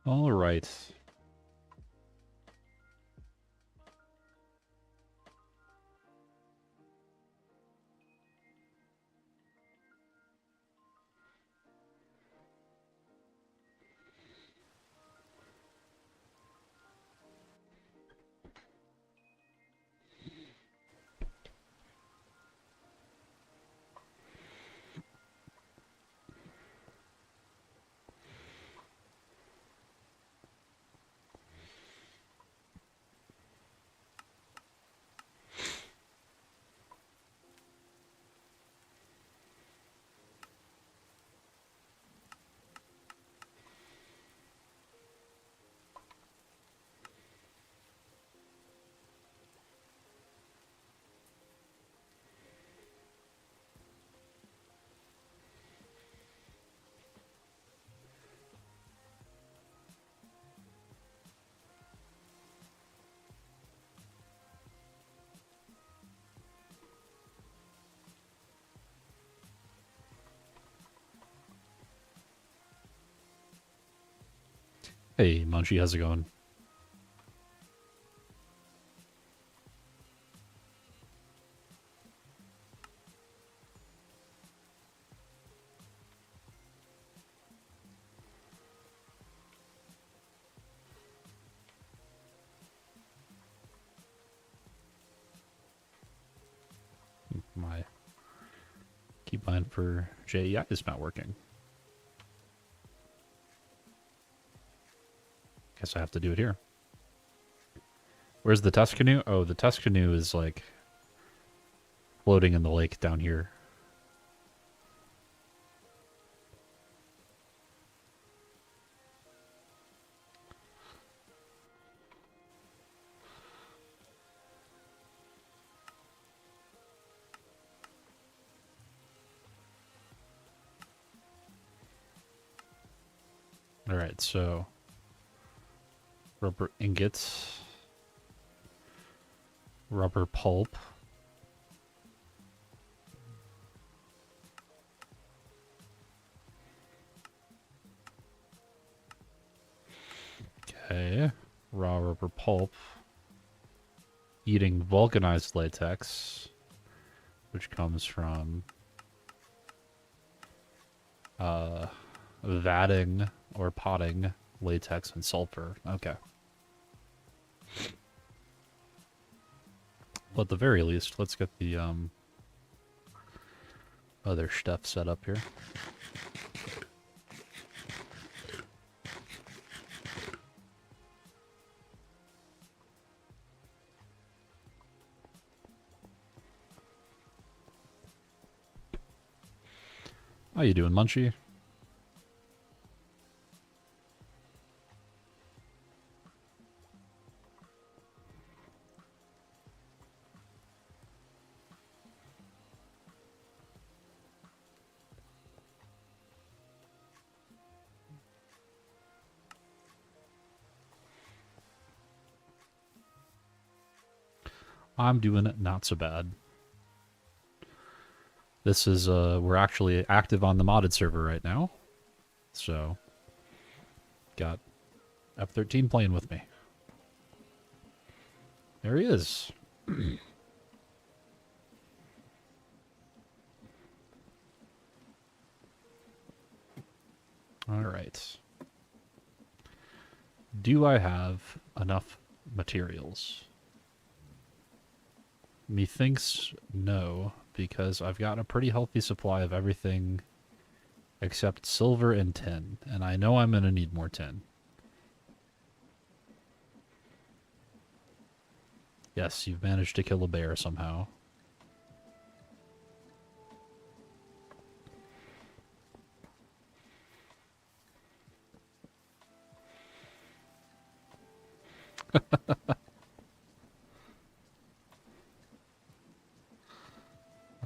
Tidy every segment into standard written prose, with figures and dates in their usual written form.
All right. Hey, Munchie, how's it going? My keybind for JEI is not working. Guess I have to do it here. Where's the test canoe? Oh, the test canoe is like floating in the lake down here. All right, so rubber ingots, rubber pulp. Okay, raw rubber pulp. Eating vulcanized latex, which comes from vatting or potting latex and sulfur. Okay. Well, at the very least, let's get the other stuff set up here. How you doing, Munchie? I'm doing it not so bad. This is, we're actually active on the modded server right now. So, got F-13 playing with me. There he is. All right. Do I have enough materials? Methinks no, because I've got a pretty healthy supply of everything except silver and tin, and I know I'm going to need more tin. Yes, you've managed to kill a bear somehow.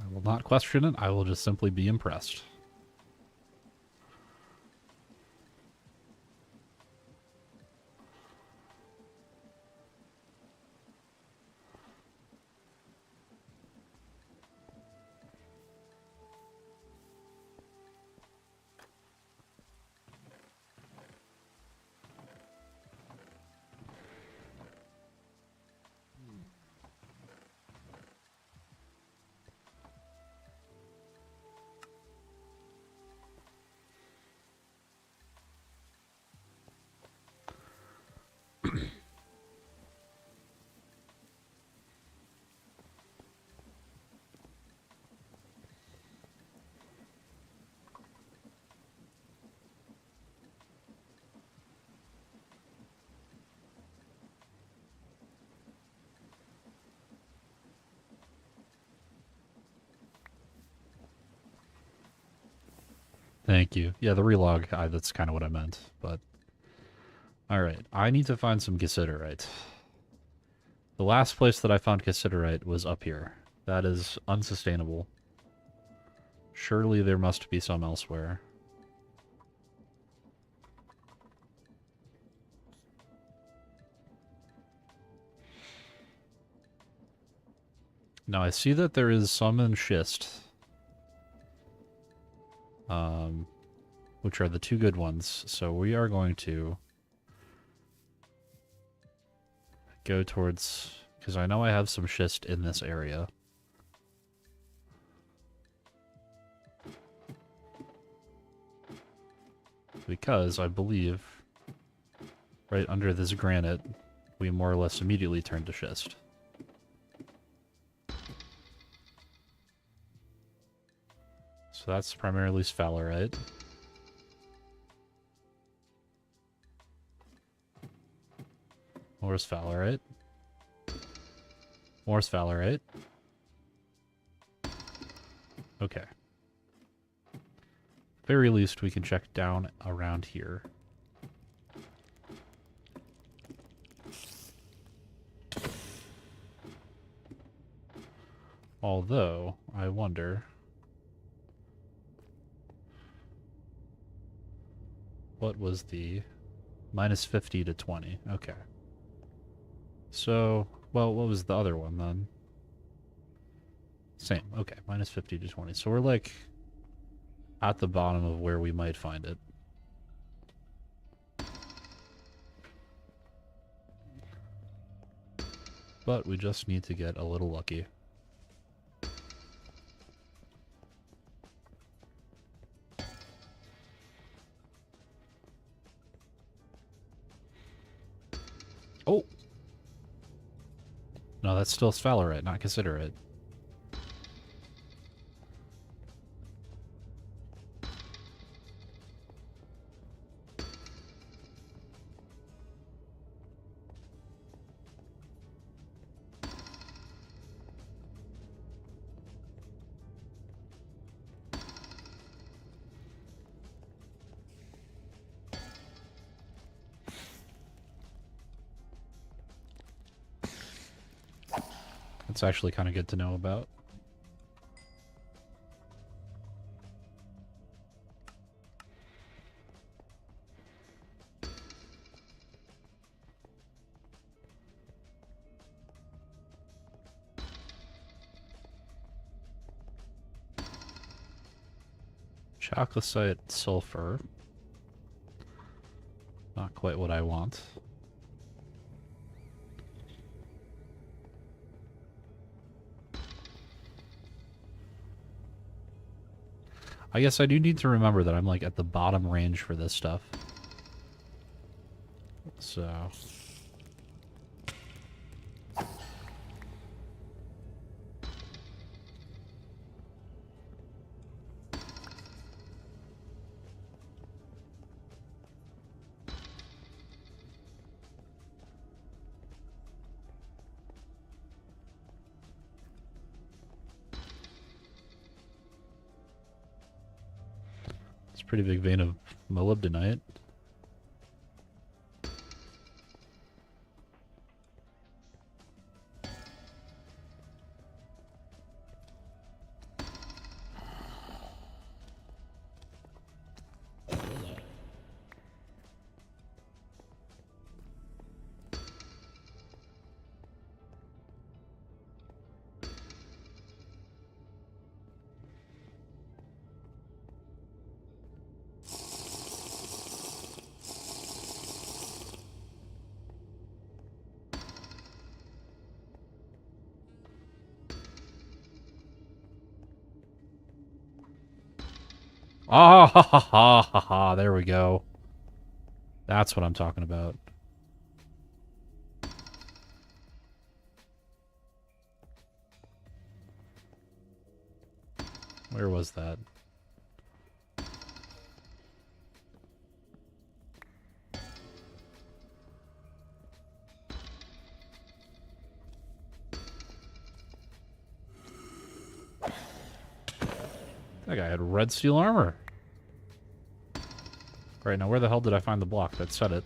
I will not question it. I will just simply be impressed. Thank you. Yeah, the relog, that's kind of what I meant, but... Alright, I need to find some cassiterite. The last place that I found cassiterite was up here. That is unsustainable. Surely there must be some elsewhere. Now I see that there is some in schist. Which are the two good ones. So we are going to go towards... Because I know I have some schist in this area. Because I believe right under this granite, we more or less immediately turn to schist. So that's primarily sphalerite. More sphalerite. More sphalerite. Okay. Very least we can check down around here. Although, I wonder... What was the... minus 50 to 20. Okay. So, well, what was the other one then? Same. Okay, minus 50 to 20. So we're like at the bottom of where we might find it. But we just need to get a little lucky. Oh! No, that's still sphalerite, not cassiterite. That's actually kind of good to know about. Chalcocite sulfur. Not quite what I want. I guess I do need to remember that I'm like at the bottom range for this stuff. So... Pretty big vein of molybdenite. Ah, ha, ha, ha, ha, ha, there we go. That's what I'm talking about. Where was that? That guy had red steel armor. Alright, now where the hell did I find the block that said it?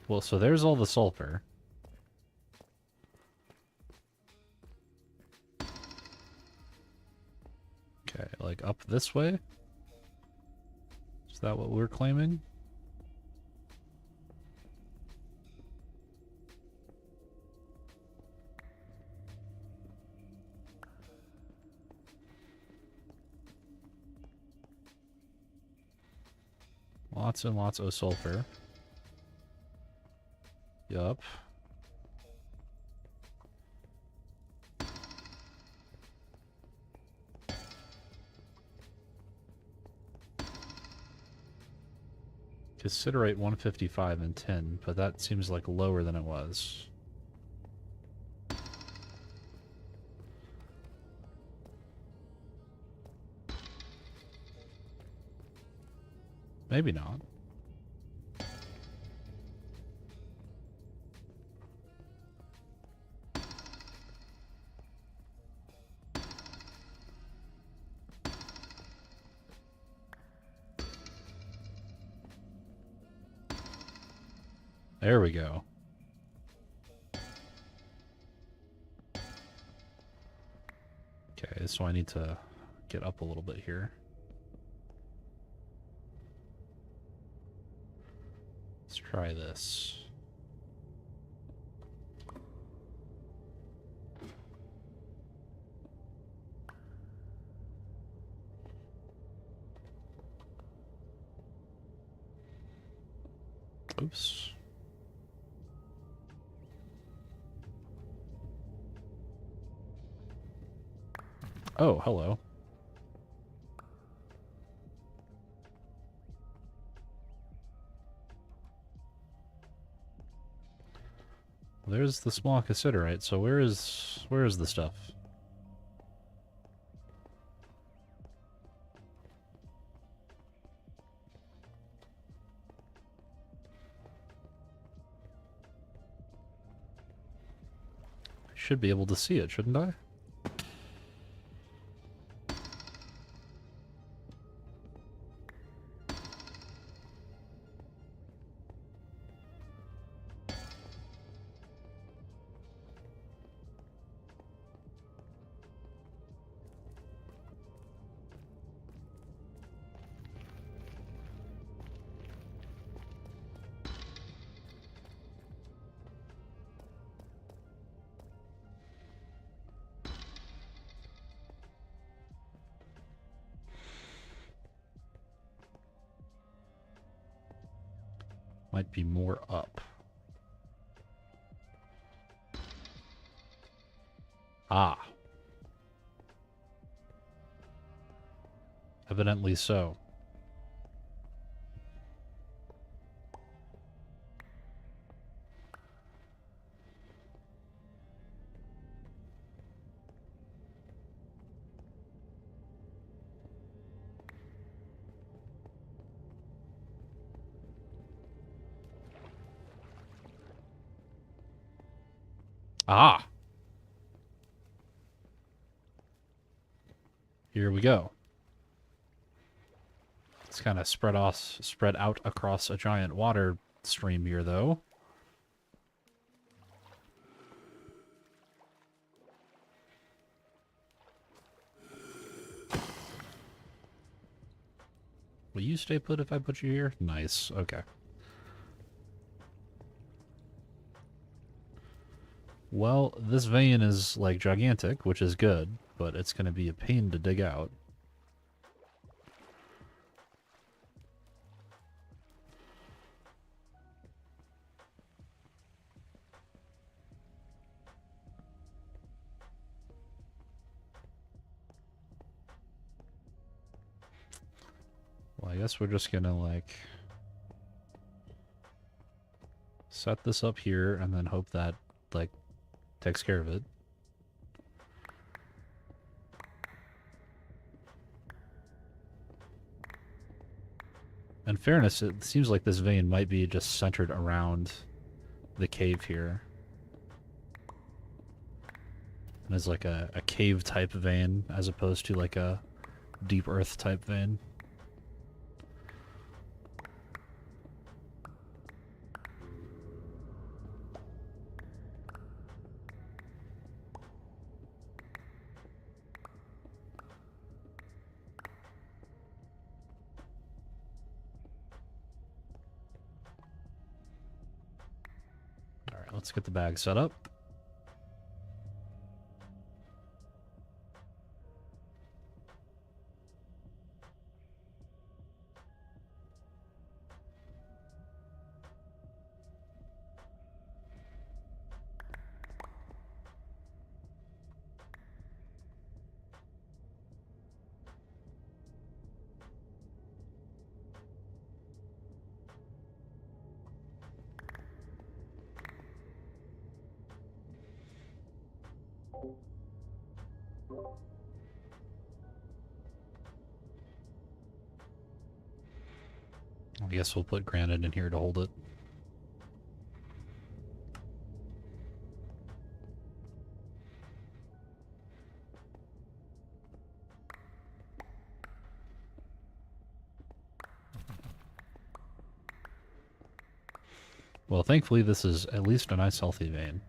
Well, so there's all the sulfur. Okay, like up this way? Is that what we're claiming? Lots and lots of sulfur. Yup. Considerate 155 and 10, but that seems like lower than it was. Maybe not. There we go. Okay, so I need to get up a little bit here. Let's try this. Oops. Oh, hello. There's the small considerate, so where is the stuff? I should be able to see it, shouldn't I? Might be more up. Ah. Evidently so. Ah. Here we go. It's kind of spread out across a giant water stream here, though. Will you stay put if I put you here? Nice. Okay. Well, this vein is, like, gigantic, which is good, but it's going to be a pain to dig out. Well, I guess we're just going to, like, set this up here and then hope that, like, takes care of it. in fairness, it seems like this vein might be just centered around the cave here. And it's like a cave type vein as opposed to like a deep earth type vein. Alright, let's get the bag set up. I guess we'll put granite in here to hold it. Well, thankfully this is at least a nice healthy vein.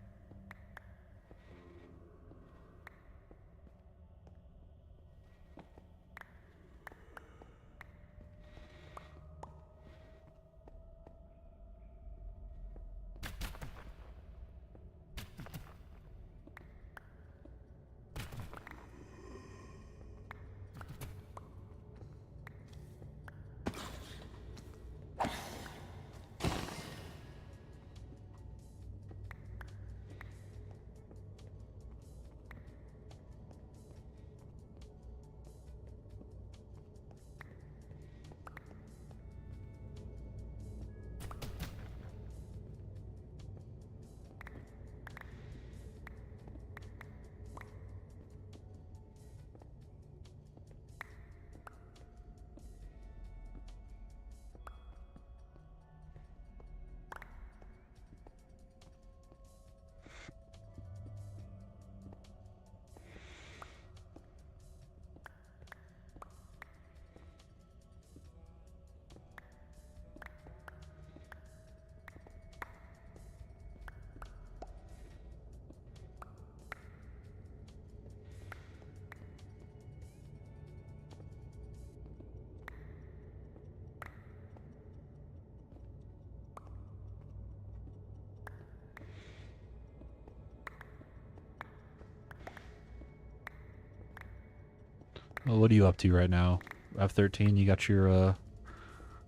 Well, what are you up to right now? F13, you got your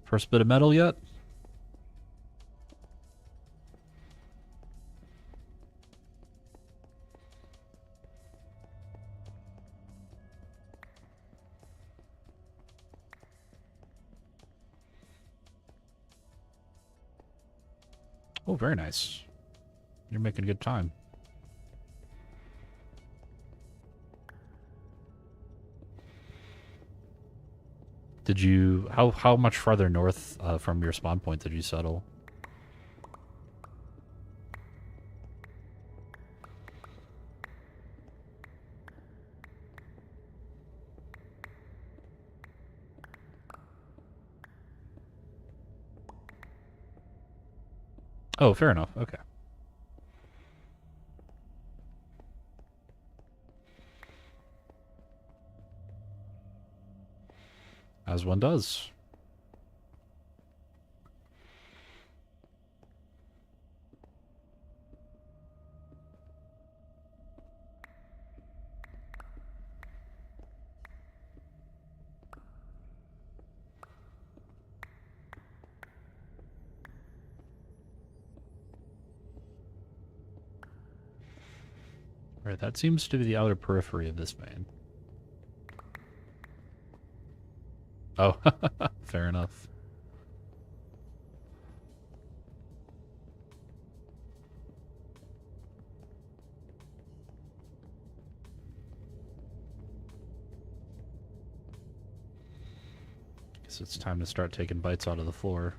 first bit of metal yet? Oh, very nice. You're making good time. Did you... How much farther north from your spawn point did you settle? Oh, fair enough. Okay. As one does. Right, that seems to be the outer periphery of this vein. Oh, fair enough. Guess it's time to start taking bites out of the floor.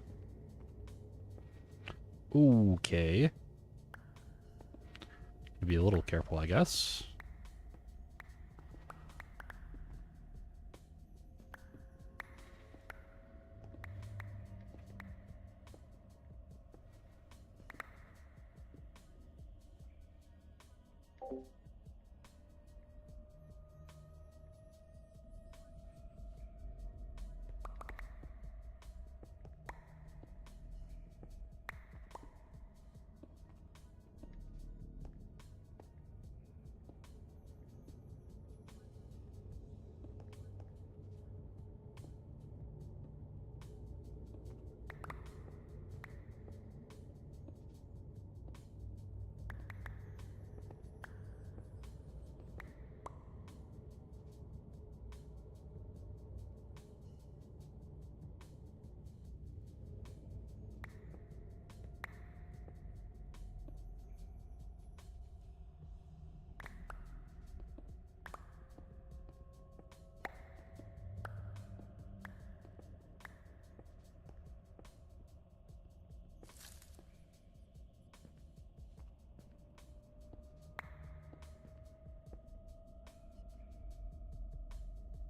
Okay. Be a little careful, I guess.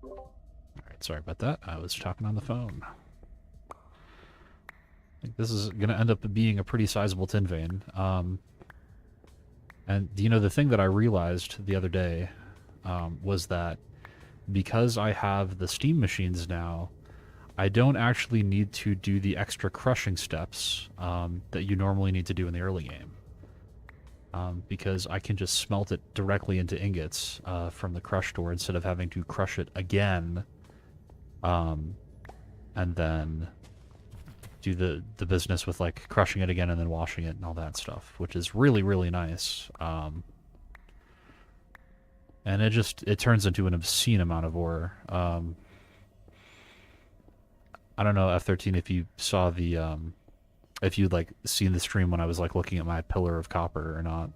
Alright, sorry about that. I was talking on the phone. I think this is going to end up being a pretty sizable tin vein. And, you know, the thing that I realized the other day was that because I have the steam machines now, I don't actually need to do the extra crushing steps that you normally need to do in the early game. Because I can just smelt it directly into ingots from the crush door instead of having to crush it again and then do the business with like crushing it again and then washing it and all that stuff, which is really, really nice. And it turns into an obscene amount of ore. I don't know, F13, if you saw the if you'd like seen the stream when I was like looking at my pillar of copper or not.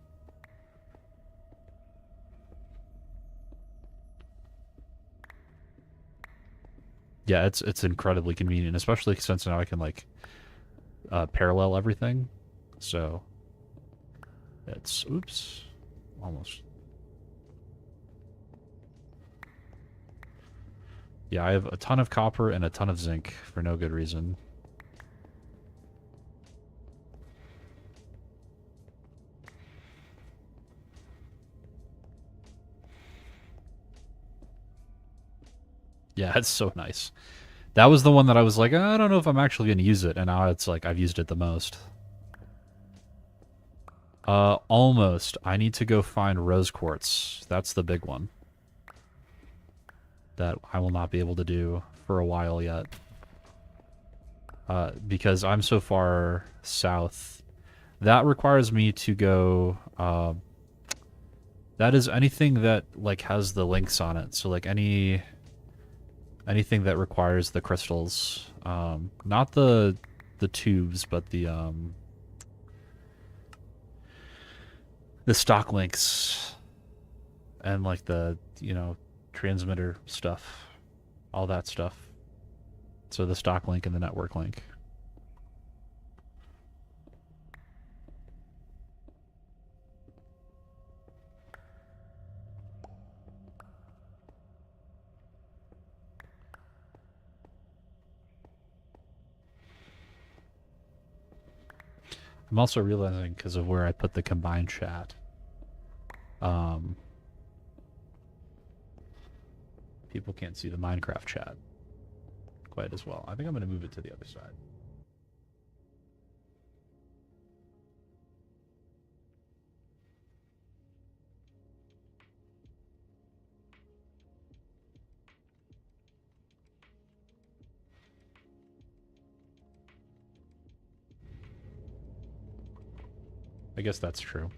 Yeah, it's incredibly convenient, especially since now I can like parallel everything. So it's oops, almost. Yeah, I have a ton of copper and a ton of zinc for no good reason. Yeah, it's so nice. That was the one that I was like, I don't know if I'm actually going to use it, and now it's like I've used it the most. Almost. I need to go find rose quartz. That's the big one. That I will not be able to do for a while yet. Because I'm so far south. That requires me to go, that is anything that, like, has the links on it. So, like, anything that requires the crystals. Not the tubes, but the stock links. And, like, the, you know, transmitter stuff. All that stuff. So the stock link and the network link. I'm also realizing, because of where I put the combined chat, people can't see the Minecraft chat quite as well. I think I'm going to move it to the other side. I guess that's true.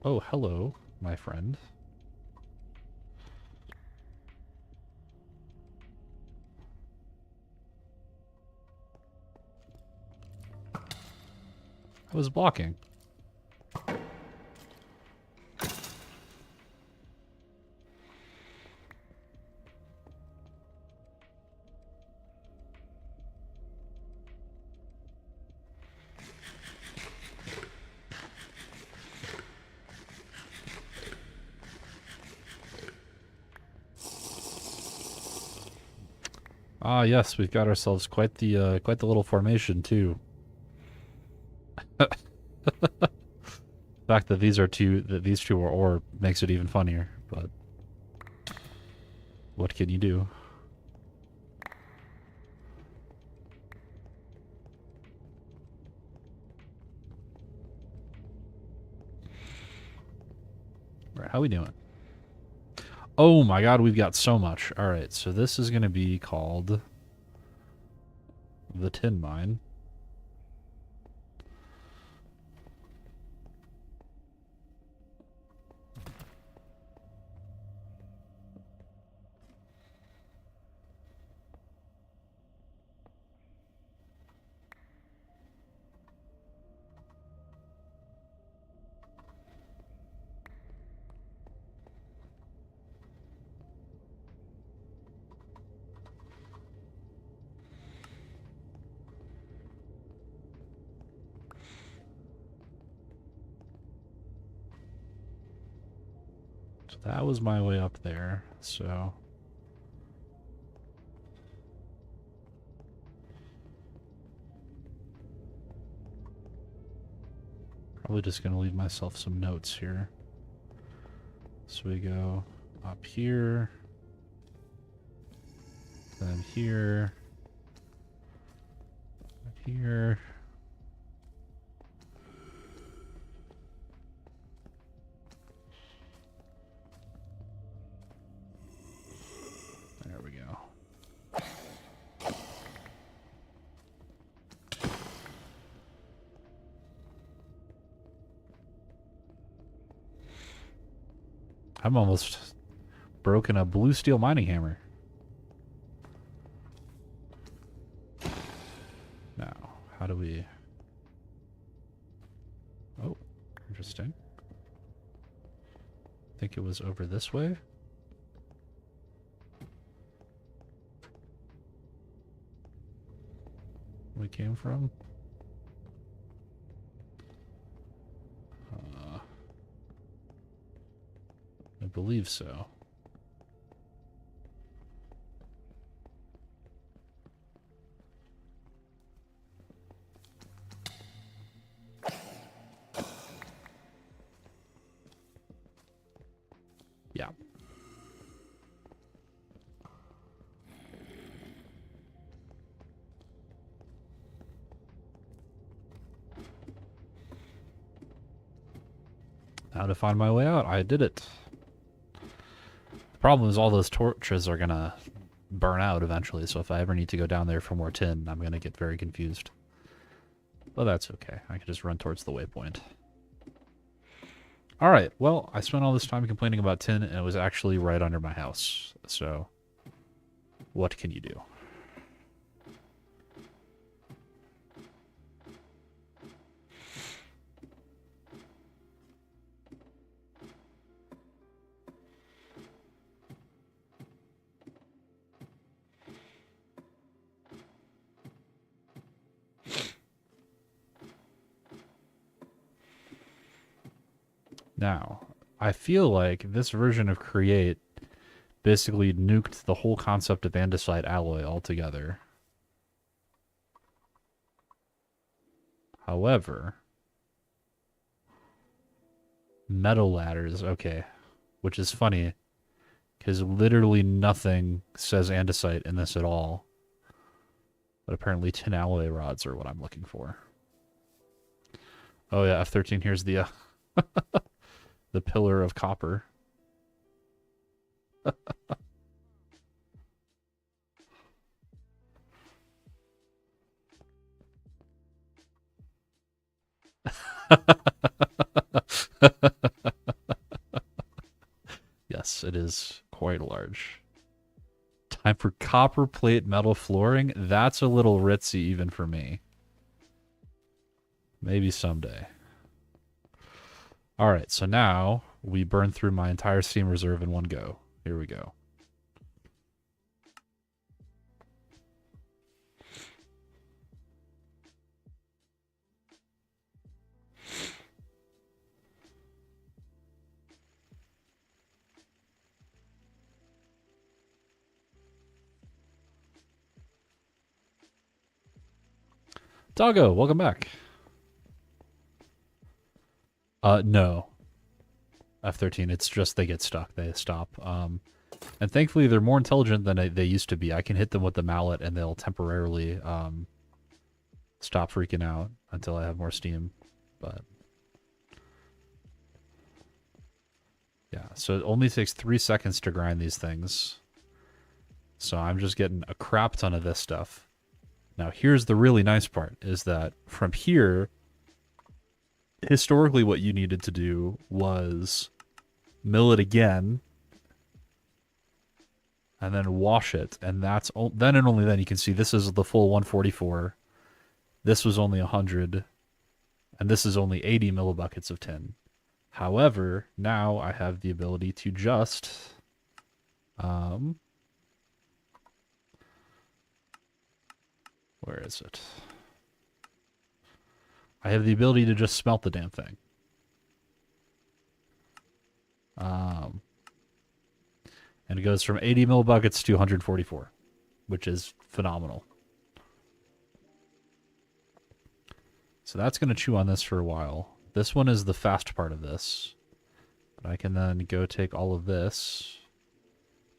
Oh, hello, my friend. I was blocking. Ah, yes, we've got ourselves quite the little formation too. The fact that these two are ore makes it even funnier, but what can you do? All right, how we doing? Oh my god, we've got so much. All right, so this is going to be called the tin mine. So that was my way up there, so... Probably just going to leave myself some notes here. So we go up here, then here, here. There we go. I'm almost broken a blue steel mining hammer. Now, how do we... Oh, interesting. I think it was over this way. We came from. I believe so. Yeah. Now to find my way out. I did it. The problem is all those torches are gonna burn out eventually, so if I ever need to go down there for more tin, I'm gonna get very confused. But that's okay. I can just run towards the waypoint. Alright, well, I spent all this time complaining about tin, and it was actually right under my house. So, what can you do? Now, I feel like this version of Create basically nuked the whole concept of andesite alloy altogether. However, metal ladders, okay, which is funny, because literally nothing says andesite in this at all. But apparently tin alloy rods are what I'm looking for. Oh yeah, F13, here's the the pillar of copper. Yes, it is quite large. Time for copper plate metal flooring? That's a little ritzy even for me. Maybe someday. Alright, so now we burn through my entire steam reserve in one go. Here we go. Doggo, welcome back. No. F13, it's just they get stuck. They stop. And thankfully, they're more intelligent than they used to be. I can hit them with the mallet, and they'll temporarily stop freaking out until I have more steam. But yeah, so it only takes 3 seconds to grind these things. So I'm just getting a crap ton of this stuff. Now, here's the really nice part, is that from here, historically what you needed to do was mill it again, and then wash it, and then and only then you can see this is the full 144. This was only 100, and this is only 80 millibuckets of tin. However, now I have the ability to just where is it? I have the ability to just smelt the damn thing. And it goes from 80 millibuckets to 144, which is phenomenal. So that's going to chew on this for a while. This one is the fast part of this. But I can then go take all of this,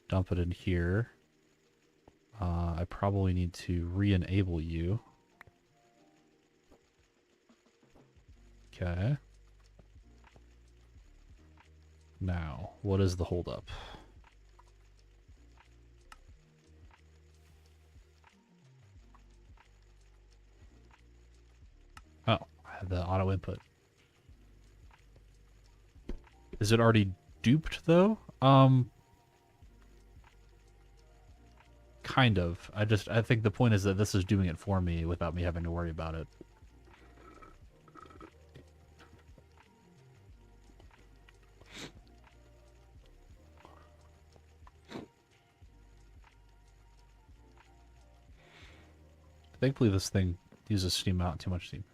dump it in here. I probably need to re-enable you. Okay. Now, what is the holdup? Oh, I have the auto input. Is it already duped though? Kind of. I think the point is that this is doing it for me without me having to worry about it. Thankfully this thing uses steam out too much steam.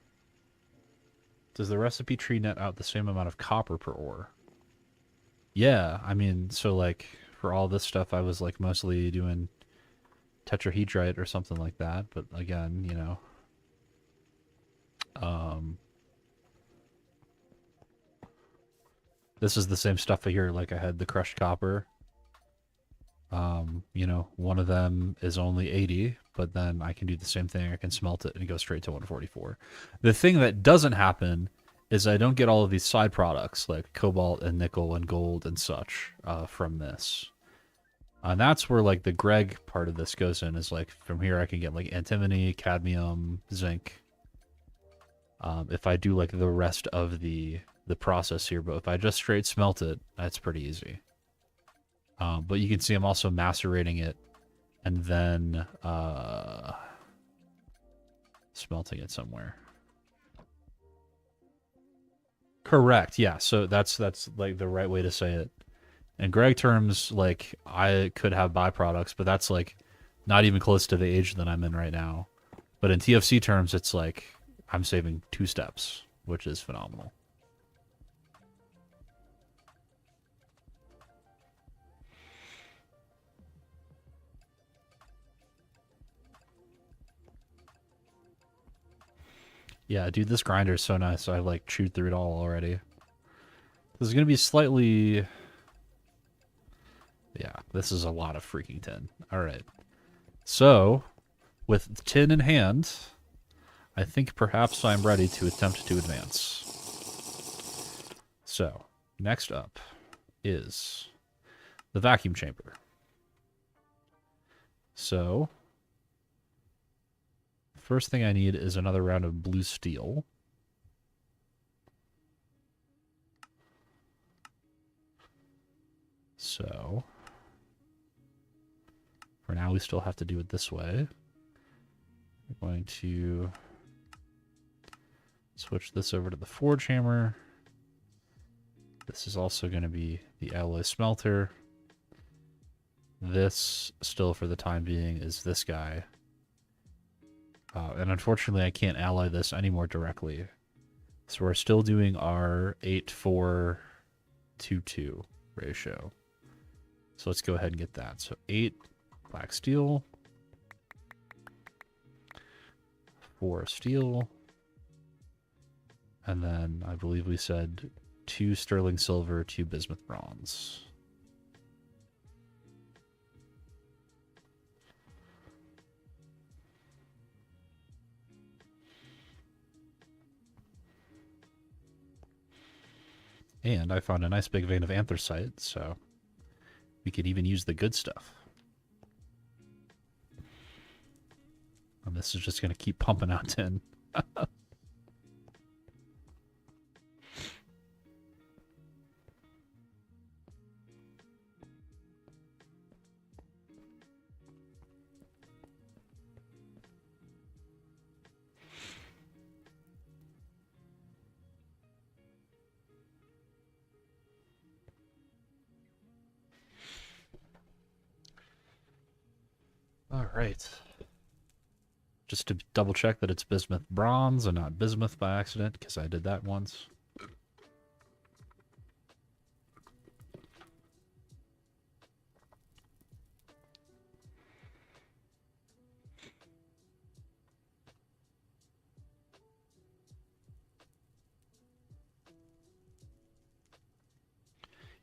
Does the recipe tree net out the same amount of copper per ore? Yeah, I mean, so like for all this stuff I was like mostly doing tetrahedrite or something like that, but again, you know, this is the same stuff here. Like I had the crushed copper. You know, one of them is only 80, but then I can do the same thing. I can smelt it and go straight to 144. The thing that doesn't happen is I don't get all of these side products like cobalt and nickel and gold and such from this. And that's where like the Greg part of this goes in, is like from here I can get like antimony, cadmium, zinc. If I do like the rest of the process here, but if I just straight smelt it, that's pretty easy. But you can see I'm also macerating it and then smelting it somewhere. Correct, yeah. So that's like the right way to say it. In Greg terms, like I could have byproducts, but that's like not even close to the age that I'm in right now. But in TFC terms, it's like I'm saving 2 steps, which is phenomenal. Yeah, dude, this grinder is so nice. I like chewed through it all already. This is gonna be slightly... Yeah, this is a lot of freaking tin. Alright. So, with tin in hand, I think perhaps I'm ready to attempt to advance. So, next up is the vacuum chamber. So, first thing I need is another round of blue steel. So, for now we still have to do it this way. We're going to switch this over to the forge hammer. This is also going to be the alloy smelter. This, still for the time being, is this guy. And unfortunately, I can't alloy this anymore directly. So we're still doing our 8:4:2:2 ratio. So let's go ahead and get that. So 8 black steel, 4 steel. And then I believe we said 2 sterling silver, 2 bismuth bronze. And I found a nice big vein of anthracite, so we could even use the good stuff. And this is just going to keep pumping out tin. All right. Just to double check that it's bismuth bronze and not bismuth by accident, because I did that once.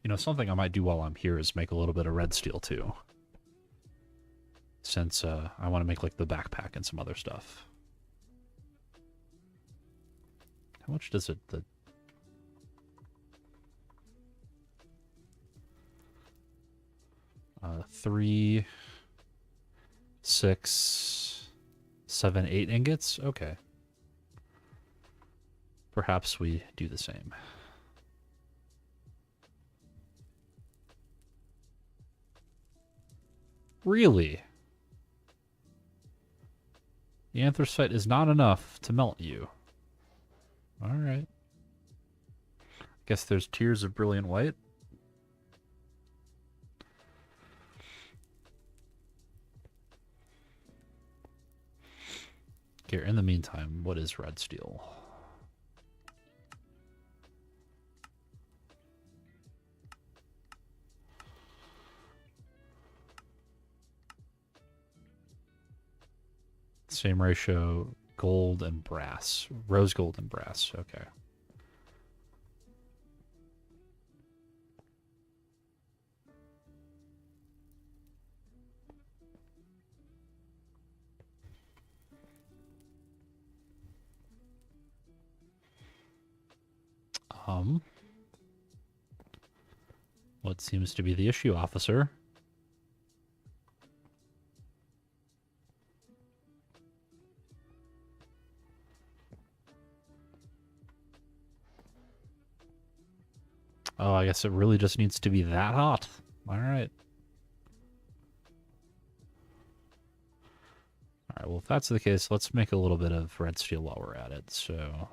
You know, something I might do while I'm here is make a little bit of red steel too. Since I want to make like the backpack and some other stuff. How much does it... 3, 6, 7, 8 ingots? Okay. Perhaps we do the same. Really? The anthracite is not enough to melt you. Alright. Guess there's tiers of brilliant white. Here, in the meantime, what is red steel? Same ratio, gold and brass. Rose gold and brass, okay. What seems to be the issue, officer? Oh, I guess it really just needs to be that hot. Alright. Alright, well, if that's the case, let's make a little bit of red steel while we're at it, so...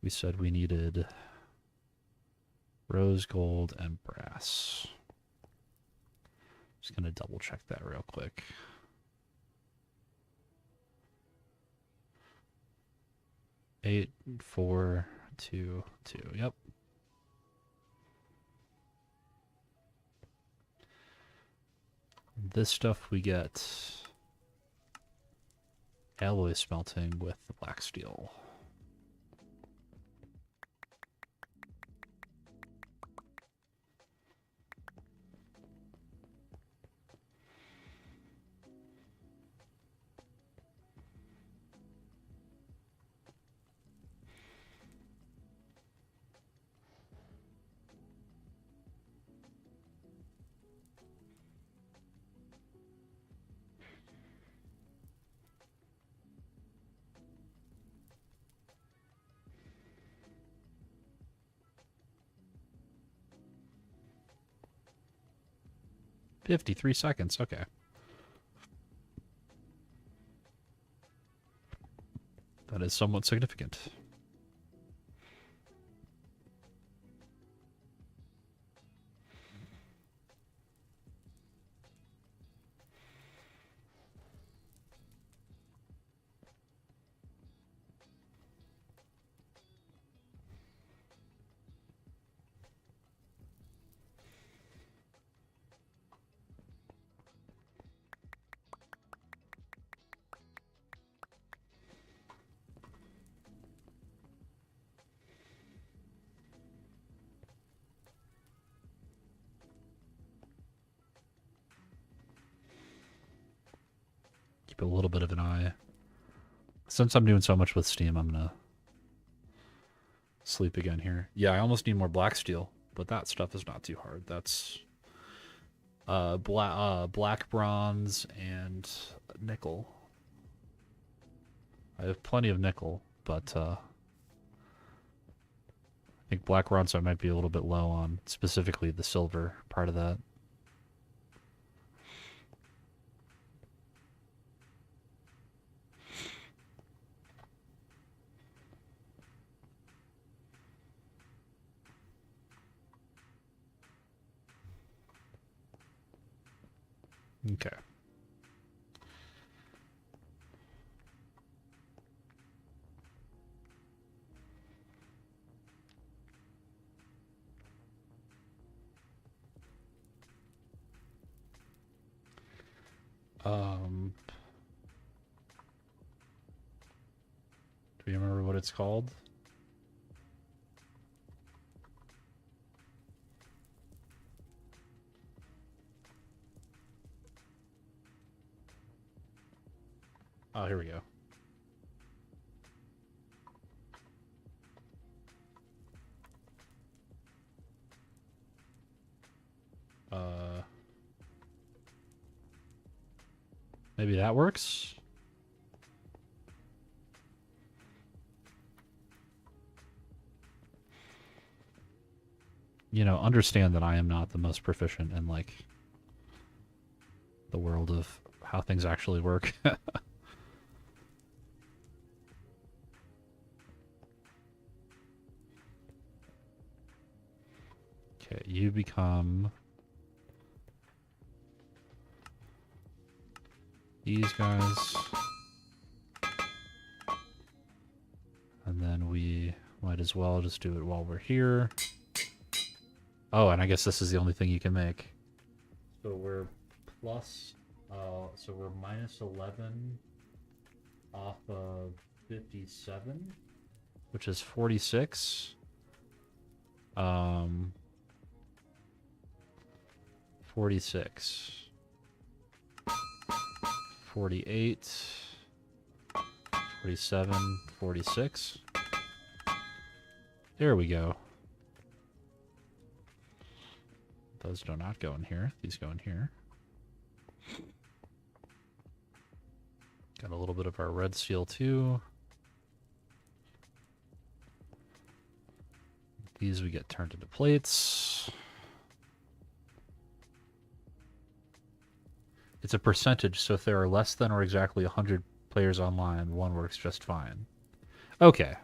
We said we needed rose gold and brass. Just gonna double check that real quick. Eight, 4, 2, 2. Yep. This stuff we get alloy smelting with the black steel. $53 seconds, okay. That is somewhat significant. a little bit of an eye. Since I'm doing so much with Steam, I'm gonna sleep again here. Yeah, I almost need more black steel, but that stuff is not too hard. That's black bronze and nickel. I have plenty of nickel, but I think black bronze I might be a little bit low on, specifically the silver part of that. Okay. Do you remember what it's called? Oh, here we go. Maybe that works? You know, understand that I am not the most proficient in, like, the world of how things actually work. Okay, you become these guys. And then we might as well just do it while we're here. Oh, and I guess this is the only thing you can make. So we're plus, so we're minus 11 off of 57, which is 46. 46. 48. 47. 46. There we go. Those do not go in here. These go in here. Got a little bit of our red steel too. These we get turned into plates. It's a percentage, so if there are less than or exactly 100 players online, one works just fine. Okay.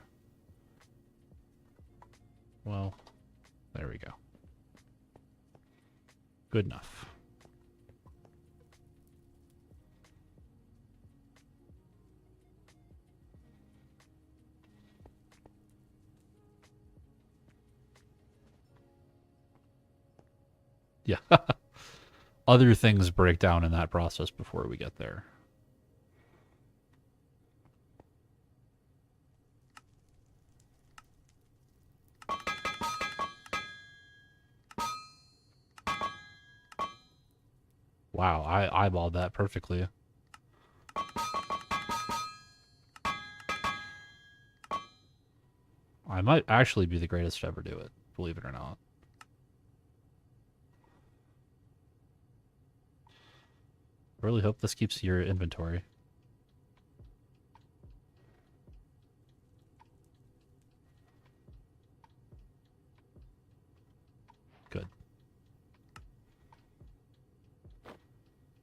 Well, there we go. Good enough. Yeah. Other things break down in that process before we get there. Wow, I eyeballed that perfectly. I might actually be the greatest to ever do it, believe it or not. Really hope this keeps your inventory. Good.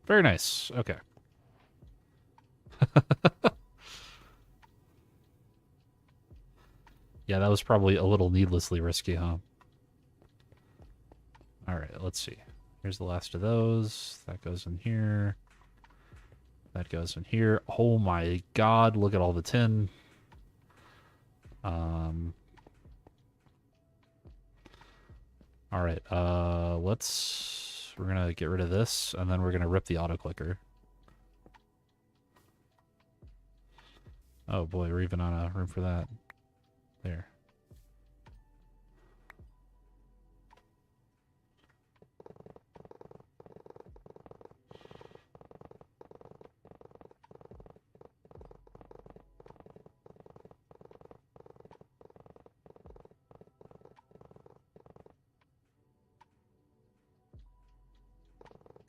Very nice. Okay. Yeah, that was probably a little needlessly risky, huh? Alright, let's see. Here's the last of those. That goes in here. That goes in here. Oh my god, look at all the tin. Alright, we're gonna get rid of this, and then we're gonna rip the auto clicker. Oh boy, we're even on a room for that. There.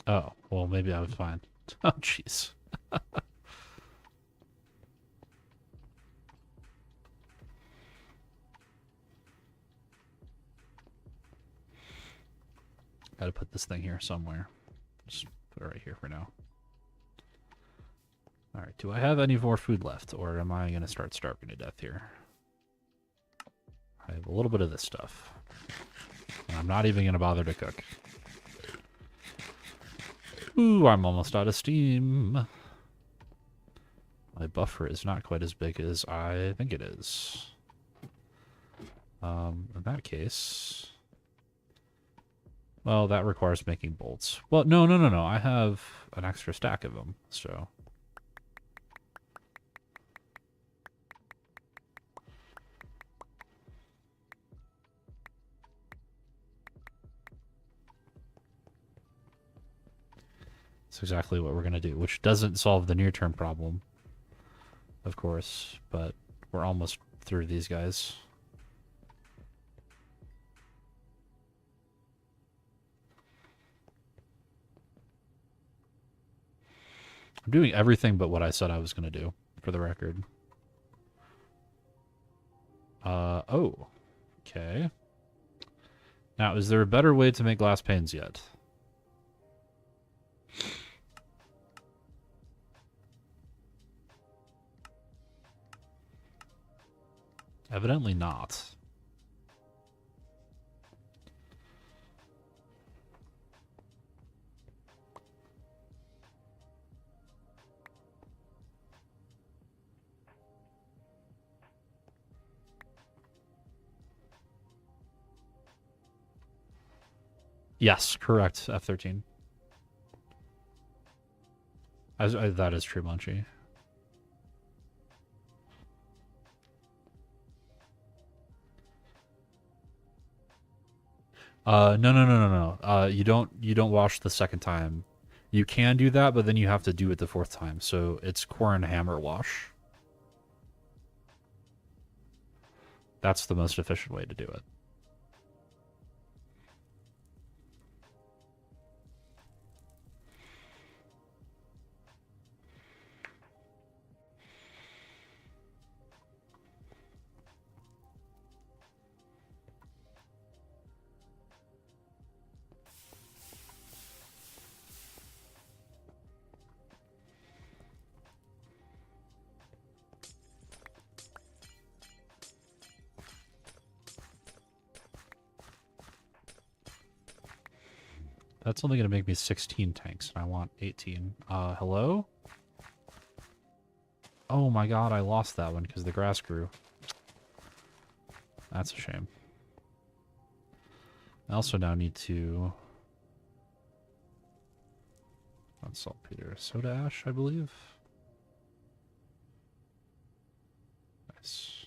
Oh, well, maybe I was fine. Oh, jeez. Gotta put this thing here somewhere. Just put it right here for now. Alright, do I have any more food left, or am I gonna start starving to death here? I have a little bit of this stuff. And I'm not even gonna bother to cook. Ooh, I'm almost out of steam. My buffer is not quite as big as I think it is. In that case... Well, that requires making bolts. Well, no. I have an extra stack of them, so... That's exactly what we're going to do, which doesn't solve the near-term problem, of course, but we're almost through these guys. I'm doing everything but what I said I was going to do, for the record. Oh. Okay. Now, is there a better way to make glass panes yet? Evidently not. Yes, correct, F13. That is true, Munchie. No. You don't wash the second time. You can do that, but then you have to do it the fourth time. So it's core and hammer wash. That's the most efficient way to do it. That's only going to make me 16 tanks, and I want 18. Hello? Oh my god, I lost that one because the grass grew. That's a shame. I also now need to... Not saltpeter, soda ash, I believe. Nice.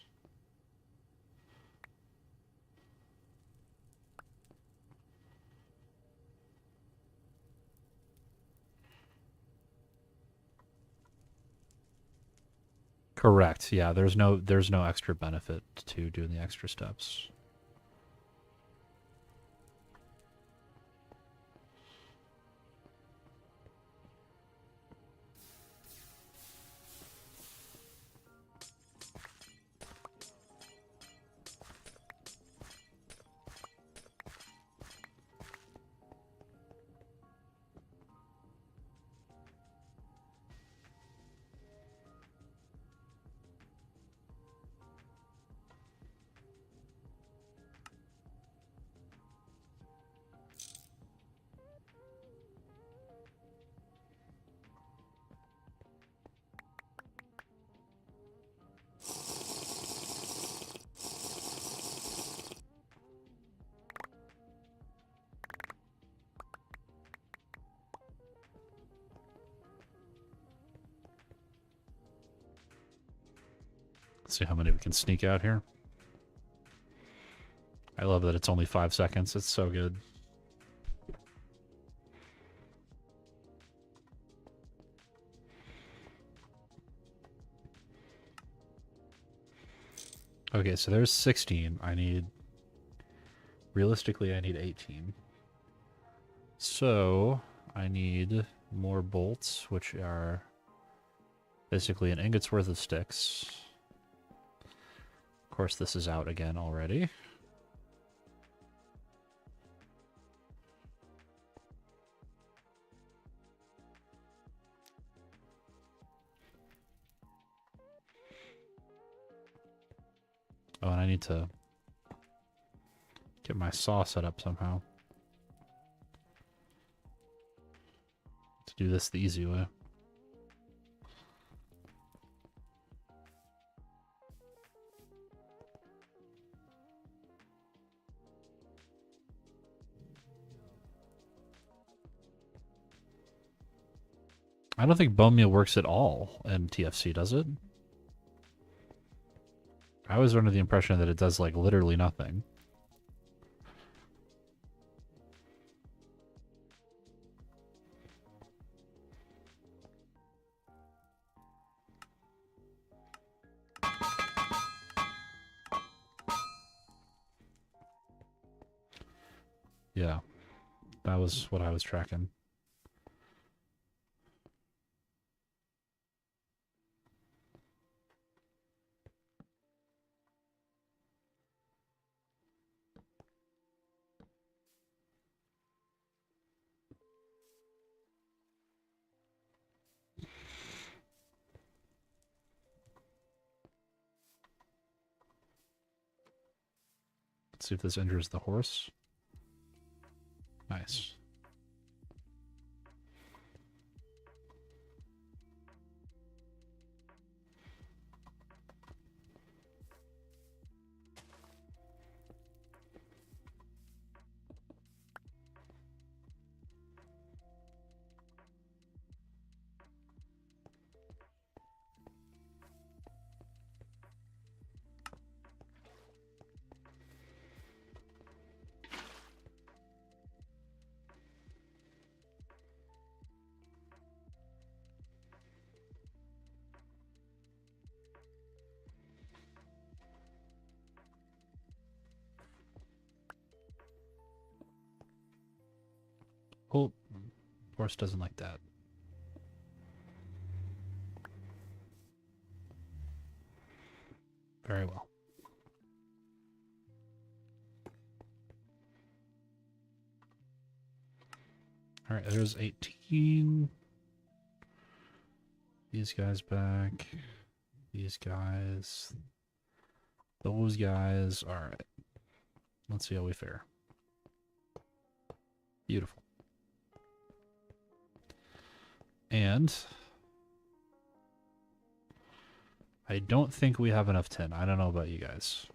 Correct. Yeah, there's no extra benefit to doing the extra steps. Let's see how many we can sneak out here. I love that it's only 5 seconds. It's so good. Okay, so there's 16. Realistically, I need 18. So, I need more bolts, which are basically an ingot's worth of sticks. Of course, this is out again already. Oh, and I need to get my saw set up somehow. To do this the easy way. I don't think bone meal works at all in TFC, does it? I was under the impression that it does, like, literally nothing. Yeah, that was what I was tracking. Let's see if this injures the horse. Nice. Oh, horse doesn't like that. Very well. All right, there's 18. These guys back. These guys. Those guys. All right. Let's see how we fare. Beautiful. And I don't think we have enough tin. I don't know about you guys.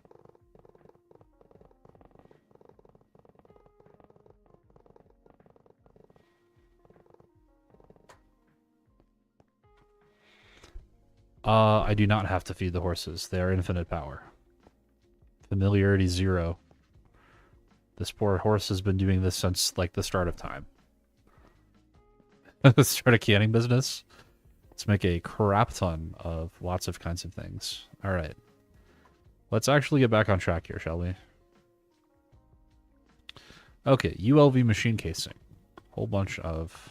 I do not have to feed the horses. They are infinite power. Familiarity 0. This poor horse has been doing this since, like, the start of time. Start a canning business. Let's make a crap ton of lots of kinds of things. All right. Let's actually get back on track here, shall we? Okay, ULV machine casing. Whole bunch of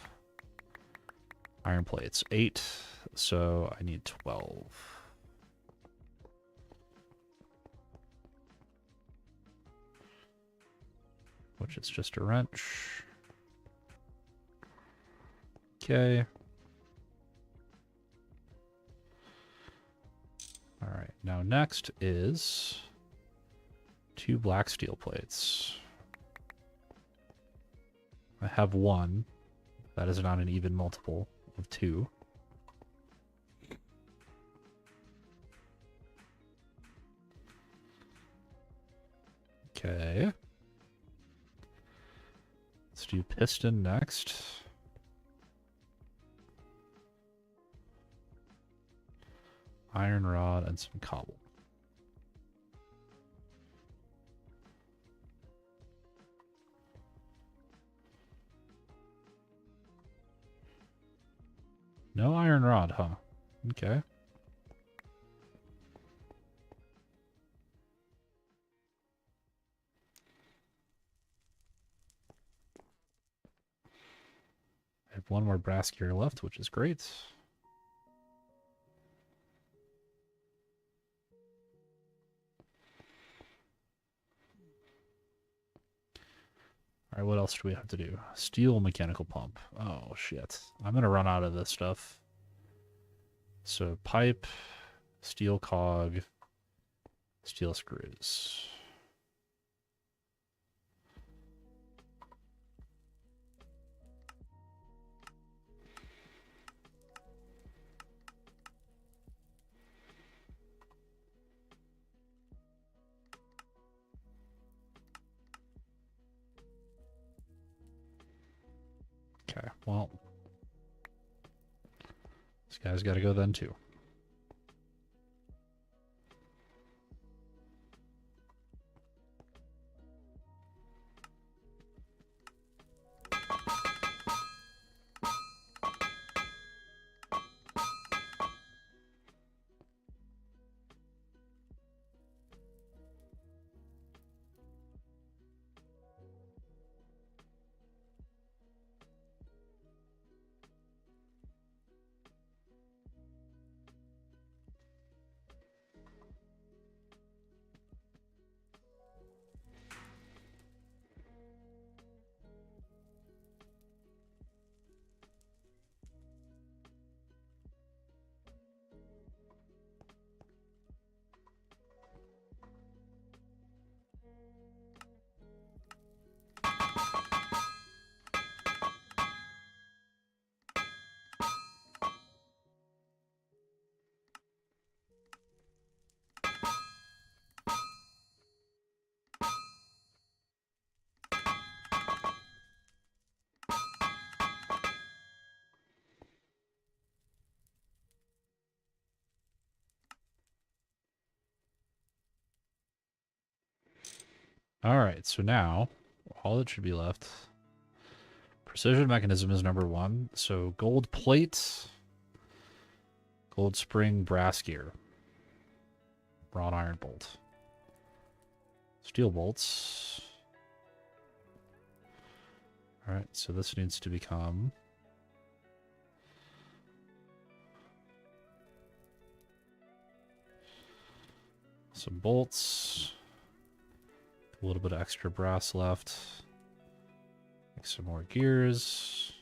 iron plates. 8, so I need 12. Which is just a wrench. Okay. All right, now next is 2 black steel plates. I have 1. That is not an even multiple of 2. Okay. Let's do piston next. Iron rod and some cobble. No iron rod, huh? Okay. have one more brass gear left, which is great. All right, what else do we have to do? Steel mechanical pump. Oh, shit. I'm going to run out of this stuff. So pipe, steel cog, steel screws. Okay, well, this guy's got to go then too. All right, so now all that should be left. Precision mechanism is number 1. So gold plate, gold spring, brass gear, wrought iron bolt, steel bolts. All right, so this needs to become some bolts. A little bit of extra brass left. Make some more gears.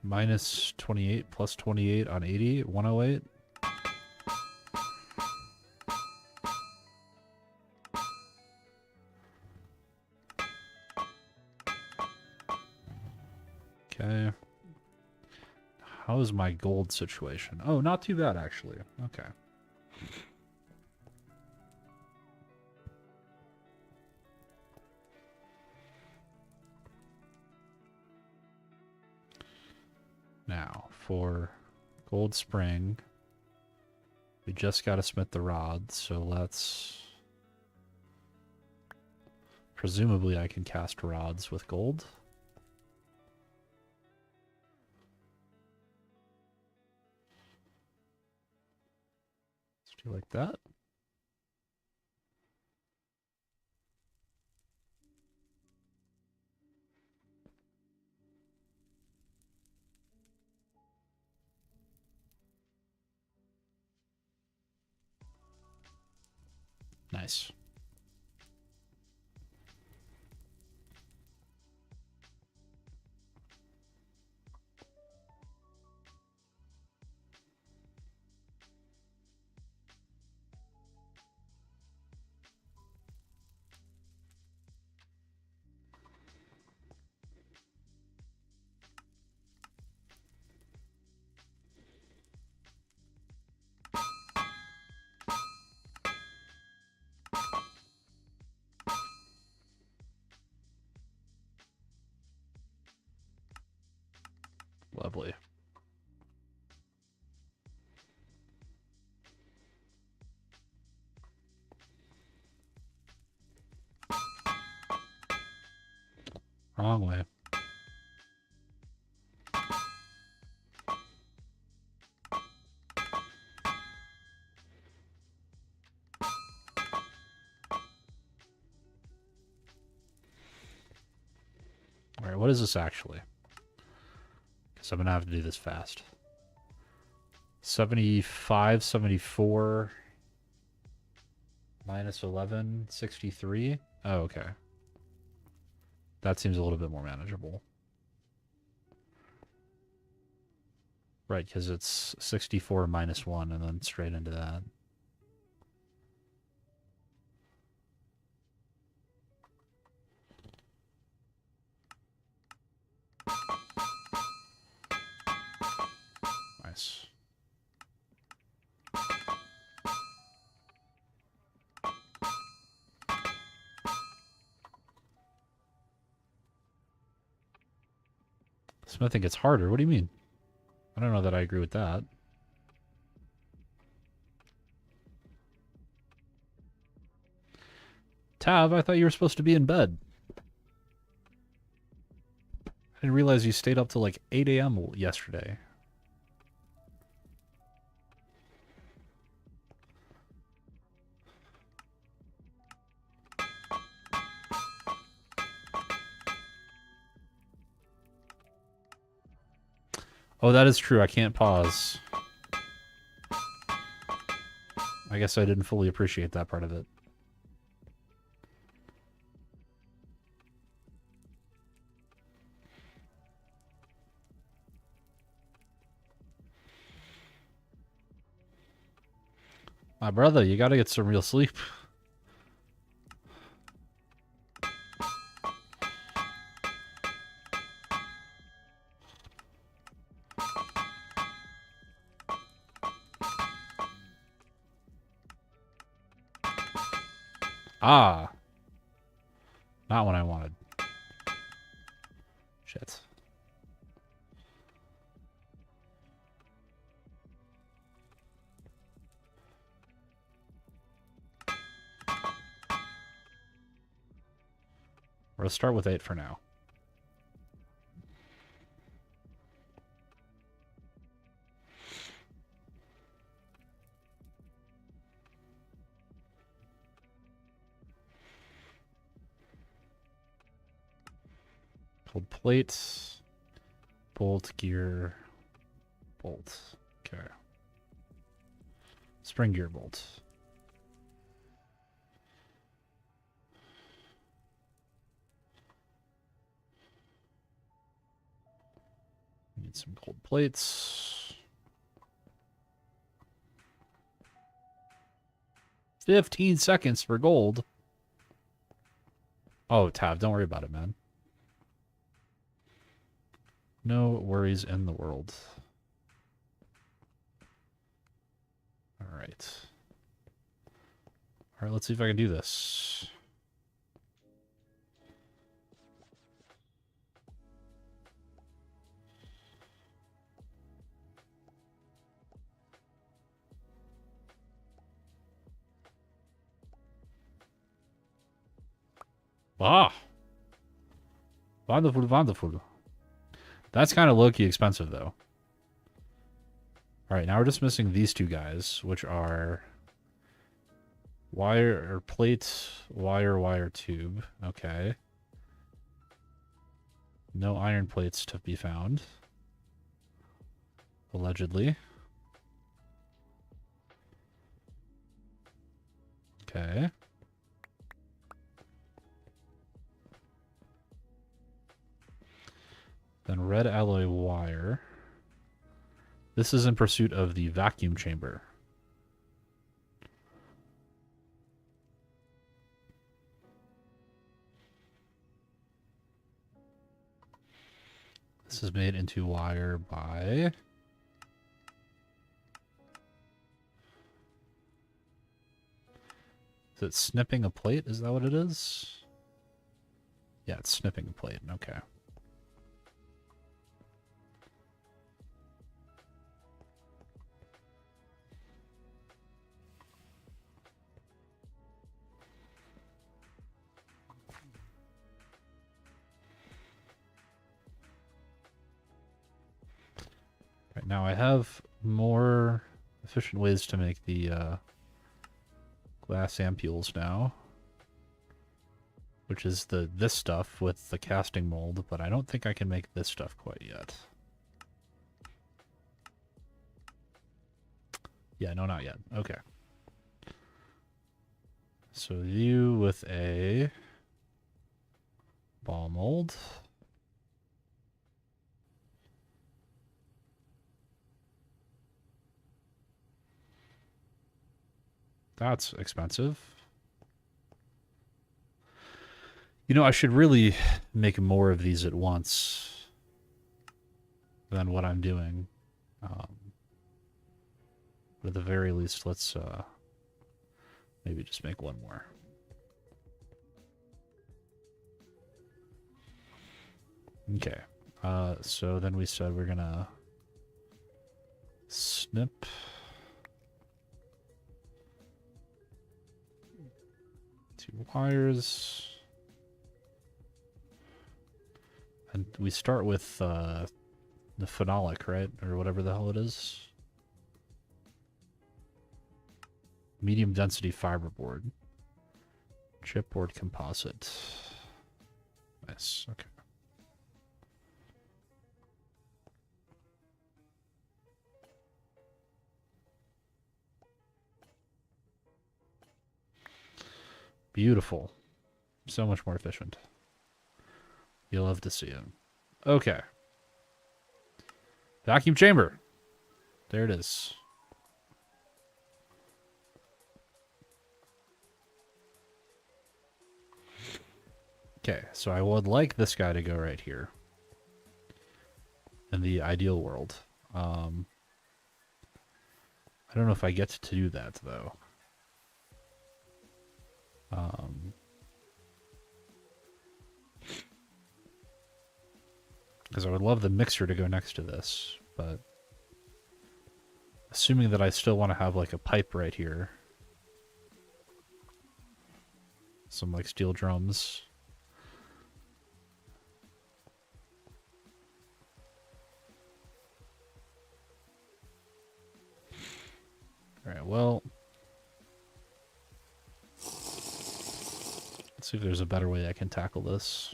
Minus 28 plus 28 on 80, 108. Okay. How is my gold situation? Oh, not too bad, actually. Okay. Now, for gold spring, we just got to smith the rod, so let's... Presumably I can cast rods with gold. Let's do like that. Nice. Lovely. Wrong way. What is this actually? Because I'm going to have to do this fast. 75, 74, minus 11, 63. Oh, okay. That seems a little bit more manageable. Right, because it's 64 minus 1 and then straight into that. Nice. Smithing gets harder. What do you mean? I don't know that I agree with that. Tab, I thought you were supposed to be in bed. I didn't realize you stayed up till like 8 a.m. yesterday. Oh, that is true. I can't pause. I guess I didn't fully appreciate that part of it. My brother, you gotta get some real sleep. Ah. Not what I wanted. Shit. We'll start with 8 for now. Pulled plate, bolt, gear, bolt. Okay. Spring gear bolt. Need some gold plates. 15 seconds for gold. Oh, Tav, don't worry about it, man. No worries in the world. All right. All right, let's see if I can do this. Ah! Wonderful, wonderful. That's kind of low-key expensive, though. Alright, now we're just missing these two guys, which are wire or plate, wire tube. Okay. No iron plates to be found. Allegedly. Okay. Then red alloy wire. This is in pursuit of the vacuum chamber. This is made into wire by... Is it snipping a plate? Is that what it is? Yeah, it's snipping a plate. Okay. Right now I have more efficient ways to make the glass ampules now. which is this stuff with the casting mold, but I don't think I can make this stuff quite yet. Yeah, no, not yet. Okay. So you with a ball mold. That's expensive. You know, I should really make more of these at once than what I'm doing. But at the very least, let's maybe just make one more. Okay. So then we said we're gonna snip. Two wires. And we start with the phenolic, right? Or whatever the hell it is. Medium density fiberboard. Chipboard composite. Nice, okay. Beautiful. So much more efficient. You'll love to see it. Okay. Vacuum chamber. There it is. Okay, so I would like this guy to go right here. In the ideal world. I don't know if I get to do that, though. Because I would love the mixer to go next to this, but assuming that I still want to have like a pipe right here, some like steel drums. All right, well, let's see if there's a better way I can tackle this.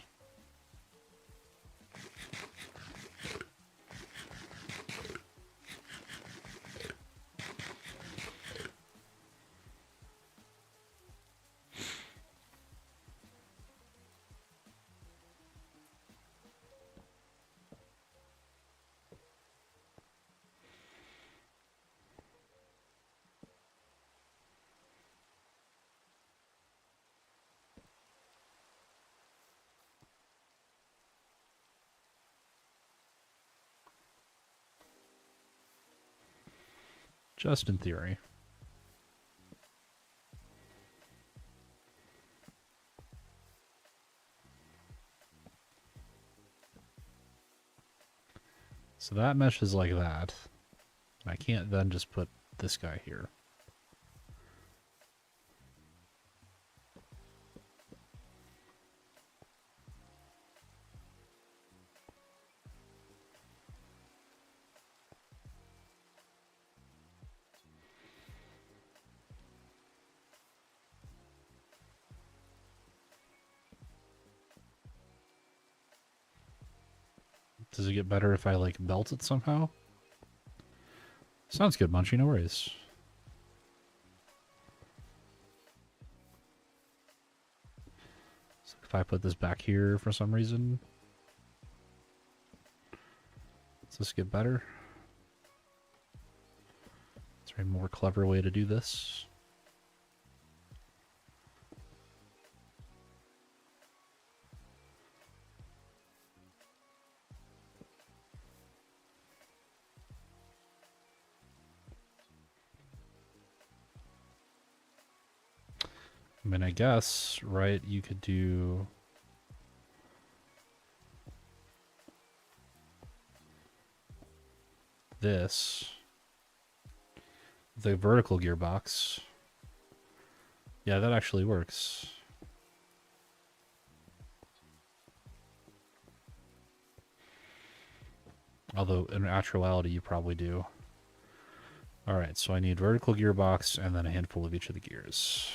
Just in theory. So that meshes like that. I can't then just put this guy here. Does it get better if I, like, belt it somehow? Sounds good, Munchie. No worries. So if I put this back here for some reason... Does this get better? Is there a more clever way to do this? I mean, I guess, right, you could do... this. The vertical gearbox. Yeah, that actually works. Although, in actuality, you probably do. Alright, so I need vertical gearbox and then a handful of each of the gears.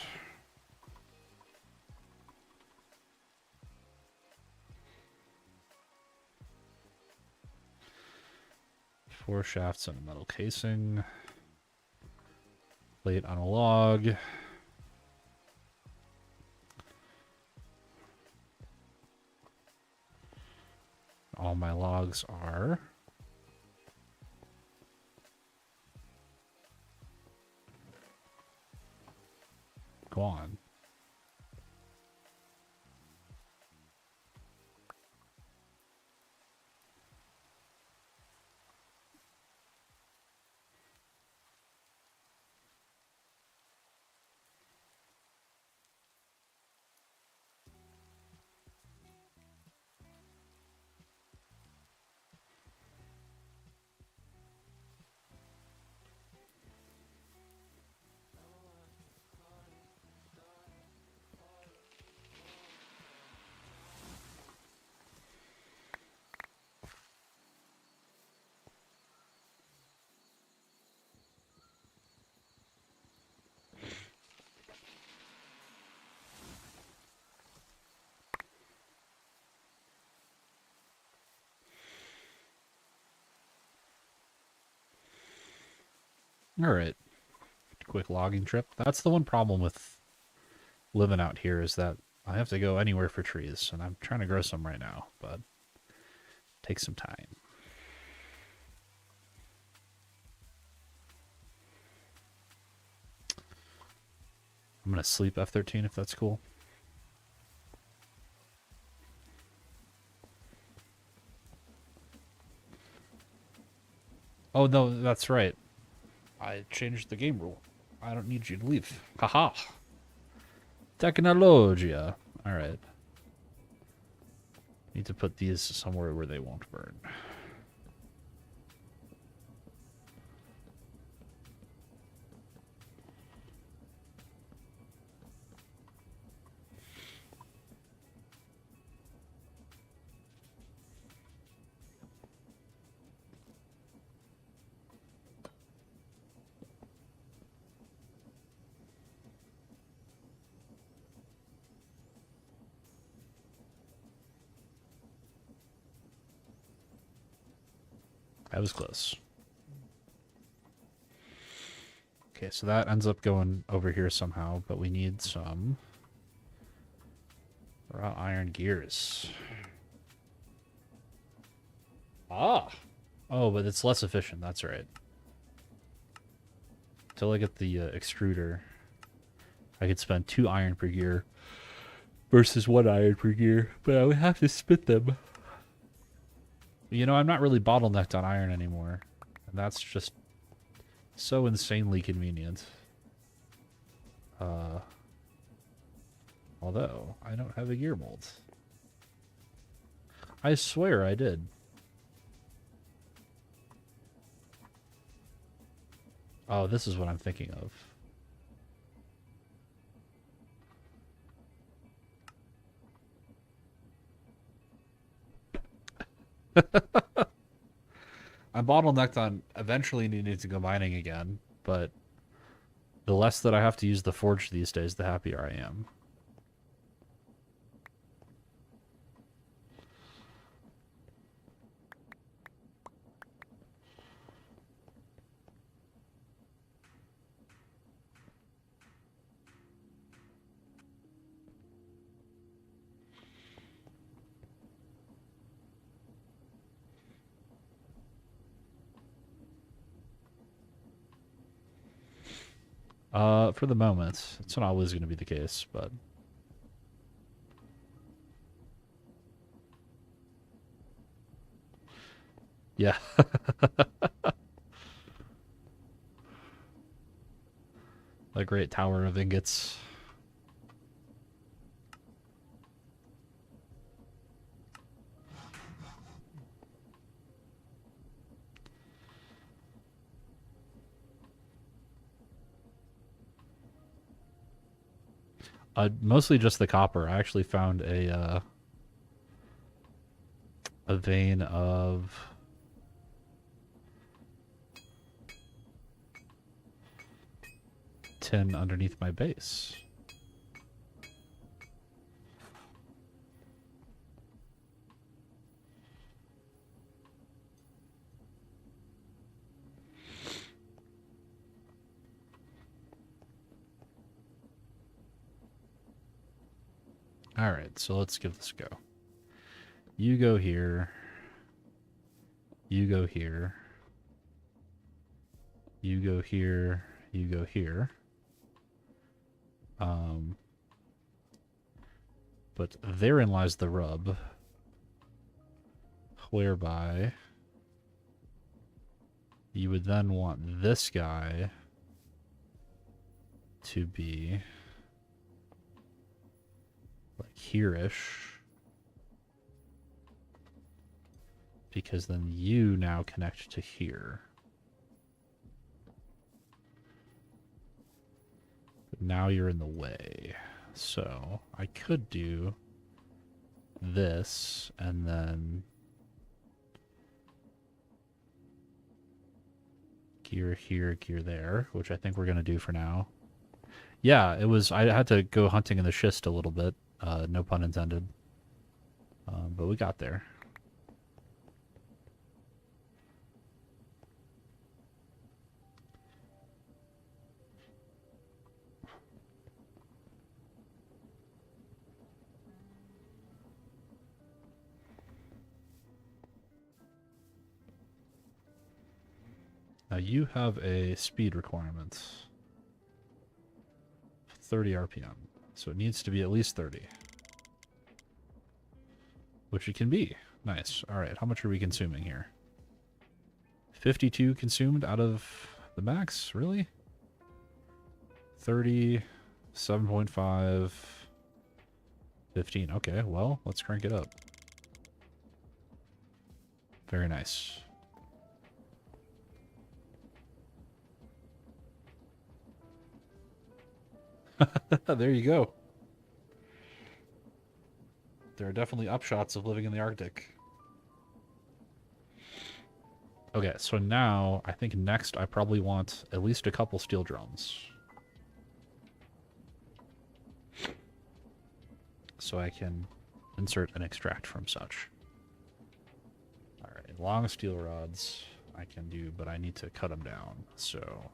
4 shafts and a metal casing. Plate on a log. All my logs are gone. All right. Quick logging trip. That's the one problem with living out here is that I have to go anywhere for trees, and I'm trying to grow some right now, but it takes some time. I'm going to sleep F13 if that's cool. Oh, no, that's right. I changed the game rule. I don't need you to leave. Haha. Technologia. Alright. Need to put these somewhere where they won't burn. That was close. Okay, so that ends up going over here somehow, but we need some wrought iron gears. Ah! Oh, but it's less efficient, that's right. Until I get the extruder, I could spend 2 iron per gear versus 1 iron per gear, but I would have to spit them. You know, I'm not really bottlenecked on iron anymore, and that's just so insanely convenient. Although, I don't have a gear mold. I swear I did. Oh, this is what I'm thinking of. I'm bottlenecked on eventually needing to go mining again, but the less that I have to use the forge these days, the happier I am. For the moment, it's not always going to be the case, but yeah. The great tower of ingots. Mostly just the copper. I actually found a vein of tin underneath my base. Alright, so let's give this a go. You go here. You go here. You go here. You go here. But therein lies the rub. Whereby you would then want this guy to be like here-ish. Because then you now connect to here. But now you're in the way. So I could do this and then gear here, gear there, which I think we're going to do for now. Yeah, it was, I had to go hunting in the schist a little bit, no pun intended. But we got there. Now you have a speed requirement. 30 RPM. So it needs to be at least 30. Which it can be. Nice. Alright, how much are we consuming here? 52 consumed out of the max? Really? 30, 7.5, 15. Okay, well, let's crank it up. Very nice. There you go. There are definitely upshots of living in the Arctic. Okay, so now I think next I probably want at least a couple steel drums. So I can insert and extract from such. Alright, long steel rods I can do, but I need to cut them down, so...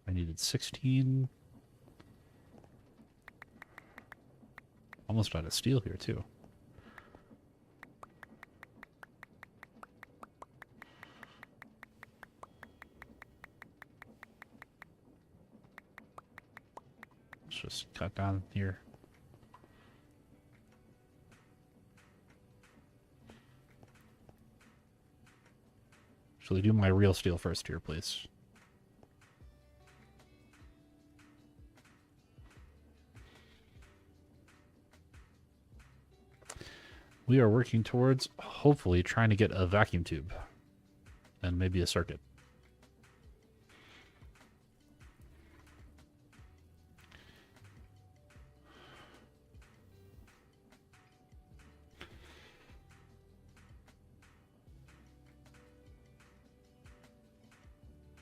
I needed 16. Almost out of steel here, too. Let's just cut down here. Actually, do my real steel first here, please. We are working towards, hopefully, trying to get a vacuum tube. And maybe a circuit.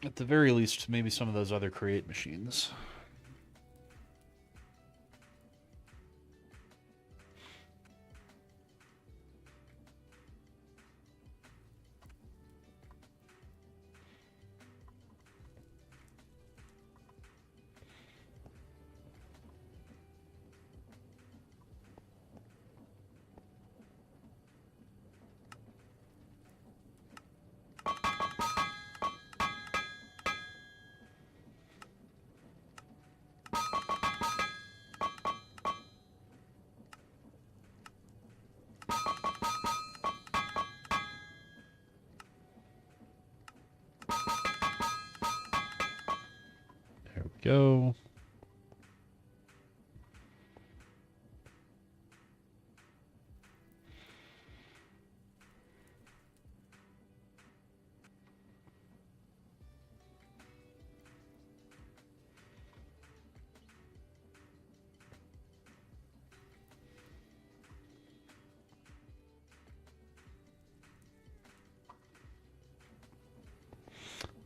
At the very least, maybe some of those other create machines. go.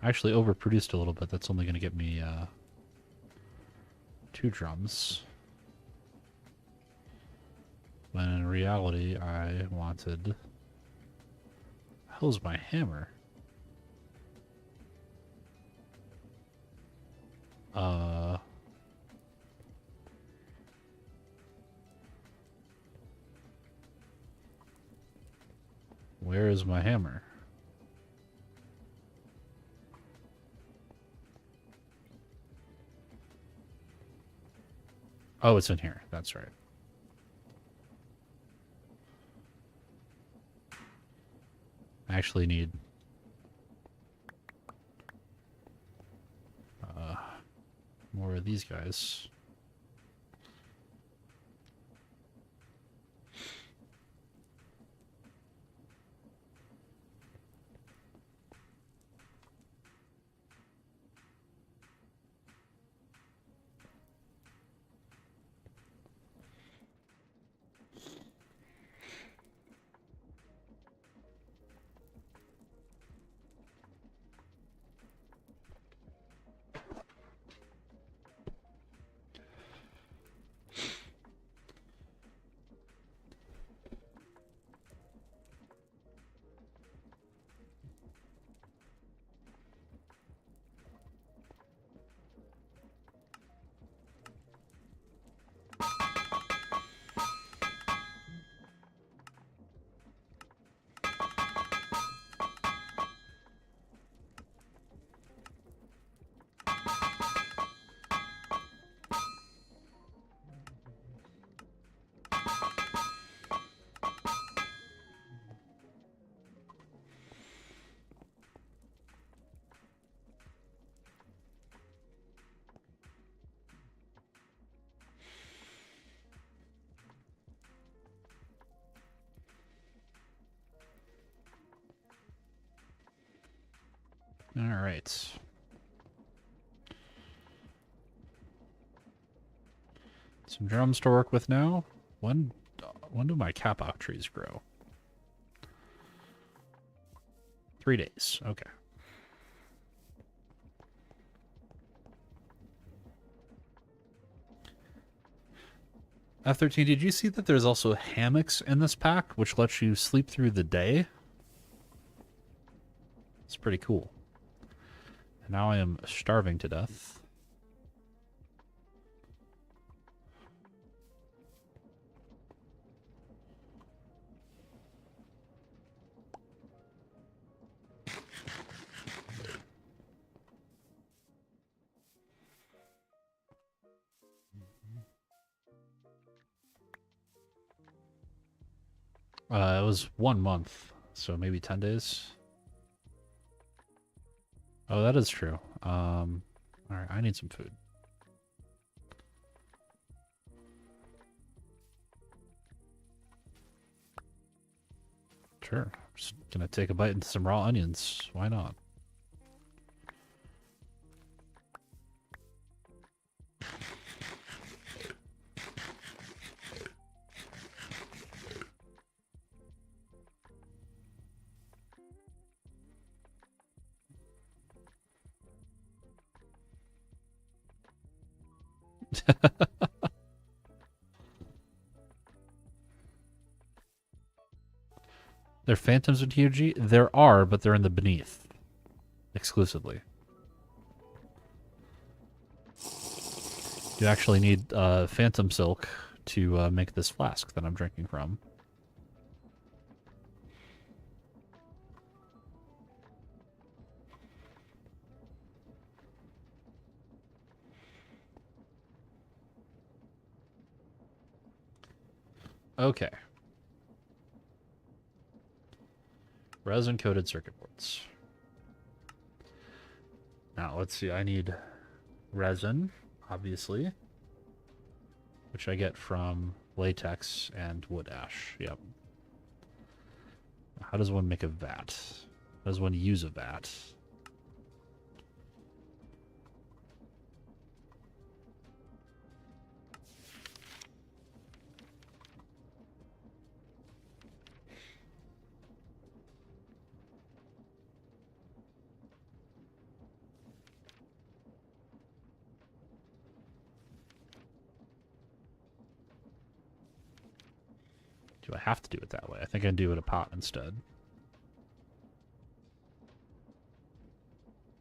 I actually overproduced a little bit. That's only going to get me 2 drums. When in reality, I wanted... Hell's my hammer? Where is my hammer? Oh, it's in here. That's right. I actually need more of these guys. All right. Some drums to work with now. When do my capout trees grow? 3 days. Okay. F13, did you see that there's also hammocks in this pack, which lets you sleep through the day? It's pretty cool. And now I am starving to death. It was 1 month, so maybe 10 days. Oh, that is true. Alright, I need some food. Sure. I'm just gonna take a bite into some raw onions. Why not? There are phantoms in TFG? There are, but they're in the beneath. Exclusively. You actually need phantom silk to make this flask that I'm drinking from. Okay. Resin-coated circuit boards. Now, let's see. I need resin, obviously, which I get from latex and wood ash. Yep. How does one make a vat? How does one use a vat? Do I have to do it that way? I think I'd do it a pot instead.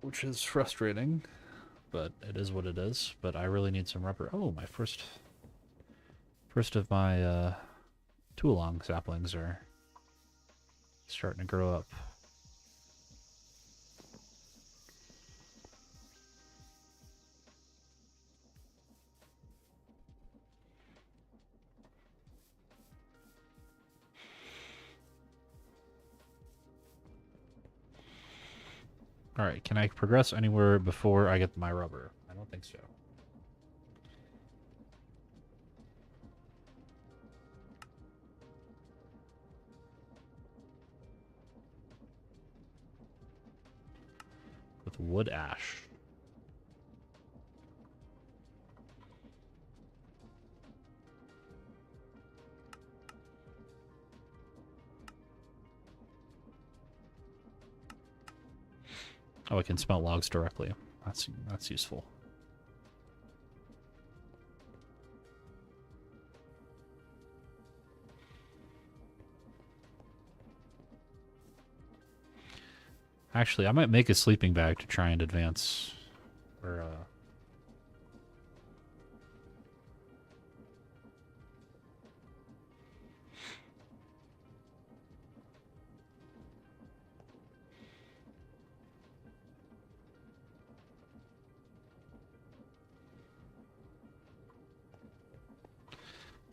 Which is frustrating, but it is what it is. But I really need some rubber. Oh, my first of my Toolong saplings are starting to grow up. Alright, can I progress anywhere before I get my rubber? I don't think so. With wood ash. Oh, I can smelt logs directly. That's useful. Actually, I might make a sleeping bag to try and advance. Or,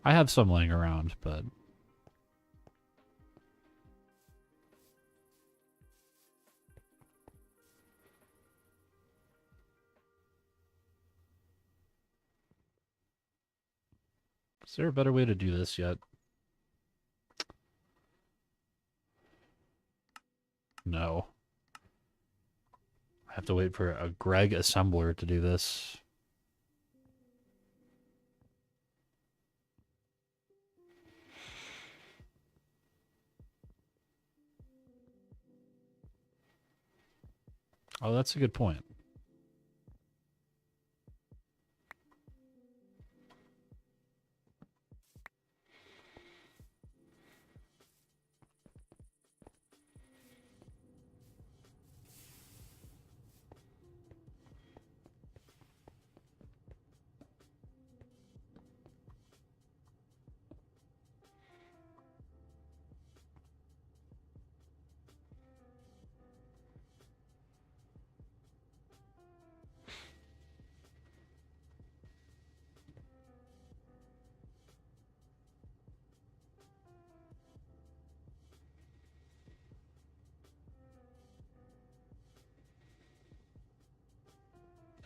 I have some laying around, but... Is there a better way to do this yet? No. I have to wait for a Greg assembler to do this. Oh, that's a good point.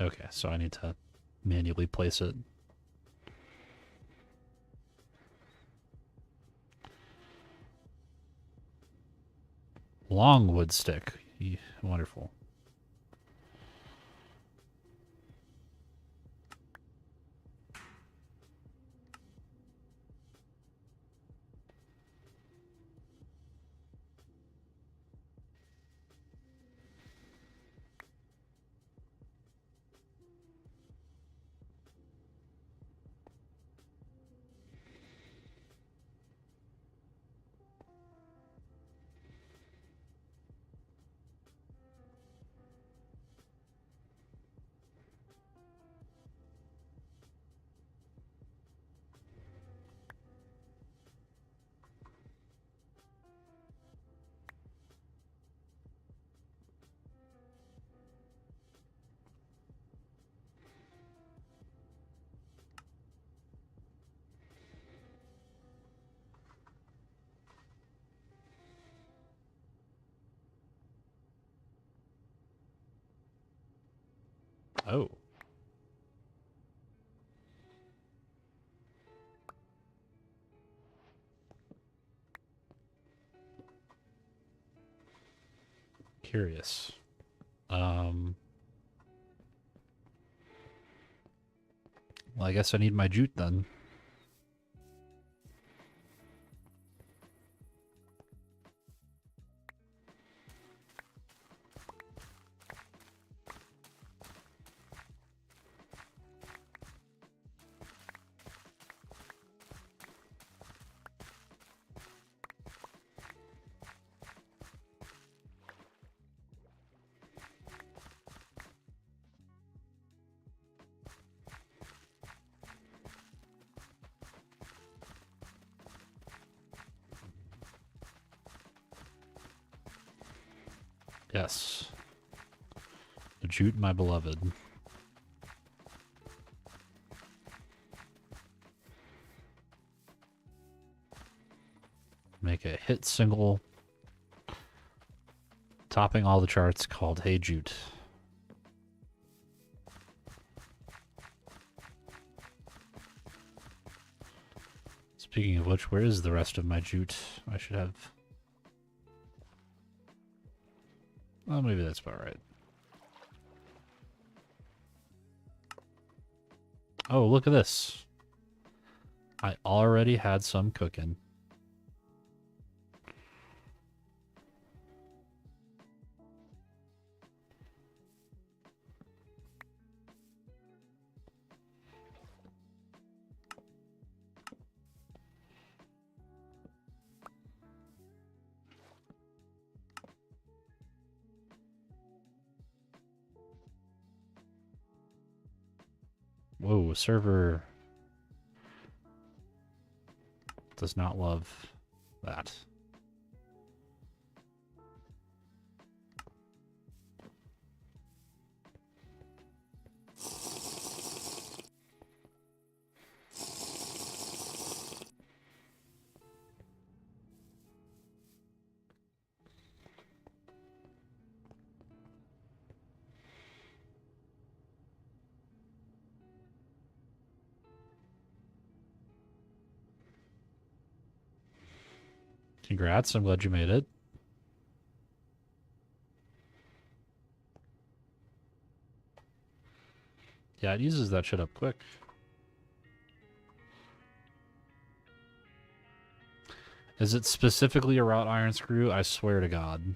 Okay, so I need to manually place it. Long wood stick. Wonderful. Oh. curious. Well, I guess I need my jute then. Yes. The jute, my beloved. Make a hit single, topping all the charts, called Hey Jute. Speaking of which, where is the rest of my jute? I should have... Well, maybe that's about right. Oh, look at this. I already had some cooking. Whoa, server does not love that. Congrats, I'm glad you made it. Yeah, it uses that shit up quick. Is it specifically a wrought iron screw? I swear to God.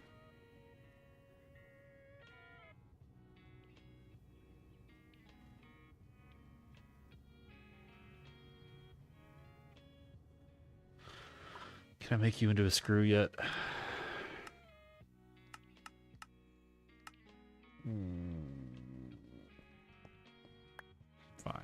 Can I make you into a screw yet? Fine.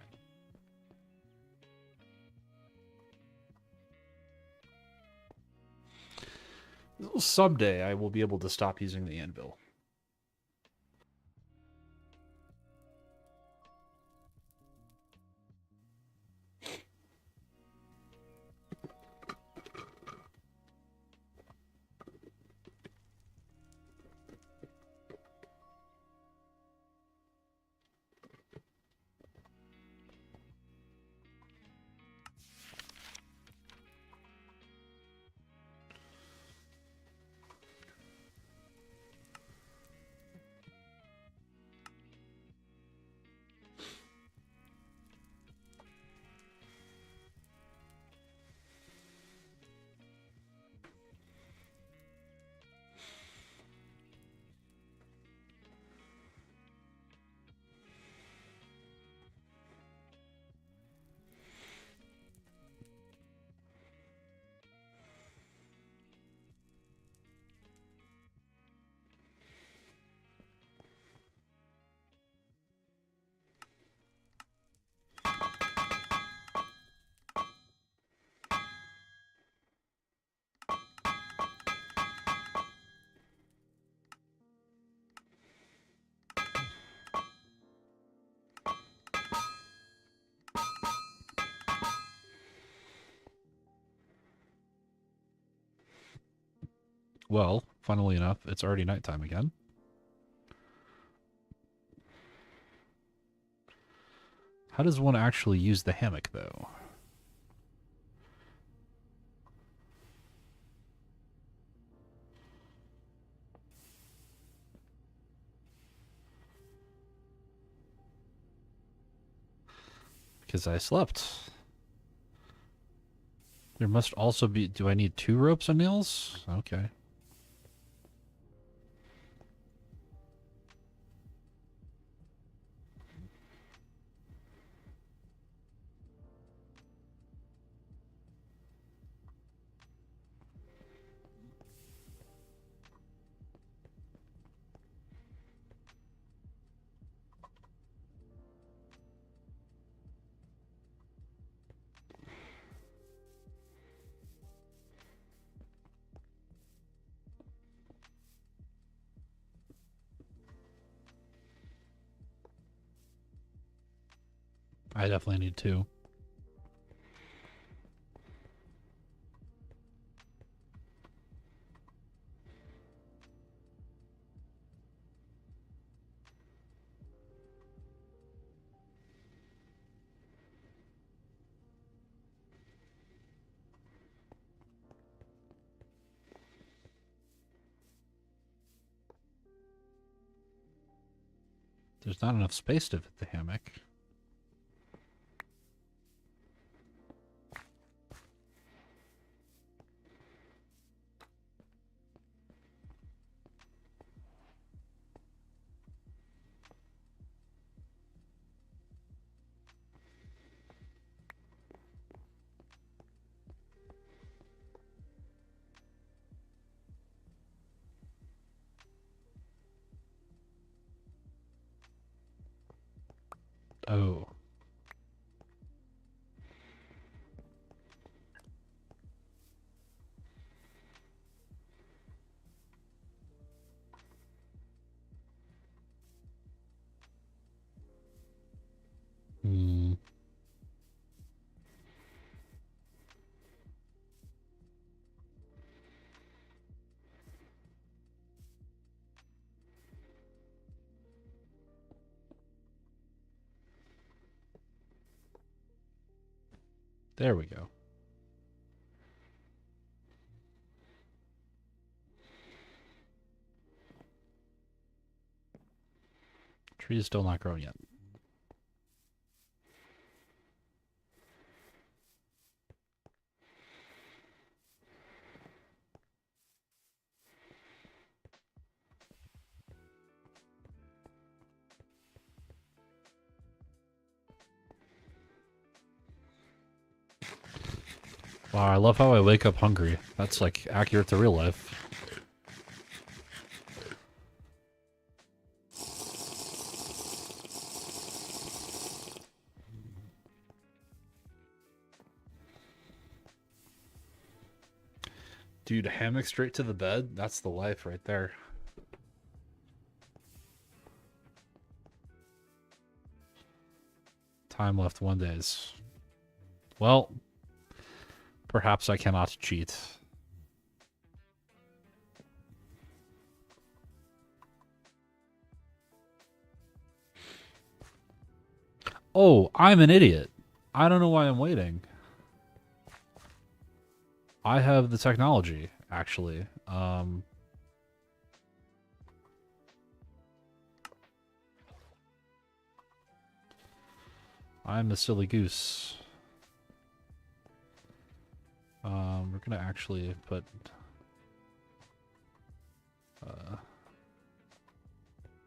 Someday I will be able to stop using the anvil. Well, funnily enough, it's already nighttime again. How does one actually use the hammock, though? Because I slept. There must also be... Do I need 2 ropes and nails? Okay. I definitely need 2. There's not enough space to fit the hammock. Oh. Hmm. There we go. Tree is still not grown yet. Wow, I love how I wake up hungry. That's like accurate to real life. Dude, hammock straight to the bed? That's the life right there. Time left 1 days. Well, perhaps I cannot cheat. Oh, I'm an idiot. I don't know why I'm waiting. I have the technology, actually. I'm a silly goose. We're gonna actually put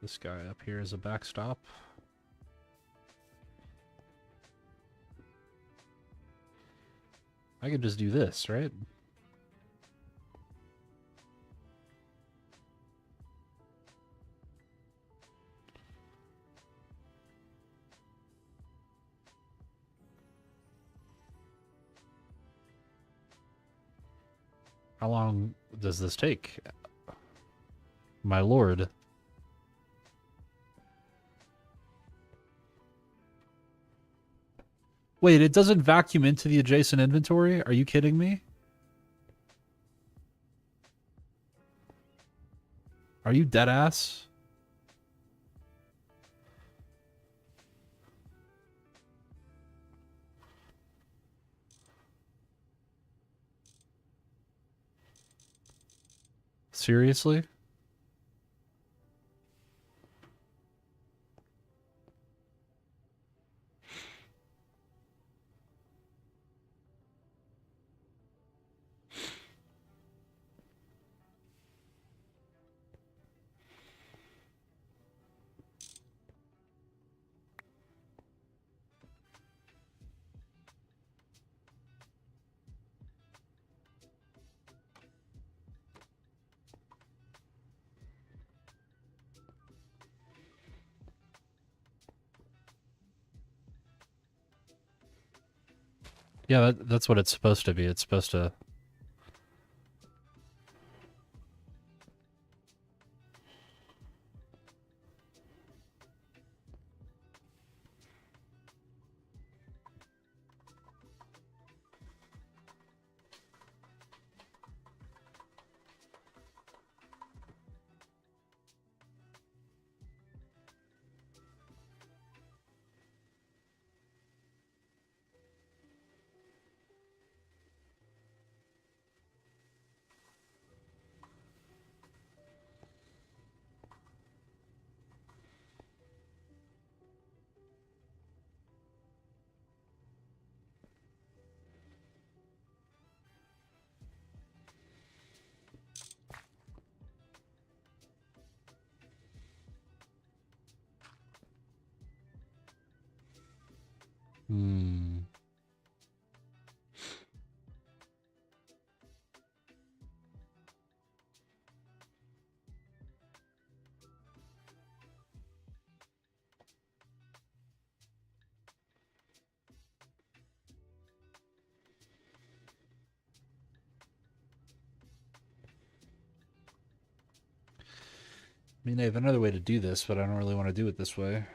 this guy up here as a backstop. I could just do this, right? How long does this take? My lord. Wait, it doesn't vacuum into the adjacent inventory? Are you kidding me? Are you dead ass? Seriously? Yeah, that's what it's supposed to be. It's supposed to... Hmm. I mean, I have another way to do this, but I don't really want to do it this way.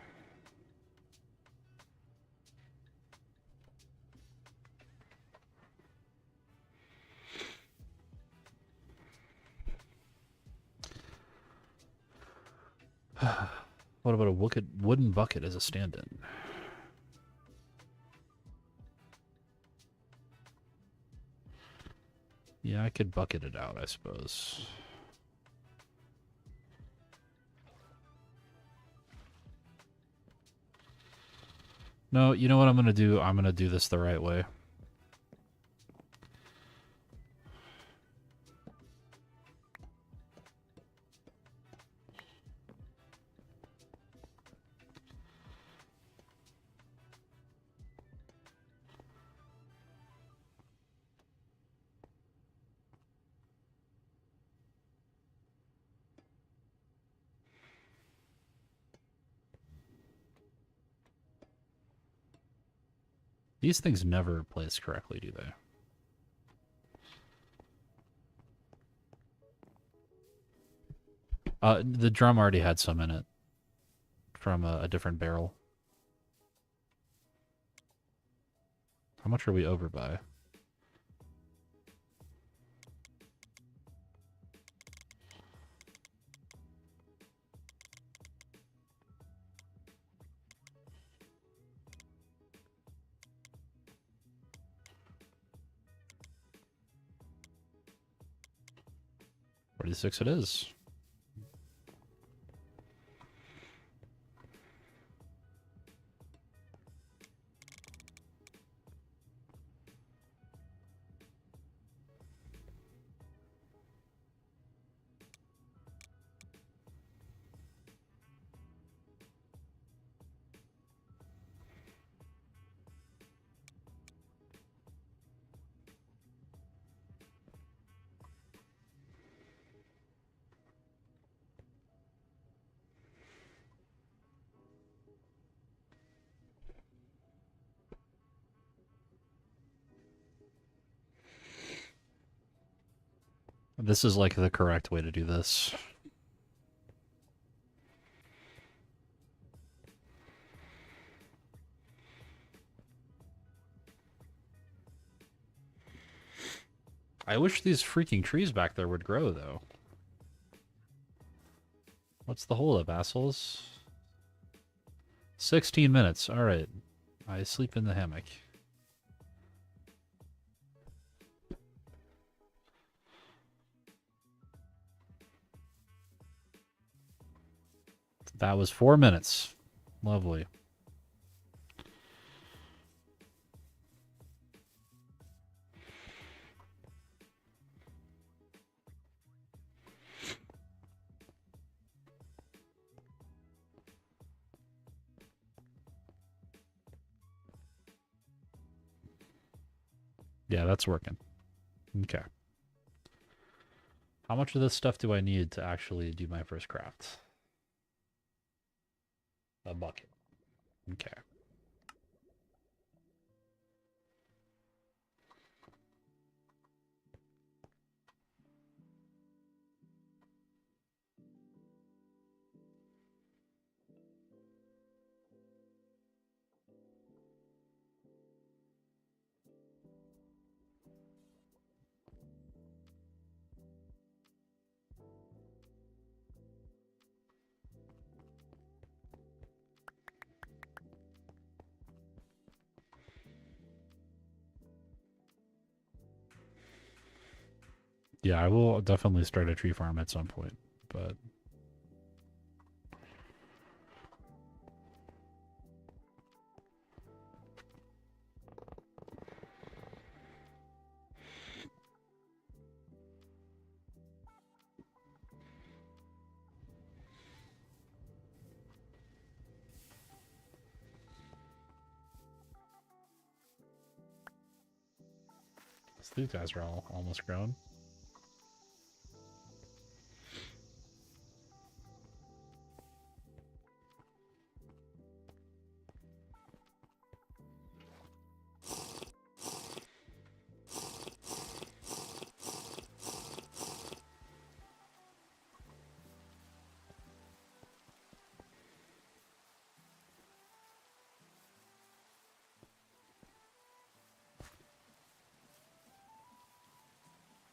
What about a wooden bucket as a stand-in? Yeah, I could bucket it out, I suppose. No, you know what I'm going to do? I'm going to do this the right way. These things never place correctly, do they? The drum already had some in it from a different barrel. How much are we over by? $46 it is. This is like the correct way to do this. I wish these freaking trees back there would grow, though. What's the holdup, assholes? 16 minutes. All right. I sleep in the hammock. That was 4 minutes. Lovely. Yeah, that's working. Okay. How much of this stuff do I need to actually do my first craft? A bucket. Okay. Yeah, I will definitely start a tree farm at some point, but these guys are all almost grown.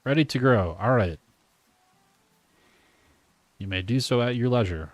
Ready to grow. All right. You may do so at your leisure.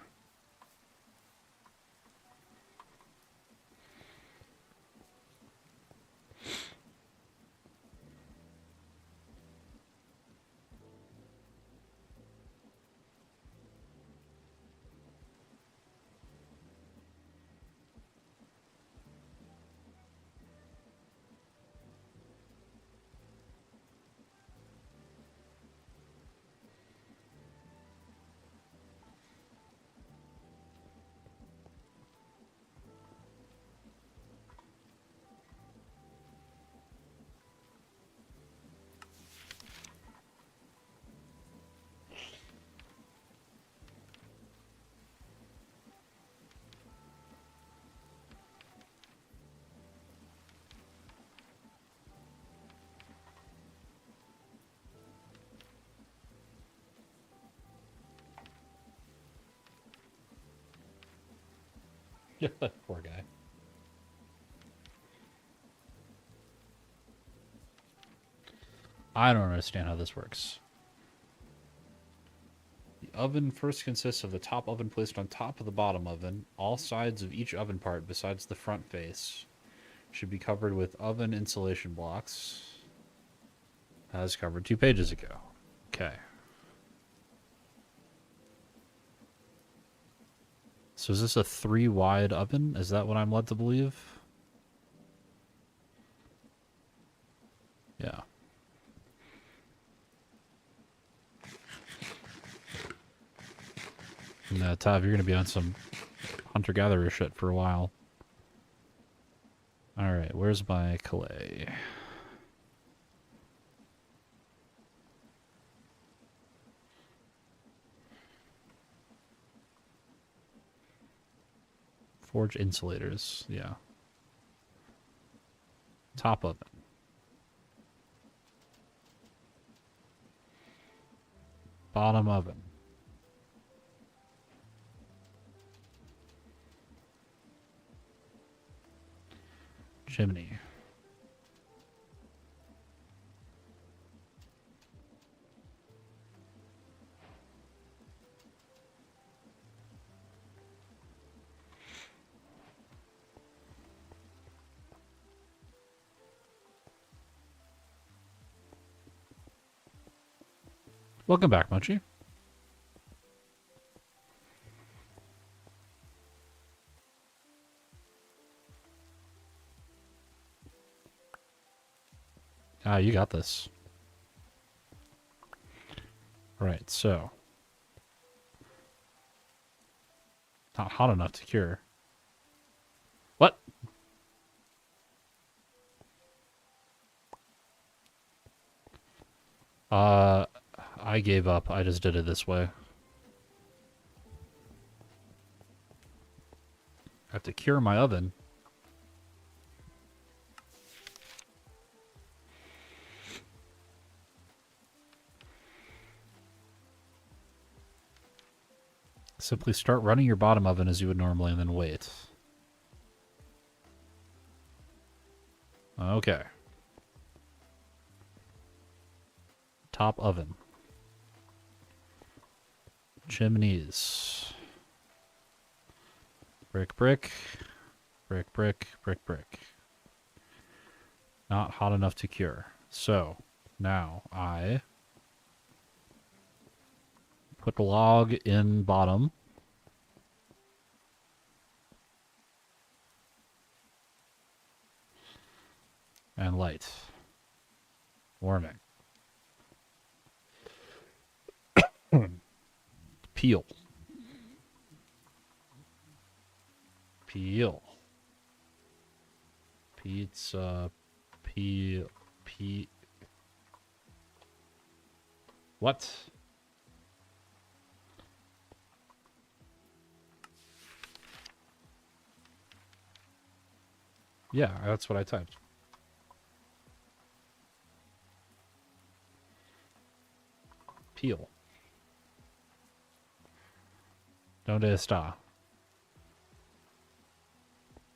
Poor guy. I don't understand how this works. The oven first consists of the top oven placed on top of the bottom oven. All sides of each oven part, besides the front face, should be covered with oven insulation blocks, as covered 2 pages ago. Okay. So is this a 3-wide oven? Is that what I'm led to believe? Yeah. No, Tav, you're going to be on some hunter-gatherer shit for a while. Alright, where's my clay? Forge insulators, yeah. Top oven. Bottom oven. Chimney. Welcome back, Munchie. Ah, you got this. Right, so. Not hot enough to cure. What? I gave up. I just did it this way. I have to cure my oven. Simply start running your bottom oven as you would normally and then wait. Okay. Top oven. Chimneys. Brick, brick. Brick, brick, brick, brick. Not hot enough to cure. So, now I Put the log in bottom. And light. Warming. Peel. Peel. Pizza. Peel. What? Yeah, that's what I typed. Peel. Donde está?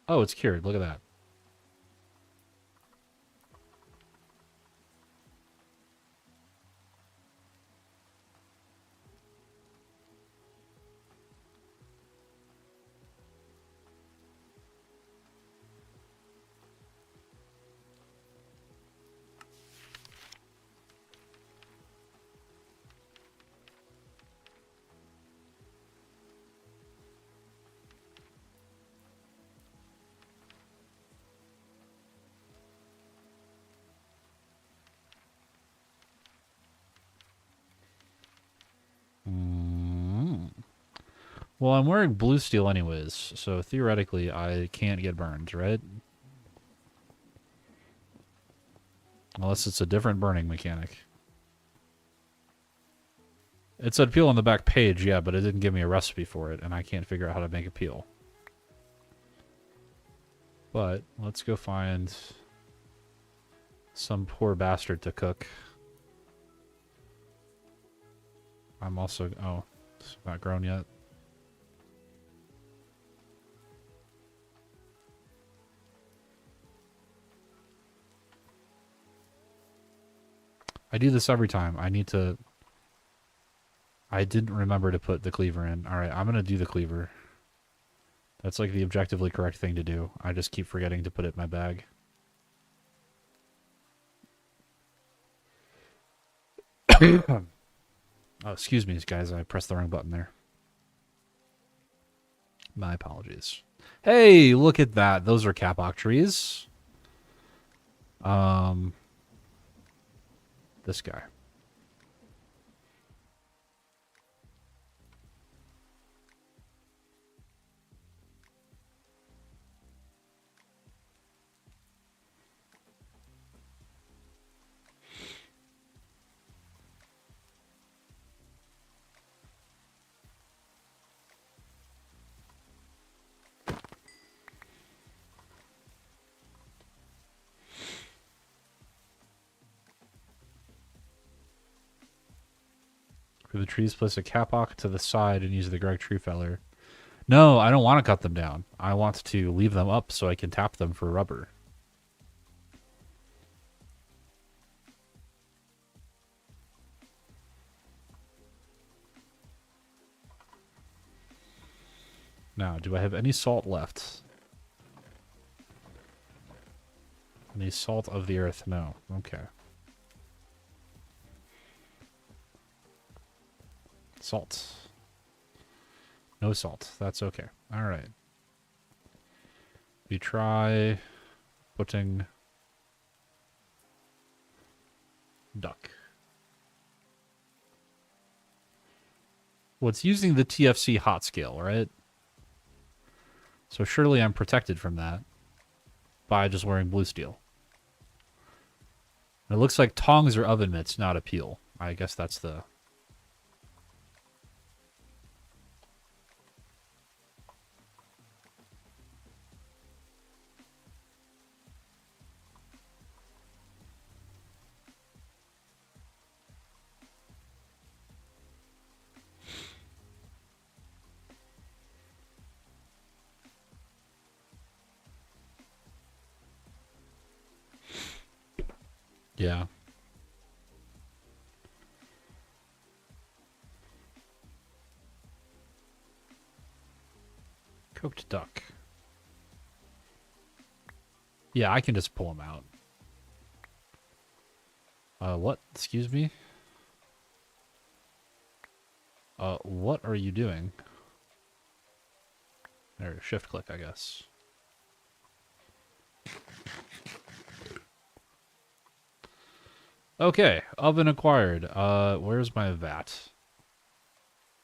Oh, it's cured. Look at that. Well, I'm wearing blue steel anyways, so theoretically I can't get burned, right? Unless it's a different burning mechanic. It said peel on the back page, yeah, but it didn't give me a recipe for it, and I can't figure out how to make a peel. But let's go find some poor bastard to cook. I'm also... oh, it's not grown yet. I do this every time. I need to... I didn't remember to put the cleaver in. Alright, I'm gonna do the cleaver. That's like the objectively correct thing to do. I just keep forgetting to put it in my bag. Oh, excuse me, guys. I pressed the wrong button there. My apologies. Hey, look at that. Those are kapok trees. This guy. For the trees, place a kapok to the side and use the Greg tree feller. No, I don't want to cut them down. I want to leave them up so I can tap them for rubber. Now, do I have any salt left? Any salt of the earth? No. Okay. Salt. No salt. That's okay. Alright. We try putting duck. Well, it's using the TFC hot scale, right? So surely I'm protected from that by just wearing blue steel. And it looks like tongs are oven mitts, not a peel. I guess that's the... yeah. Cooked duck. Yeah, I can just pull them out. What? Excuse me? What are you doing? There, shift click, I guess. Okay, oven acquired. Where's my vat?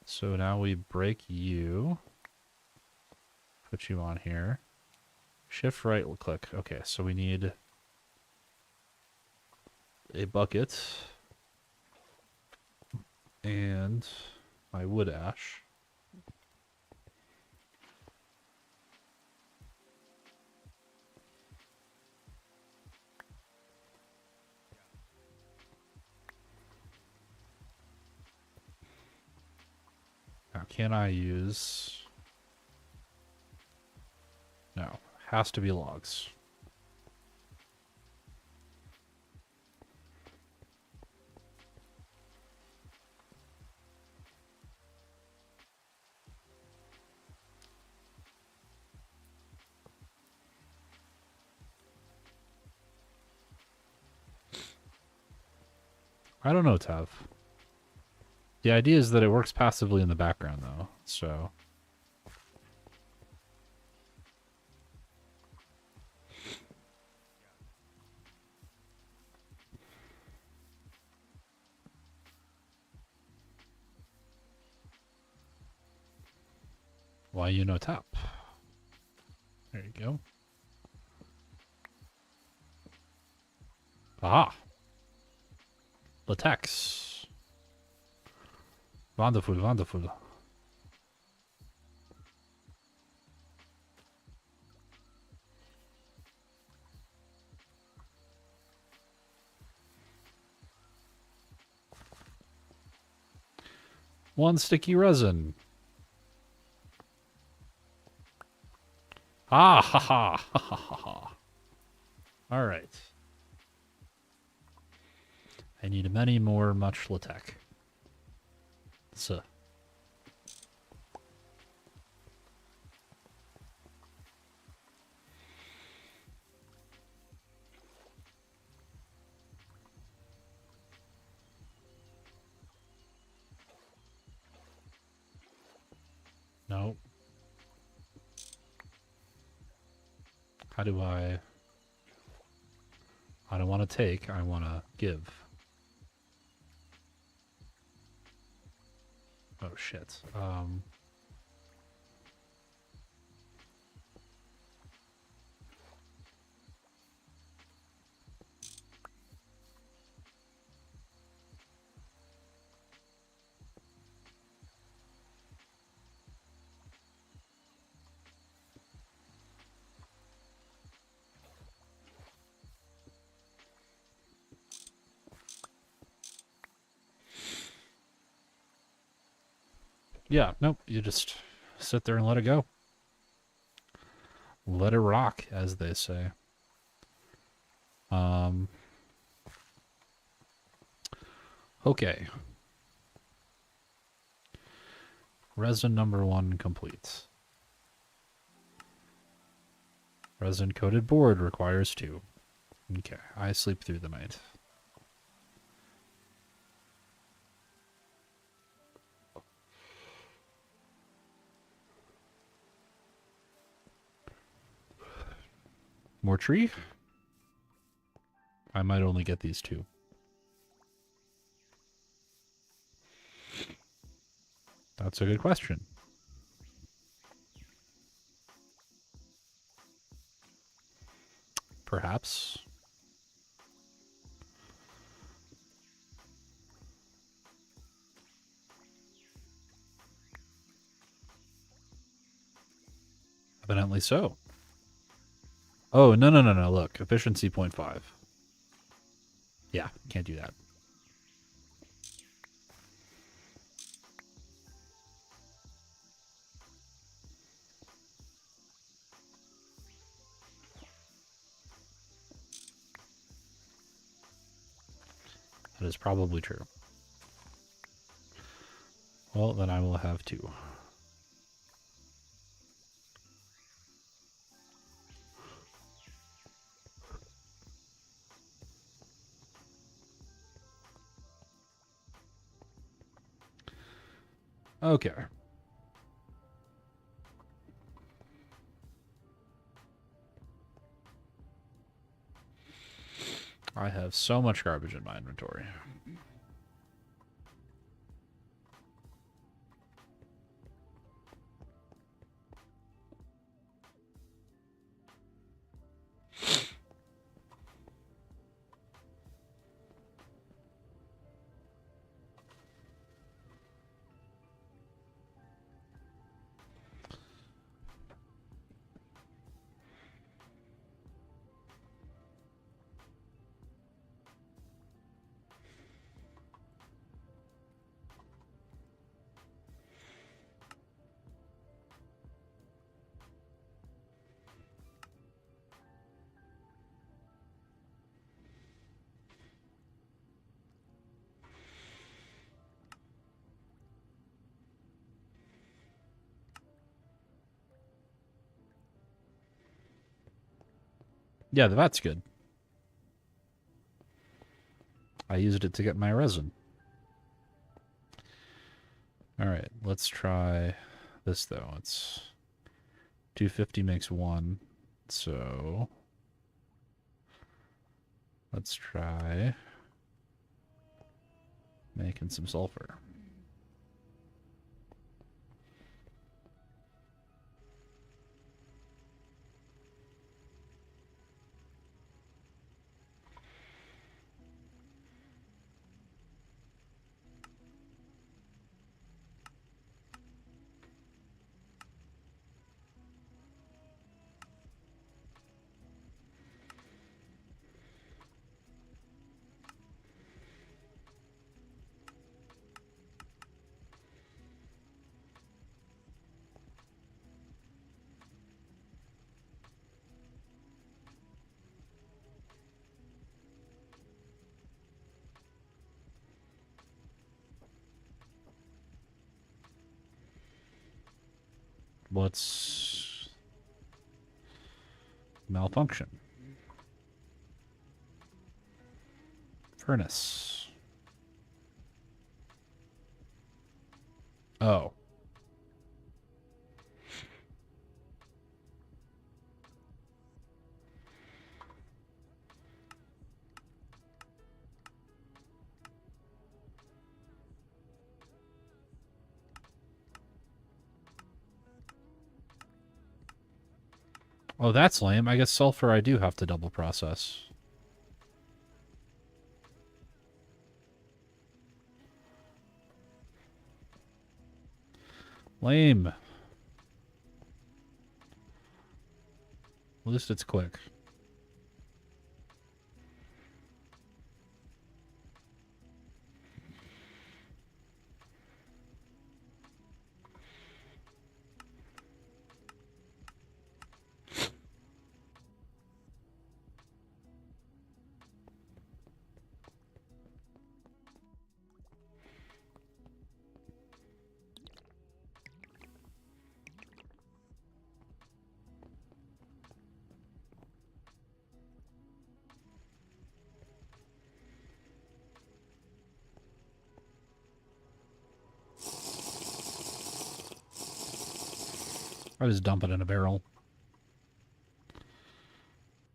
So now we break you. Put you on here. Shift right click. Okay, so we need a bucket and my wood ash. Now, can I use... No, has to be logs. I don't know, Tav. The idea is that it works passively in the background, though, so... Why you no tap? There you go. Aha! Latex. Wonderful, wonderful. One sticky resin. Ah, ha ha, ha ha ha ha. All right. I need many more much latex. So. No. How do I don't want to take, I want to give. Oh shit. Yeah, nope, you just sit there and let it go. Let it rock, as they say. Okay. Resin number 1 complete. Resin coated board requires 2. Okay, I sleep through the night. More tree? I might only get these 2. That's a good question. Perhaps. Evidently so. Oh, no, no, no, no. Look, efficiency 0.5. Yeah, can't do that. That is probably true. Well, then I will have 2. Okay. I have so much garbage in my inventory. Yeah, the vat's good. I used it to get my resin. Alright, let's try this though. It's 250 makes 1. So let's try making some sulfur. What's malfunction? Furnace. Oh. Oh, that's lame. I guess sulfur I do have to double process. Lame. At least it's quick. I just dump it in a barrel.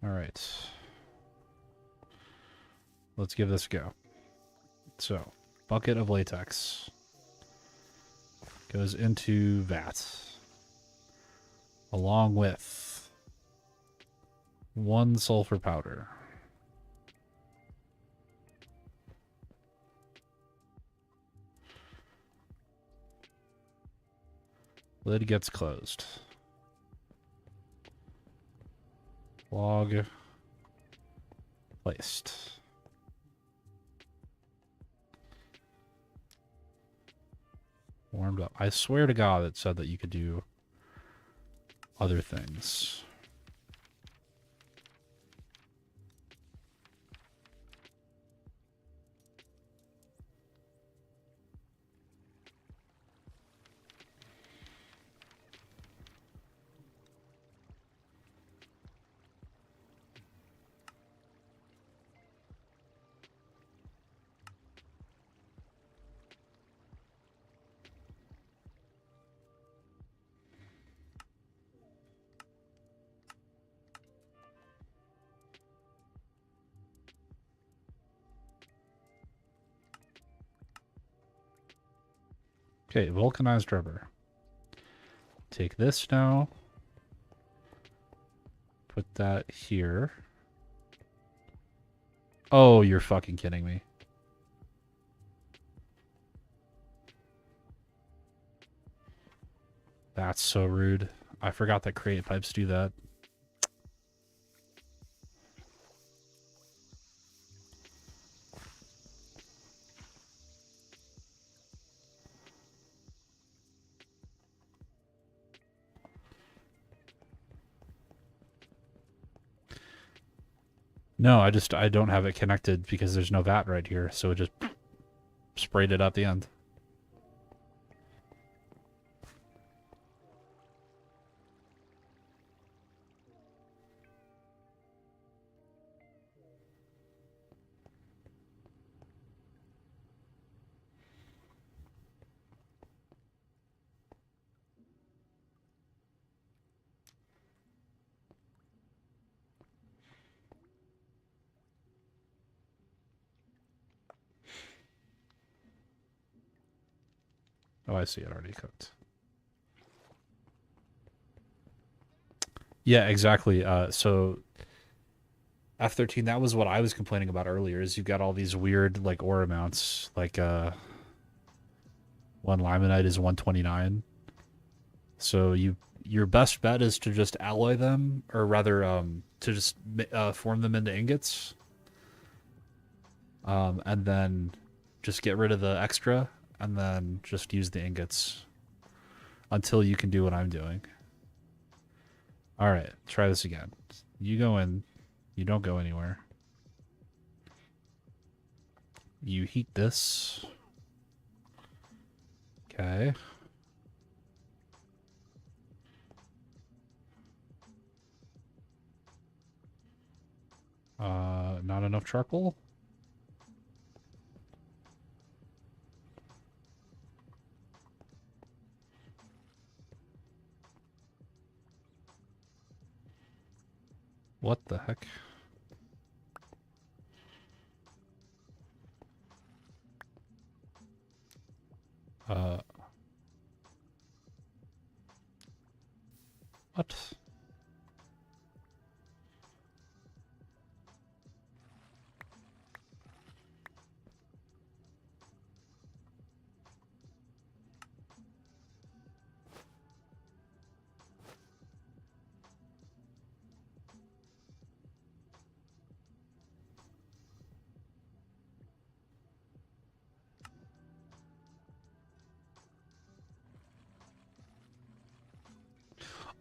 Alright. Let's give this a go. So, bucket of latex goes into vat, along with 1 sulfur powder. Lid gets closed. Log placed. Warmed up. I swear to God it said that you could do other things. Okay, vulcanized rubber. Take this now. Put that here. Oh, you're fucking kidding me. That's so rude. I forgot that crate pipes do that. No, I don't have it connected because there's no vat right here, so it just sprayed it at the end. Oh, I see it already cooked. Yeah, exactly. So F13, that was what I was complaining about earlier, is you've got all these weird like ore amounts. Like one limonite is 129. So your best bet is to just alloy them, or rather to just form them into ingots. And then just get rid of the extra, and then just use the ingots until you can do what I'm doing. All right, try this again. You go in. You don't go anywhere. You heat this. Okay. Not enough charcoal? What the heck? What?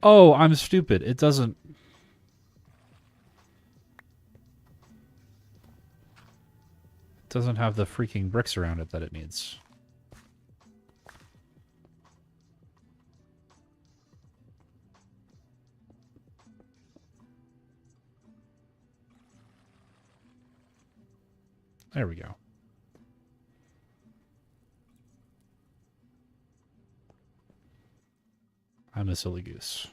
Oh, I'm stupid. It doesn't have the freaking bricks around it that it needs. There we go. I'm a silly goose.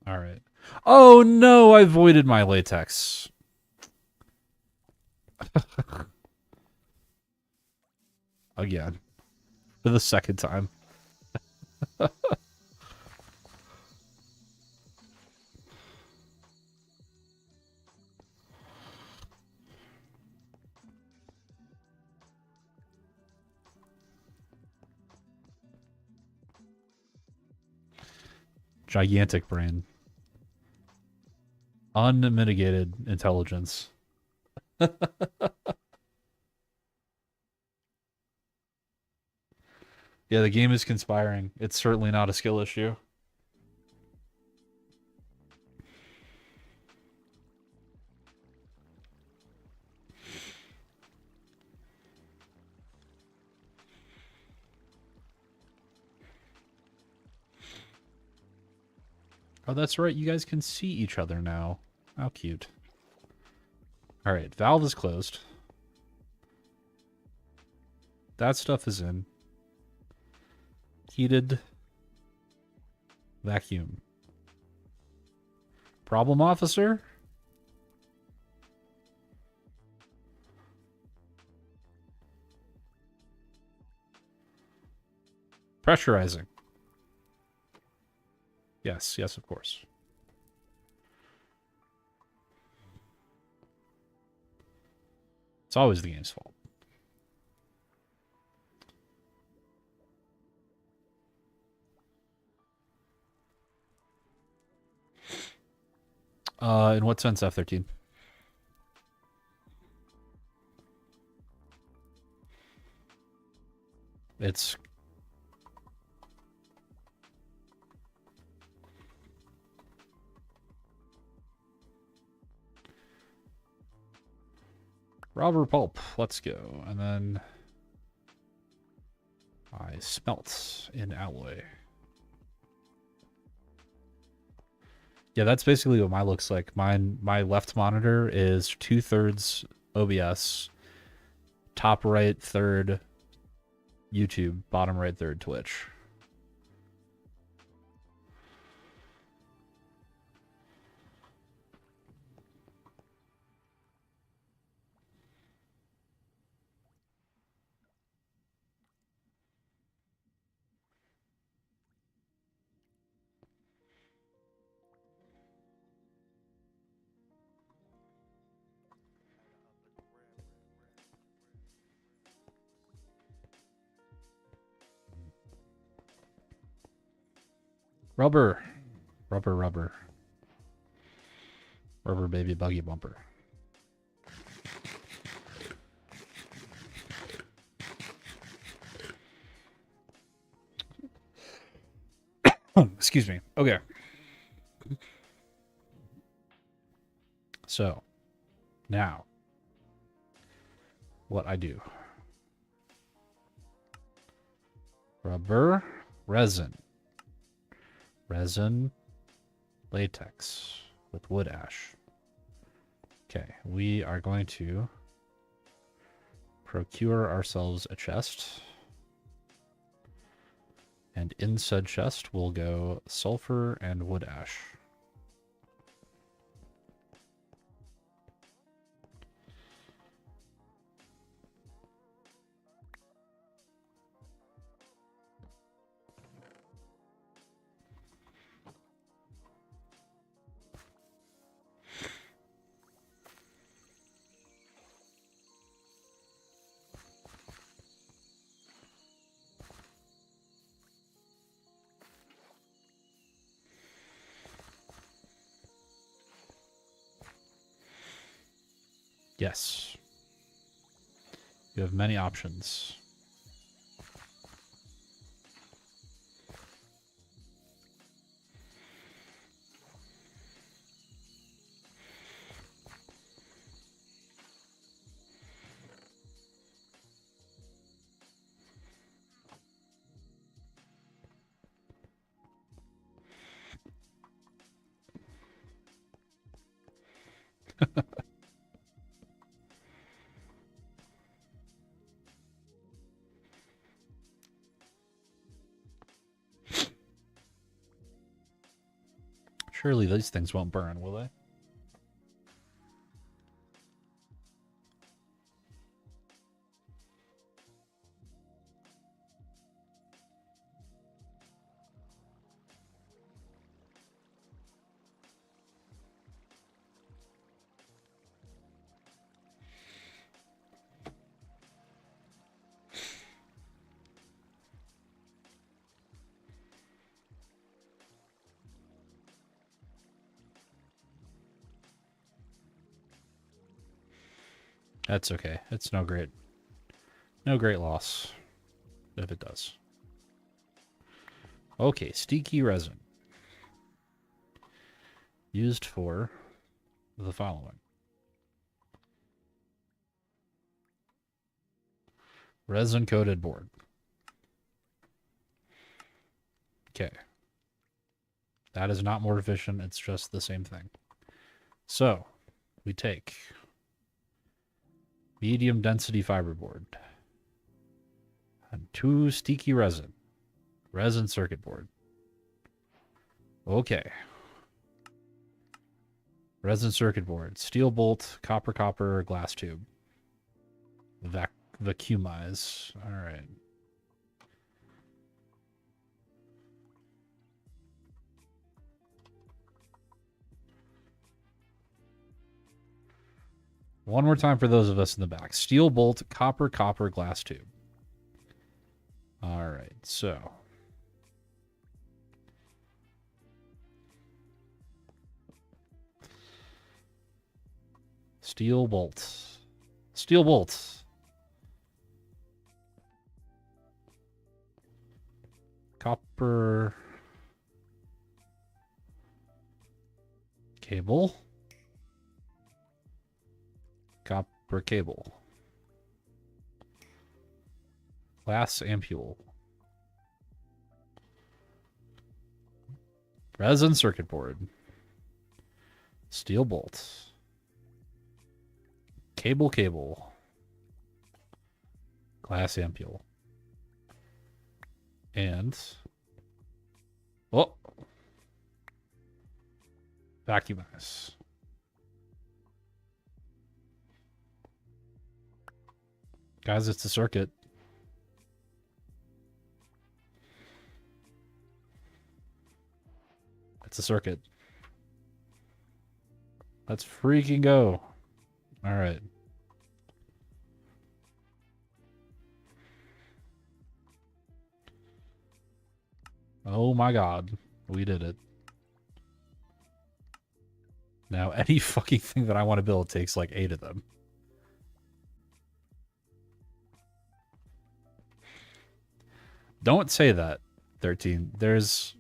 All right. Oh no, I voided my latex. Again. For the second time. Gigantic brain. Unmitigated intelligence. Yeah, the game is conspiring. It's certainly not a skill issue. Oh, that's right. You guys can see each other now. How cute. All right, valve is closed. That stuff is in. Heated. Vacuum. Problem officer? Pressurizing. Yes, yes, of course. It's always the game's fault. In what sense, F-13? It's... Robber pulp. Let's go. And then... I smelt in alloy. Yeah, that's basically what mine looks like. My left monitor is 2/3 OBS, top right third YouTube, bottom right third Twitch. Rubber. Rubber, rubber. Rubber baby buggy bumper. Excuse me. Okay. So, now, what I do. Rubber, resin. Resin, latex with wood ash. Okay, we are going to procure ourselves a chest. And in said chest will go sulfur and wood ash. Yes. You have many options. Surely these things won't burn, will they? That's okay. It's no great loss if it does. Okay, sticky resin. Used for the following. Resin coated board. Okay. That is not more efficient, it's just the same thing. So, we take medium density fiberboard and 2 sticky resin circuit board. Okay. Resin circuit board, steel bolt, copper, glass tube. Vacuumize. All right. One more time for those of us in the back. Steel bolt, copper, copper, glass tube. All right, so. Steel bolt. Steel bolt. Copper. Cable. Copper cable. Glass ampule. Resin circuit board. Steel bolt. Cable. Glass ampule. And... oh! Vacuum ice. Guys, it's a circuit. It's a circuit. Let's freaking go. All right. Oh my god. We did it. Now, any fucking thing that I want to build takes like 8 of them. Don't say that, 13. There's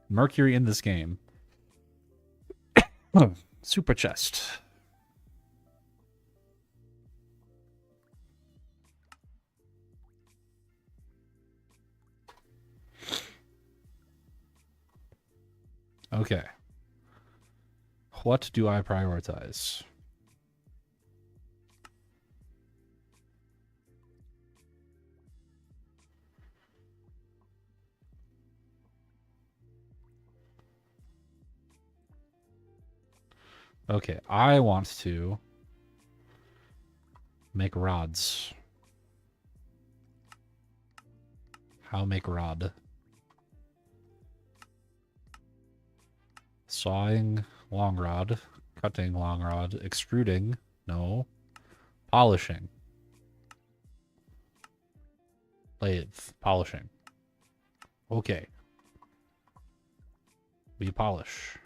Mercury in this game. Super chest. Okay. What do I prioritize? Okay, I want to make rods. How make rod? Sawing, long rod. Cutting, long rod. Extruding, no. Polishing. Lathe, polishing. Okay. We polish.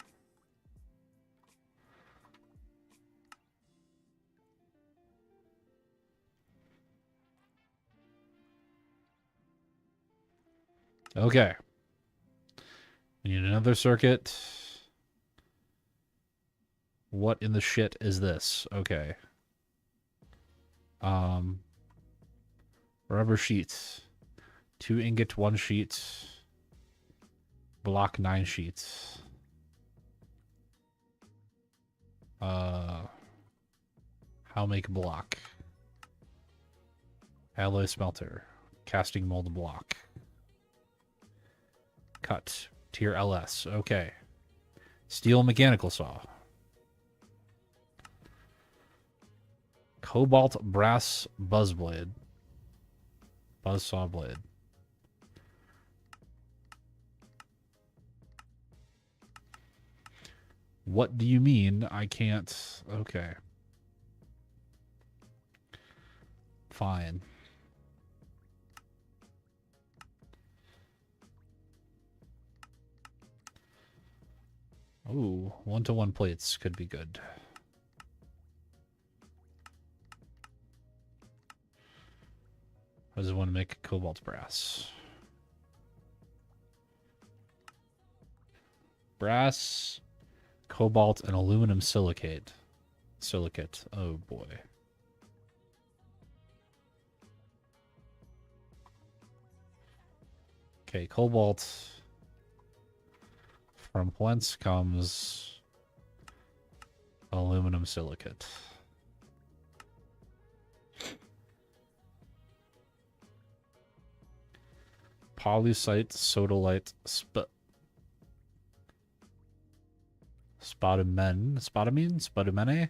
Okay. We need another circuit. What in the shit is this? Okay. Rubber sheets. 2 ingot, 1 sheet. Block 9 sheets. How make block? Alloy smelter. Casting mold block. Cut. Tier LS. Okay. Steel mechanical saw. Cobalt brass buzz blade. Buzz saw blade. What do you mean I can't? Okay. Fine. Ooh, 1-to-1 plates could be good. I just want to make cobalt brass. Brass, cobalt, and aluminum silicate. Silicate. Oh boy. Okay, cobalt. From whence comes aluminum silicate? Polysite, sodalite, spodumene?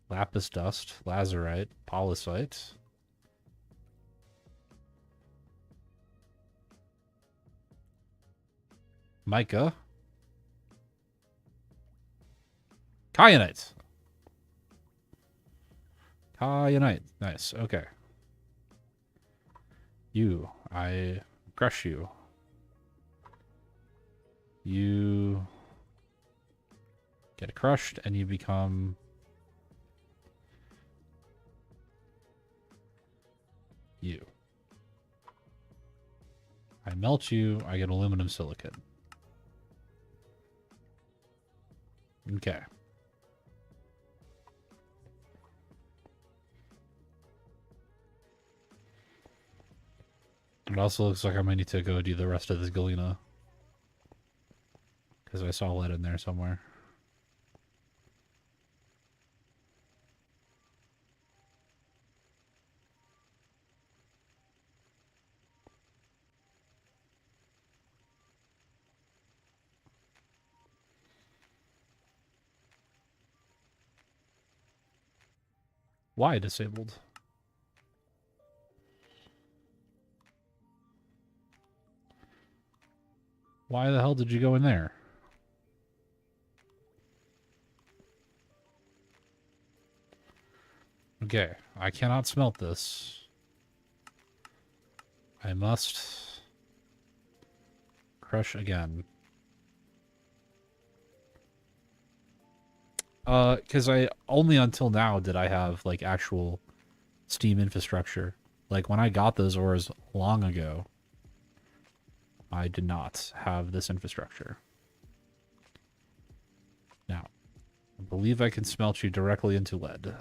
Lapis dust, lazurite, polysite. Mica. Kyanite. Kyanite. Nice. Okay. You. I crush you. You get crushed and you become... you. I melt you, I get aluminum silicate. Okay. It also looks like I might need to go do the rest of this galena. Because I saw lead in there somewhere. Why disabled? Why the hell did you go in there? Okay, I cannot smelt this. I must crush again. Because I only until now did I have like actual Steam infrastructure. Like when I got those ores long ago, I did not have this infrastructure. Now, I believe I can smelt you directly into lead.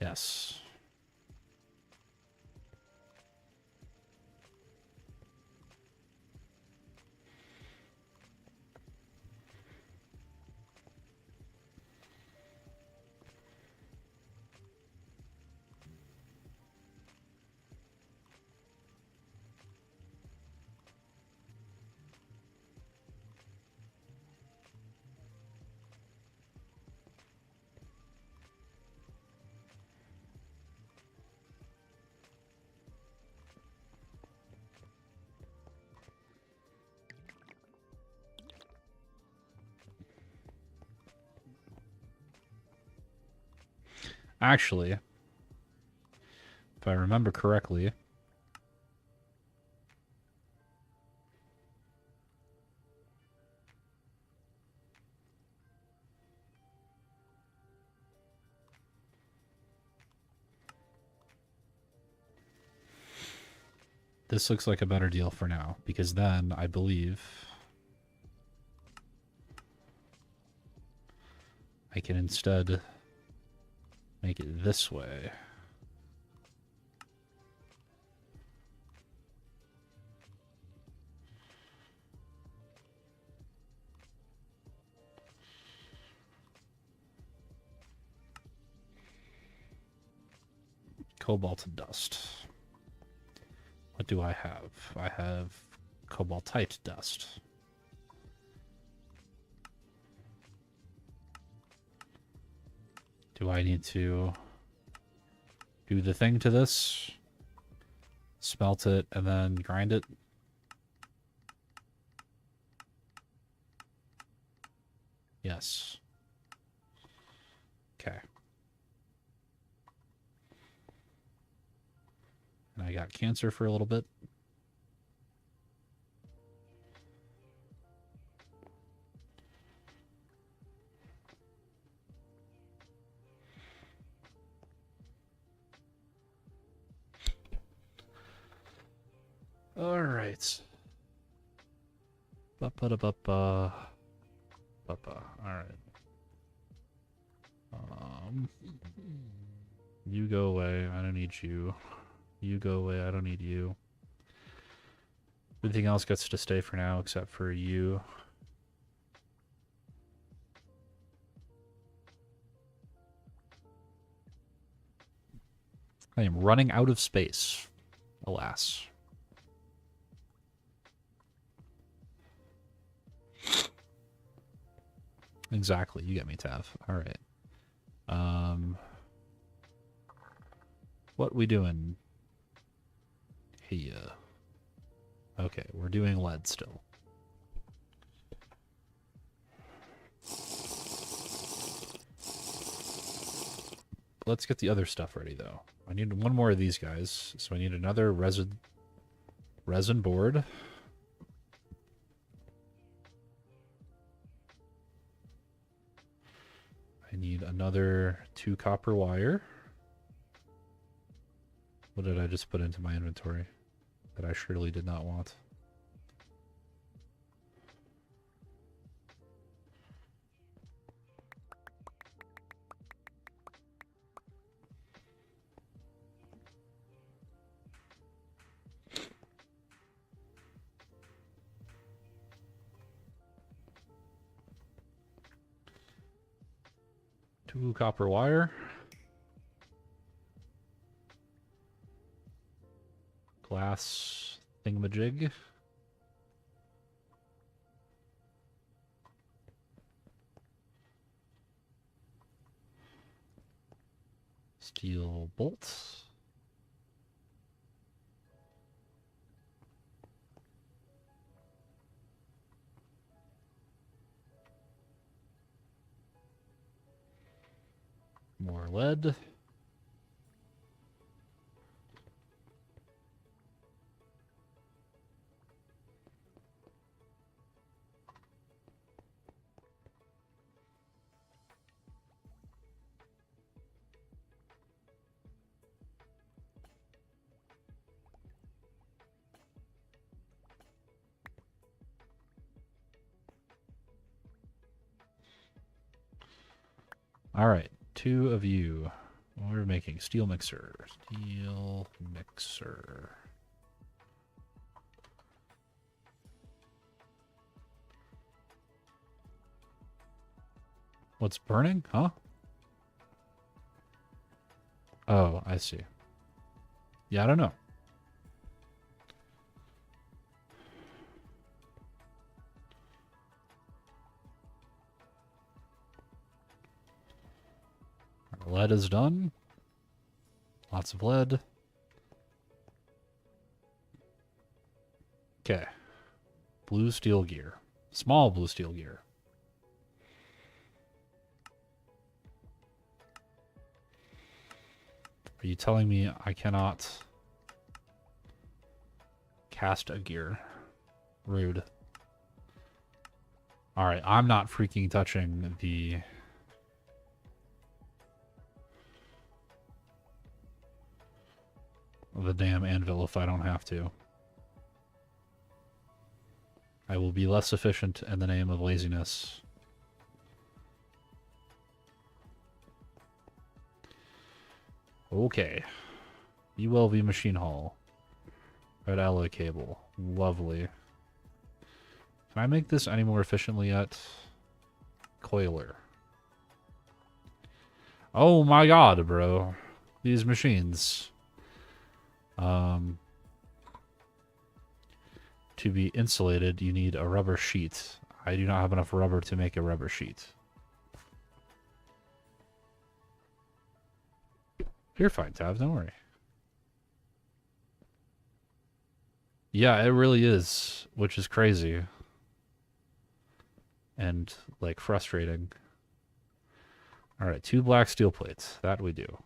Yes. Actually, if I remember correctly, this looks like a better deal for now, because then I believe I can instead make it this way. Cobalt and dust. What do I have? I have cobaltite dust. Do I need to do the thing to this? Smelt it and then grind it? Yes. Okay. And I got cancer for a little bit. All right. Ba-ba-da-ba-ba. Ba-ba. All right. You go away. I don't need you. You go away. I don't need you. Everything else gets to stay for now except for you. I am running out of space. Alas. Exactly. You get me, Tav. All right. What we doing here? Okay, we're doing lead still. let's get the other stuff ready, though. I need one more of these guys, so I need another resin board. I need another 2 copper wire. What did I just put into my inventory that I surely did not want? Two copper wire. Glass thingamajig. Steel bolts. More lead. All right, 2 of you. We're making steel mixer. Steel mixer. What's burning? Huh? Oh, I see. Yeah, I don't know. Lead is done. Lots of lead. Okay. Blue steel gear. Small blue steel gear. Are you telling me I cannot cast a gear? Rude. Alright, I'm not freaking touching the... damn anvil if I don't have to. I will be less efficient in the name of laziness. Okay. ULV machine hull. Red alloy cable. Lovely. Can I make this any more efficiently yet? Coiler. Oh my god, bro. These machines. To be insulated, you need a rubber sheet. I do not have enough rubber to make a rubber sheet. You're fine, Tav. Don't worry. Yeah, it really is, which is crazy. And, like, frustrating. Alright, 2 black steel plates. That we do.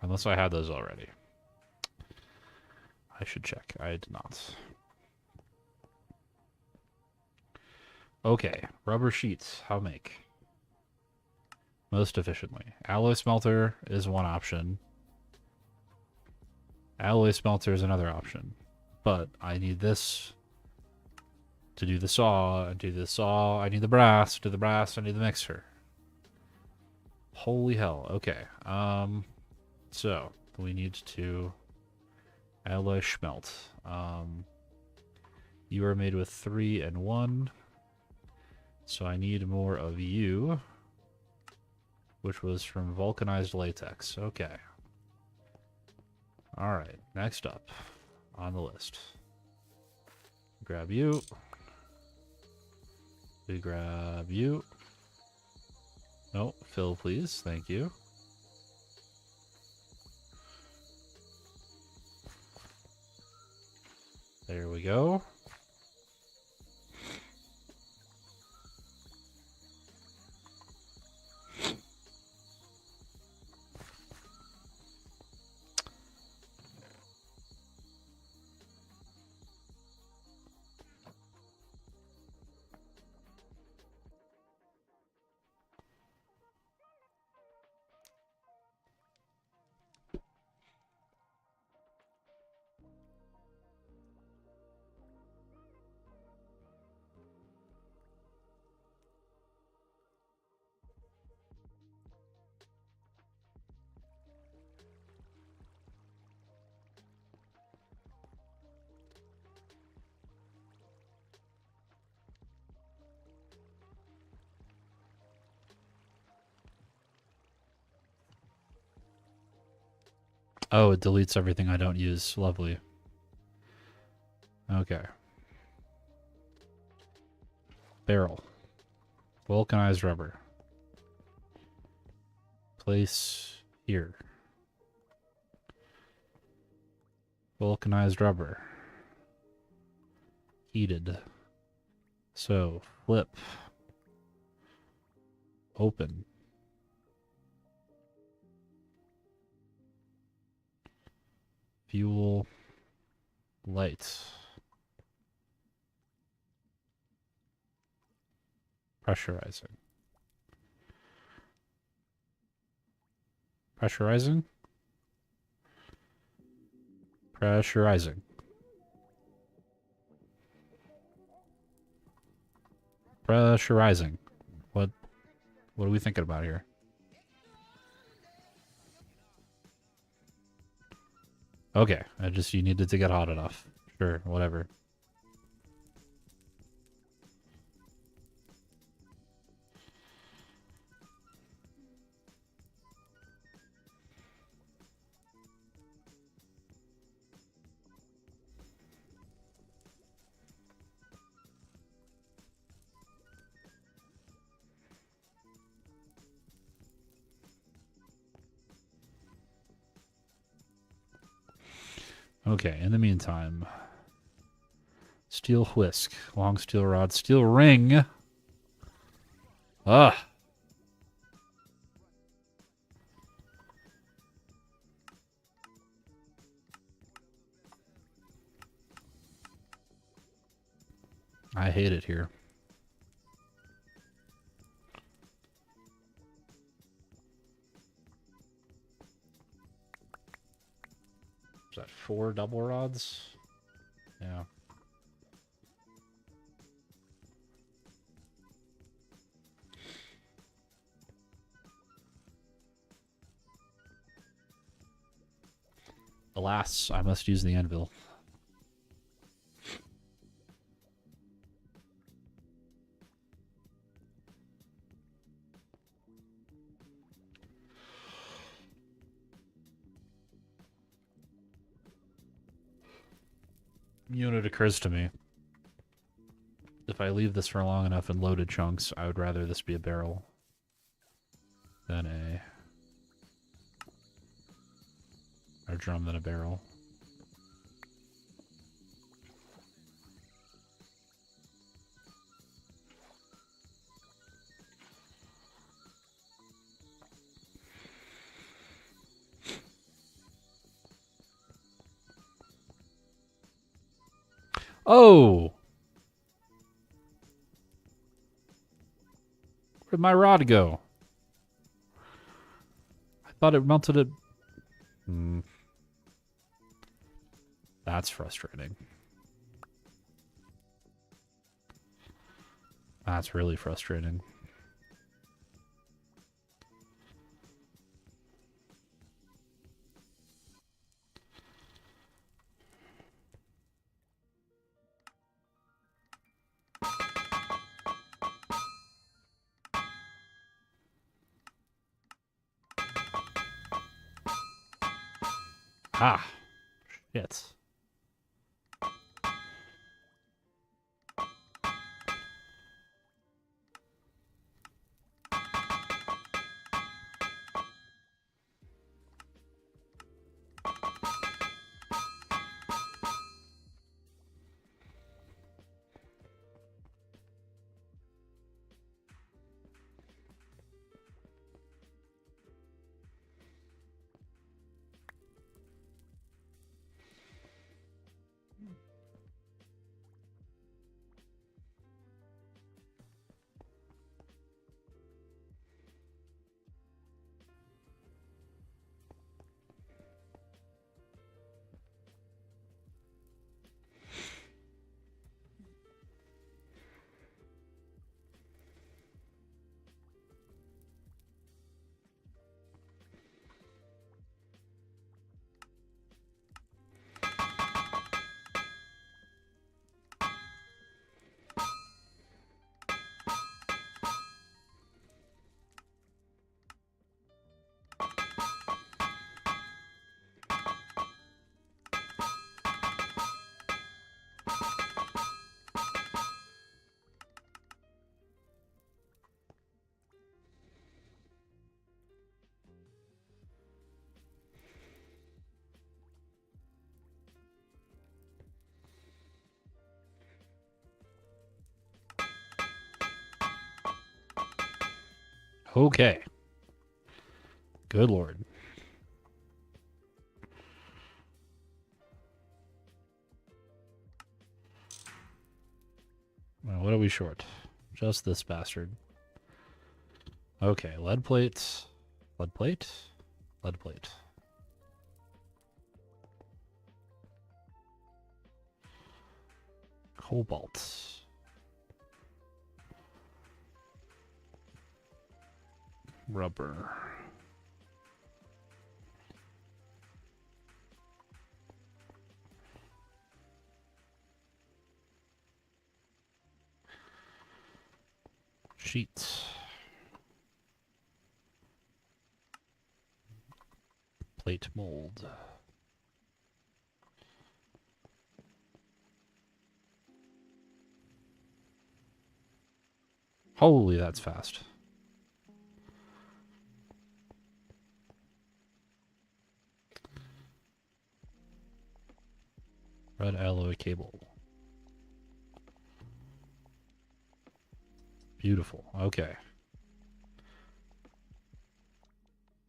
Unless I had those already. I should check. I did not. Okay, rubber sheets. How make? Most efficiently. Alloy smelter is one option. Alloy smelter is another option. But I need this to do the saw. I do the saw. I need the brass. To do the brass. I need the mixer. Holy hell. Okay. So we need to alloy schmelt. You are made with 3 and 1. So I need more of you, which was from vulcanized latex. Okay. All right. Next up on the list. Grab you. We grab you. No, fill, please. Thank you. There we go. Oh, it deletes everything I don't use. Lovely. Okay. Barrel. Vulcanized rubber. Place here. Vulcanized rubber. Heated. So, flip. Open. Fuel. Light. Pressurizing. Pressurizing? Pressurizing. Pressurizing. What are we thinking about here? Okay, you needed to get hot enough. Sure, whatever. Okay, in the meantime, steel whisk, long steel rod, steel ring. Ugh. I hate it here. Is that 4 double rods? Yeah. Alas, I must use the anvil. You know, it occurs to me. If I leave this for long enough in loaded chunks, I would rather this be a barrel than a drum than a barrel. Oh! Where'd my rod go? I thought it melted it. That's frustrating. That's really frustrating. Ah, shit. Okay. Good lord. Well, what are we short? Just this bastard. Okay, lead plate. Lead plate? Lead plate. Cobalt. Rubber. Sheets. Plate mold. Holy, that's fast. Red alloy cable. Beautiful. Okay.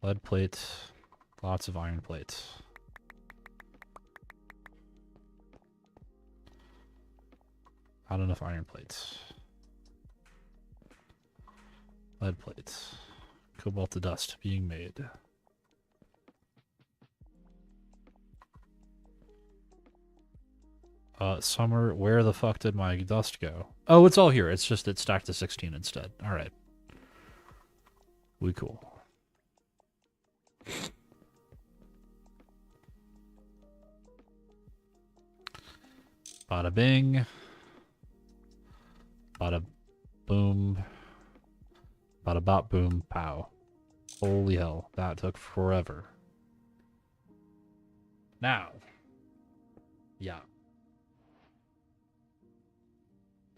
Lead plate. Lots of iron plates. Not enough iron plates. Lead plates. Cobalt to dust being made. Summer, where the fuck did my dust go? Oh, it's all here. It's just it's stacked to 16 instead. Alright. We cool. Bada bing. Bada boom. Bada bop boom pow. Holy hell. That took forever. Now. Yeah.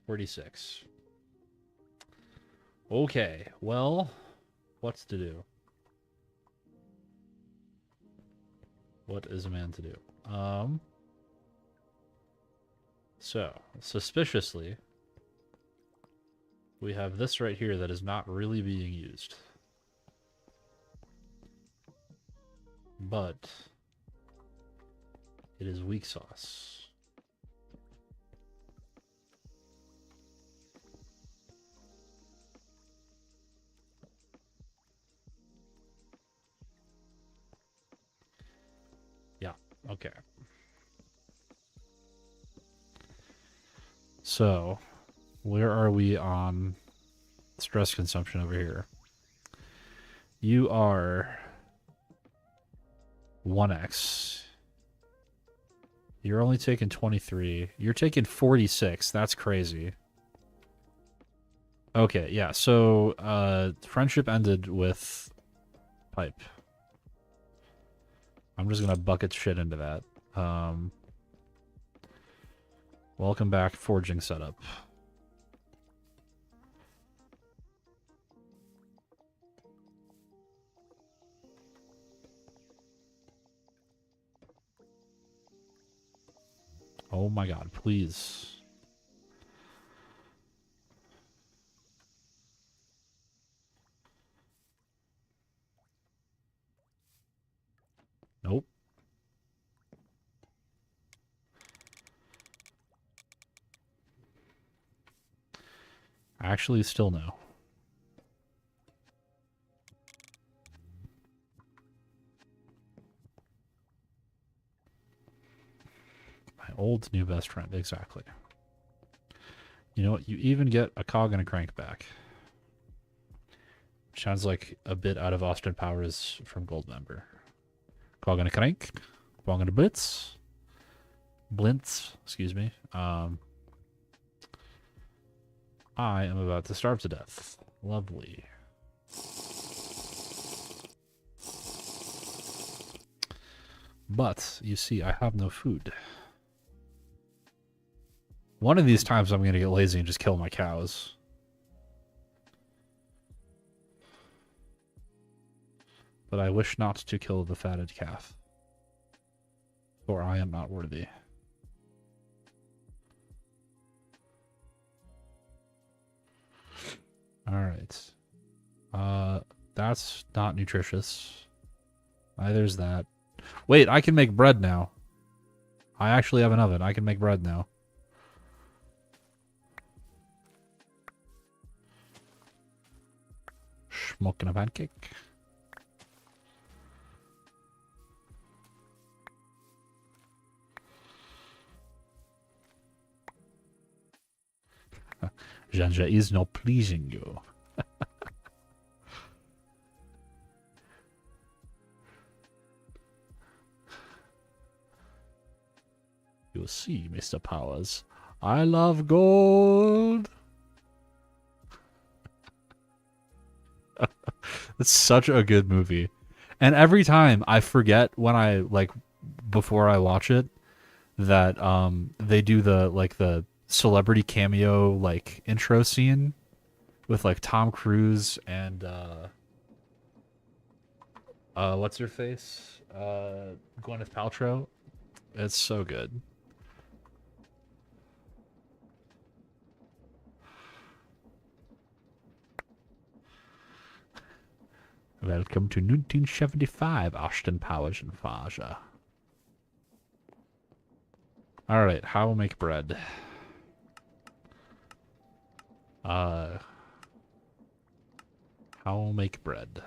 46. Okay. Well, what's to do? What is a man to do? So, suspiciously, we have this right here that is not really being used. But it is weak sauce. Yeah, okay. So, where are we on stress consumption over here? You are 1x. You're only taking 23. You're taking 46. That's crazy. Okay, yeah. So, friendship ended with pipe. I'm just gonna bucket shit into that. Welcome back, forging setup. Oh my god, please. Nope. Actually, still no. My old new best friend, exactly. You know what? You even get a cog and a crank back. Sounds like a bit out of Austin Powers from Goldmember. Cog and a crank. Bong and a blitz. Blintz, excuse me. I am about to starve to death. Lovely. But, you see, I have no food. One of these times I'm going to get lazy and just kill my cows. But I wish not to kill the fatted calf. For I am not worthy. Alright. That's not nutritious. Neither's that. Wait, I can make bread now. I actually have an oven. I can make bread now. Smoking a pancake. Janja is not pleasing you. You'll see, Mr. Powers. I love gold. It's such a good movie. And every time I forget when I before I watch it that they do the celebrity cameo intro scene with Tom Cruise and what's her face? Gwyneth Paltrow. It's so good. Welcome to 1975, Austin Powers and Faja. Alright, how make bread? How make bread?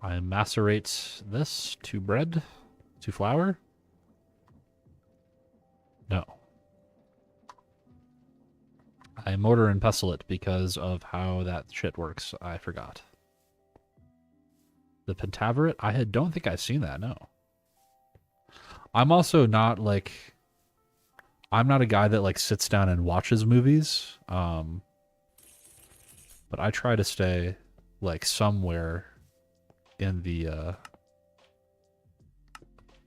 I macerate this to bread? To flour? No. I mortar and pestle it because of how that shit works. I forgot. The Pentaverate? I don't think I've seen that, no. I'm also not I'm not a guy that sits down and watches movies. But I try to stay somewhere in the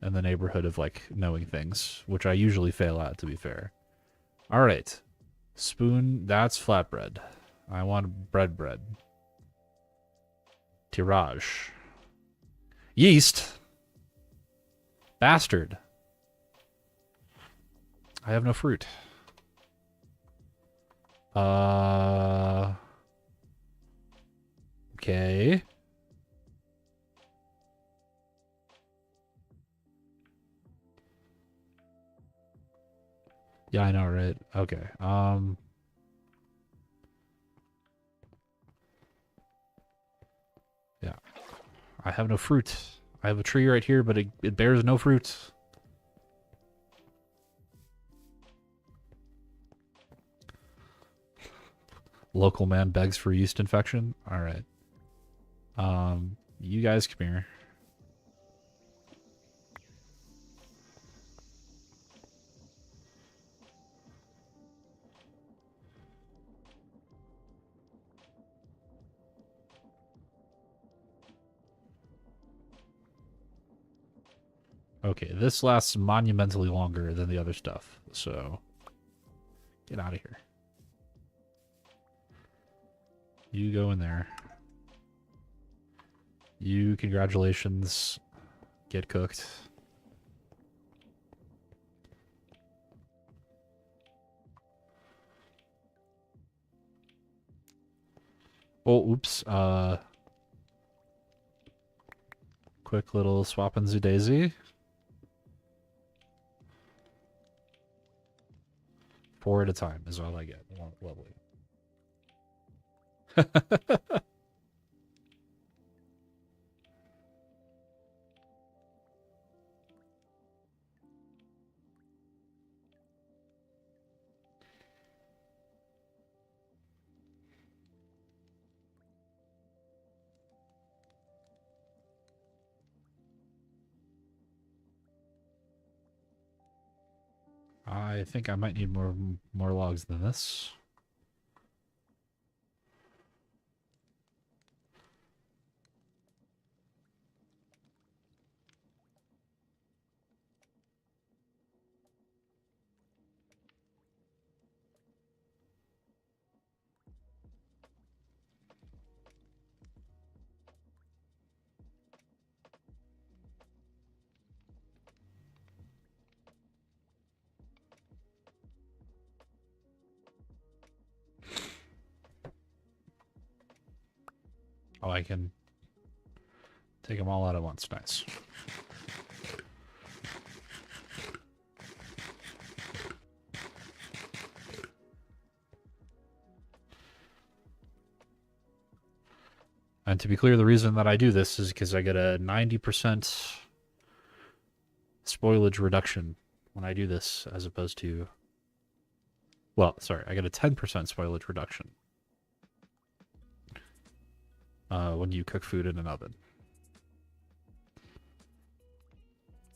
neighborhood of knowing things, which I usually fail at, to be fair. All right. Spoon, that's flatbread. I want bread. Tirage. Yeast. Bastard. I have no fruit. Okay. Yeah, I know, right? Okay. Yeah. I have no fruit. I have a tree right here, but it bears no fruit. Local man begs for yeast infection. All right. You guys come here. Okay, this lasts monumentally longer than the other stuff, so get out of here. You go in there. You, congratulations, get cooked. Oh, oops. Quick little swap'n'sy daisy. 4 at a time is all I get. Lovely. I think I might need more logs than this. Oh, I can take them all out at once. Nice. And to be clear, the reason that I do this is because I get a 90% spoilage reduction when I do this, as opposed to... Well, sorry, I get a 10% spoilage reduction when you cook food in an oven.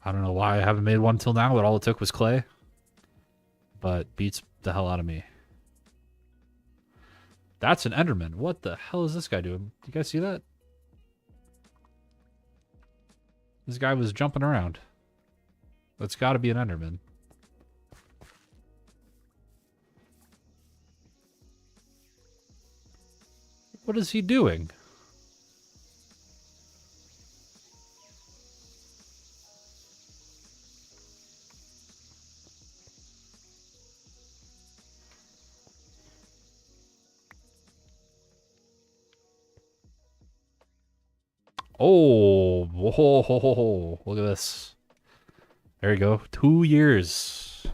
I don't know why I haven't made one till now, but all it took was clay. But beats the hell out of me. That's an Enderman. What the hell is this guy doing? Do you guys see that? This guy was jumping around. That's got to be an Enderman. What is he doing? Oh, whoa, ho, ho, ho. Look at this. There you go. 2 years.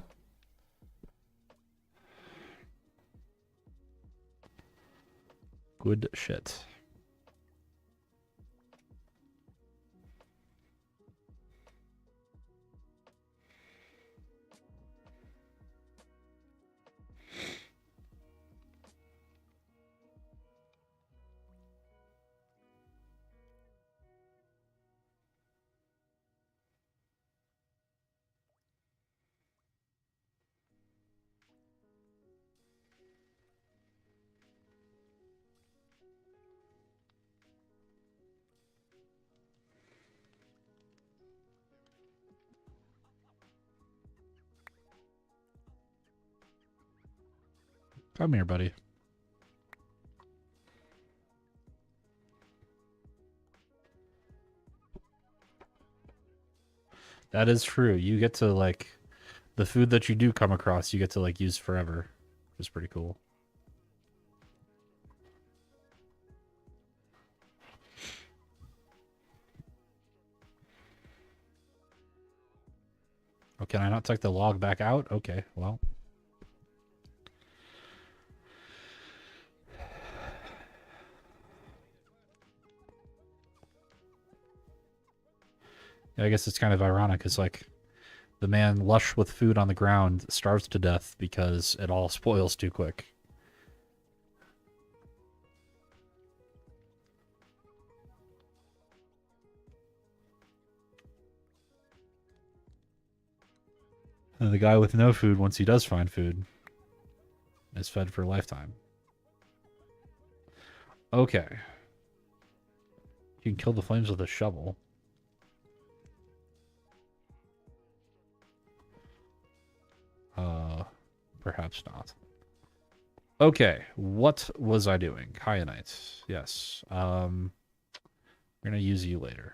Good shit. Come here, buddy. That is true. You get to, like, the food that you do come across, you get to, like, use forever. Which is pretty cool. Oh, can I not take the log back out? Okay, well. Yeah, I guess it's kind of ironic, because, like, the man lush with food on the ground starves to death because it all spoils too quick. And the guy with no food, once he does find food, is fed for a lifetime. Okay. You can kill the flames with a shovel. Perhaps not. Okay, what was I doing? Kyanite. Yes. We're gonna use you later.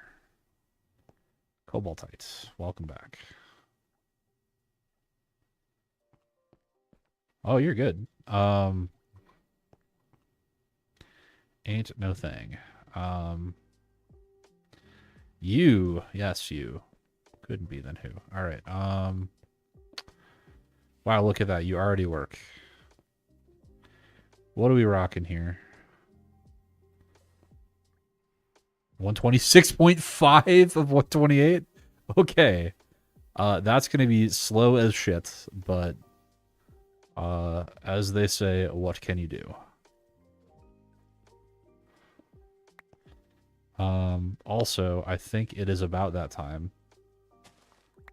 Cobaltite. Welcome back. Oh, you're good. Ain't no thing. You. Yes, you. Couldn't be then who. Alright, wow, look at that. You already work. What are we rocking here? 126.5 of 128? Okay. That's going to be slow as shit, but as they say, what can you do? Also, I think it is about that time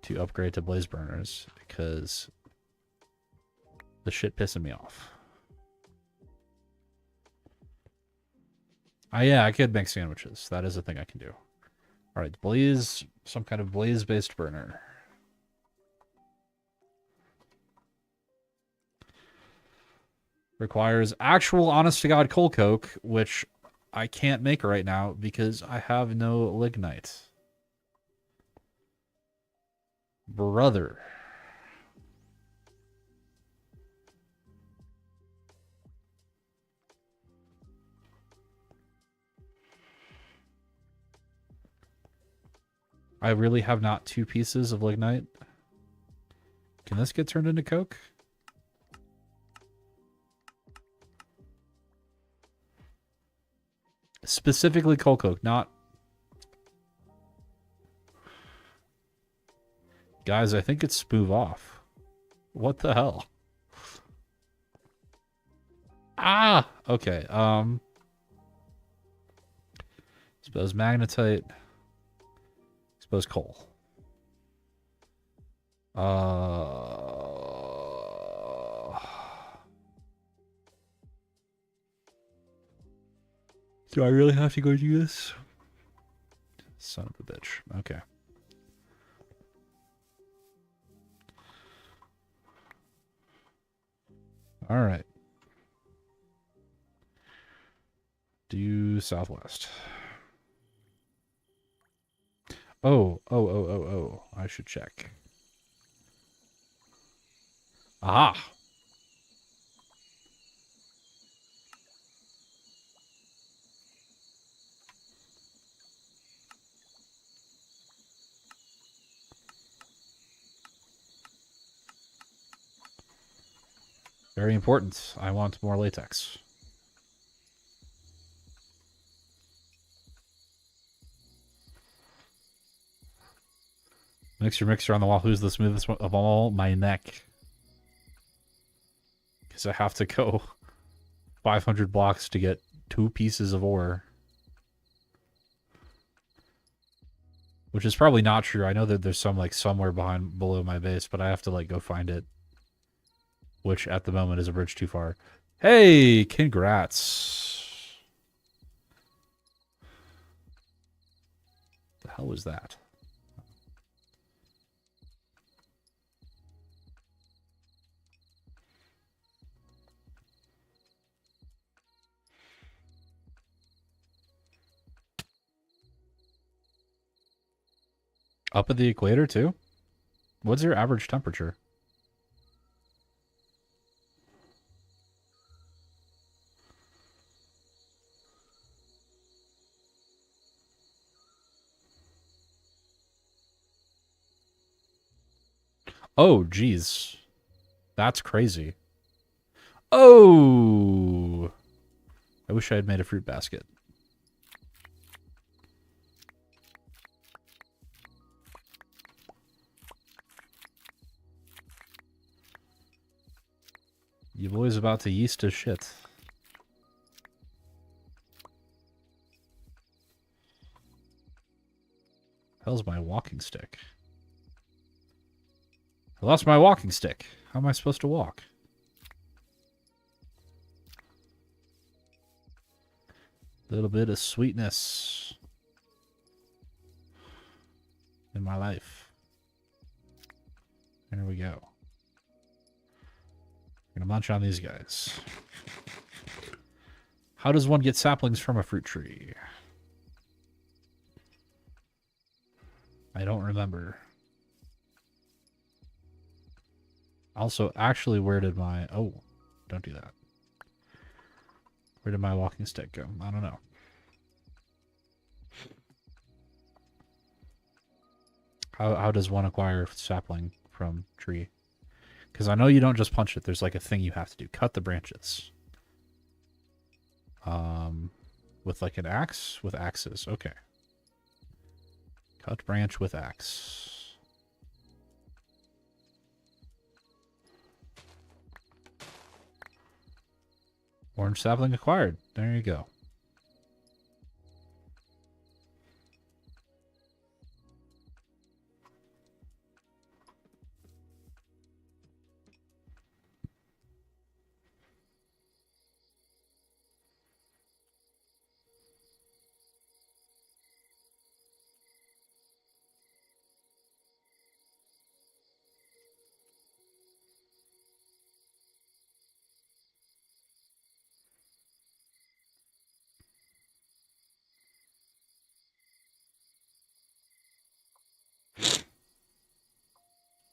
to upgrade to blaze burners because the shit pissing me off. Yeah, I could make sandwiches. That is a thing I can do. All right, blaze, some kind of blaze-based burner. Requires actual honest-to-God coal coke, which I can't make right now because I have no lignite. Brother. I really have not 2 pieces of lignite. Can this get turned into coke? Specifically coal coke, not... Guys, I think it's smooth off. What the hell? Ah! Okay, Suppose magnetite. Suppose coal. Do I really have to go do this? Son of a bitch. Okay. All right. Due southwest. Oh. I should check. Aha! Very important. I want more latex. Mixer on the wall. Who's the smoothest one of all? My neck. Because I have to go 500 blocks to get 2 pieces of ore. Which is probably not true. I know that there's some, like, somewhere below my base, but I have to, like, go find it. Which, at the moment, is a bridge too far. Hey! Congrats! The hell was that? Up at the equator, too? What's your average temperature? Oh, geez. That's crazy. Oh! I wish I had made a fruit basket. You boys about to yeast as shit. Hell's my walking stick? I lost my walking stick. How am I supposed to walk? Little bit of sweetness in my life. There we go. Gonna munch on these guys. How does one get saplings from a fruit tree? I don't remember. Also, actually, where did my... Oh, don't do that. Where did my walking stick go? I don't know. How does one acquire sapling from tree? Because I know you don't just punch it. There's like a thing you have to do. Cut the branches. With like an axe? With axes. Okay. Cut branch with axe. Orange sapling acquired. There you go.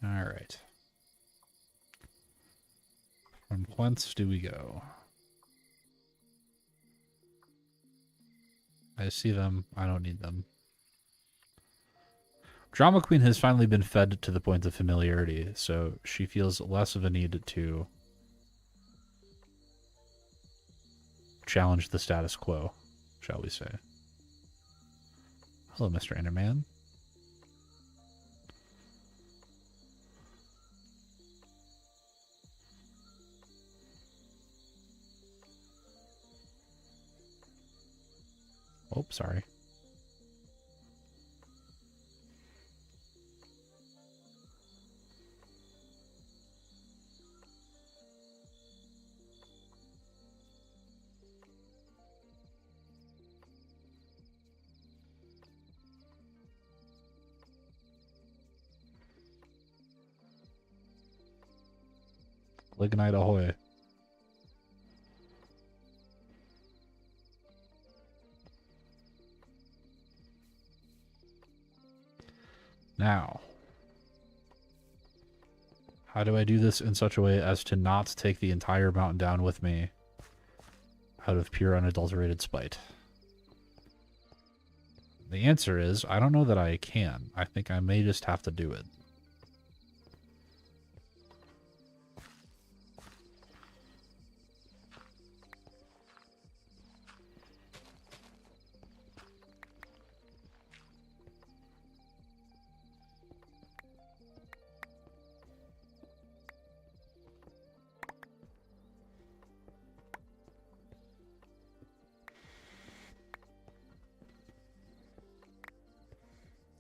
All right. From whence do we go? I see them. I don't need them. Drama Queen has finally been fed to the point of familiarity, so she feels less of a need to challenge the status quo, shall we say. Hello, Mr. Enderman. Oh, sorry. Lignite ahoy. Now, how do I do this in such a way as to not take the entire mountain down with me out of pure unadulterated spite? The answer is, I don't know that I can. I think I may just have to do it.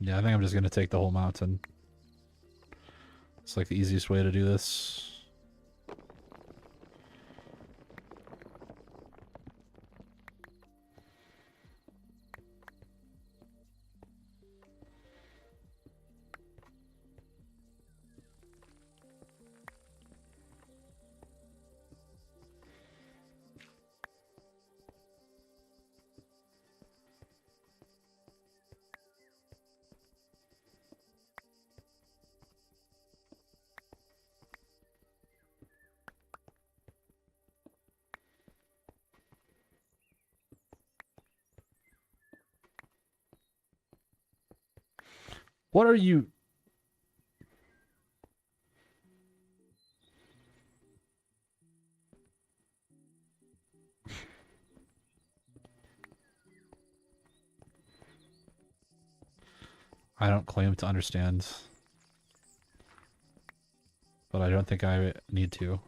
Yeah, I think I'm just going to take the whole mountain. It's like the easiest way to do this. What are you... I don't claim to understand, but I don't think I need to.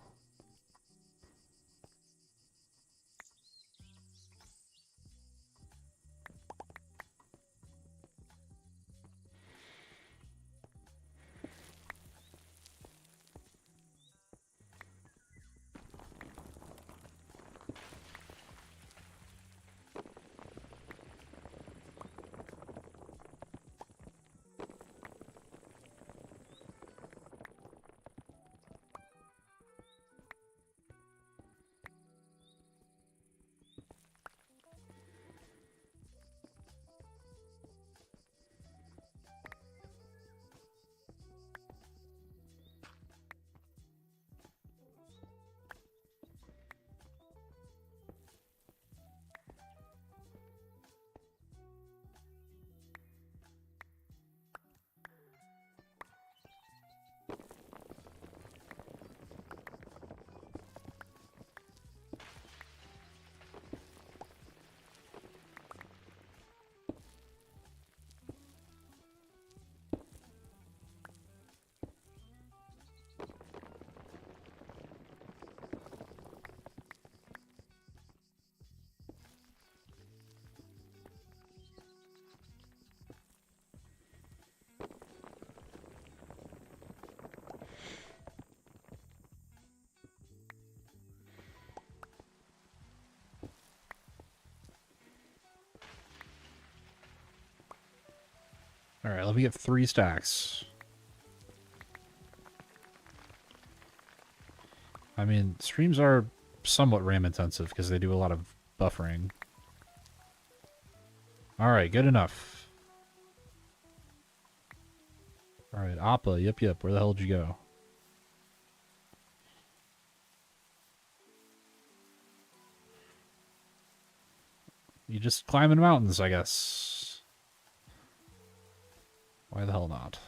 Alright, let me get 3 stacks. I mean, streams are somewhat RAM intensive because they do a lot of buffering. Alright, good enough. Alright, Appa, yep, where the hell did you go? You just climbing mountains, I guess. Why the hell not?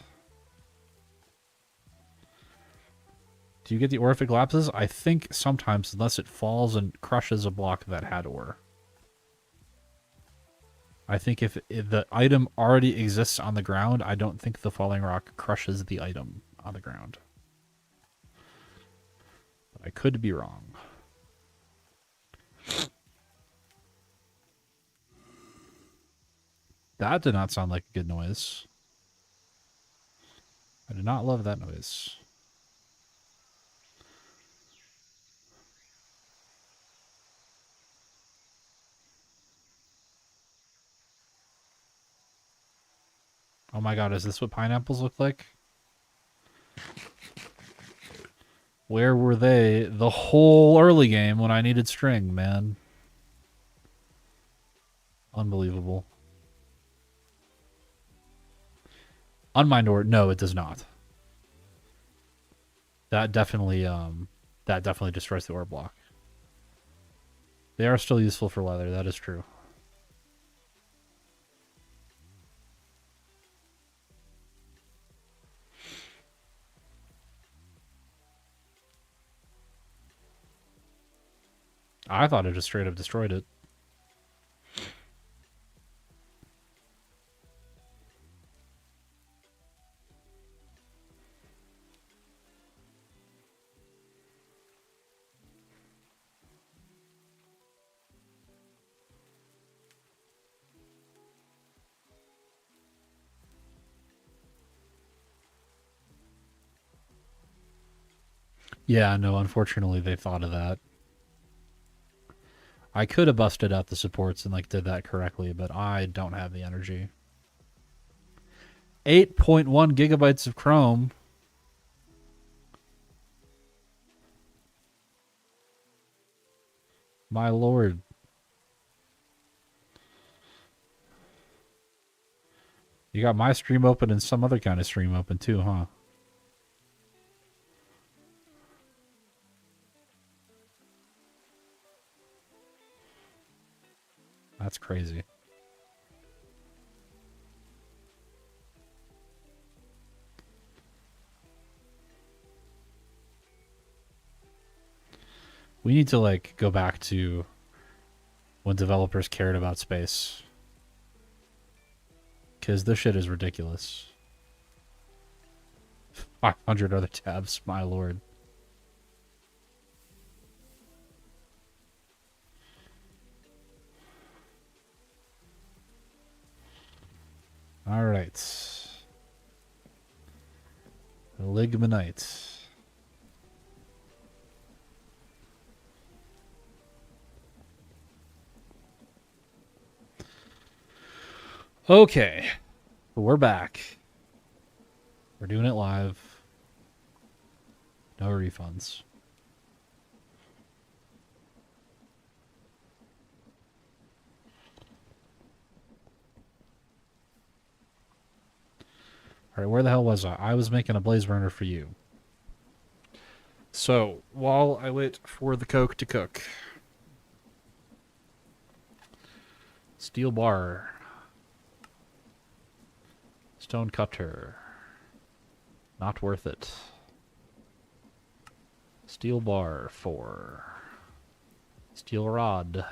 Do you get the ore if it collapses? I think sometimes, unless it falls and crushes a block that had ore. I think if the item already exists on the ground, I don't think the falling rock crushes the item on the ground. But I could be wrong. That did not sound like a good noise. I did not love that noise. Oh my god, is this what pineapples look like? Where were they the whole early game when I needed string, man? Unbelievable. Unmined ore, no, it does not. That definitely destroys the ore block. They are still useful for leather, that is true. I thought it just straight up destroyed it. Yeah, no, unfortunately they thought of that. I could have busted out the supports and like did that correctly, but I don't have the energy. 8.1 gigabytes of Chrome. My lord. You got my stream open and some other kind of stream open too, huh? That's crazy. We need to like go back to when developers cared about space. Because this shit is ridiculous. 500 other tabs, my lord. All right. Ligmanite. Okay. We're back. We're doing it live. No refunds. All right, where the hell was I? I was making a blaze burner for you. So, while I wait for the coke to cook. Steel bar. Stone cutter. Not worth it. Steel bar 4. Steel rod.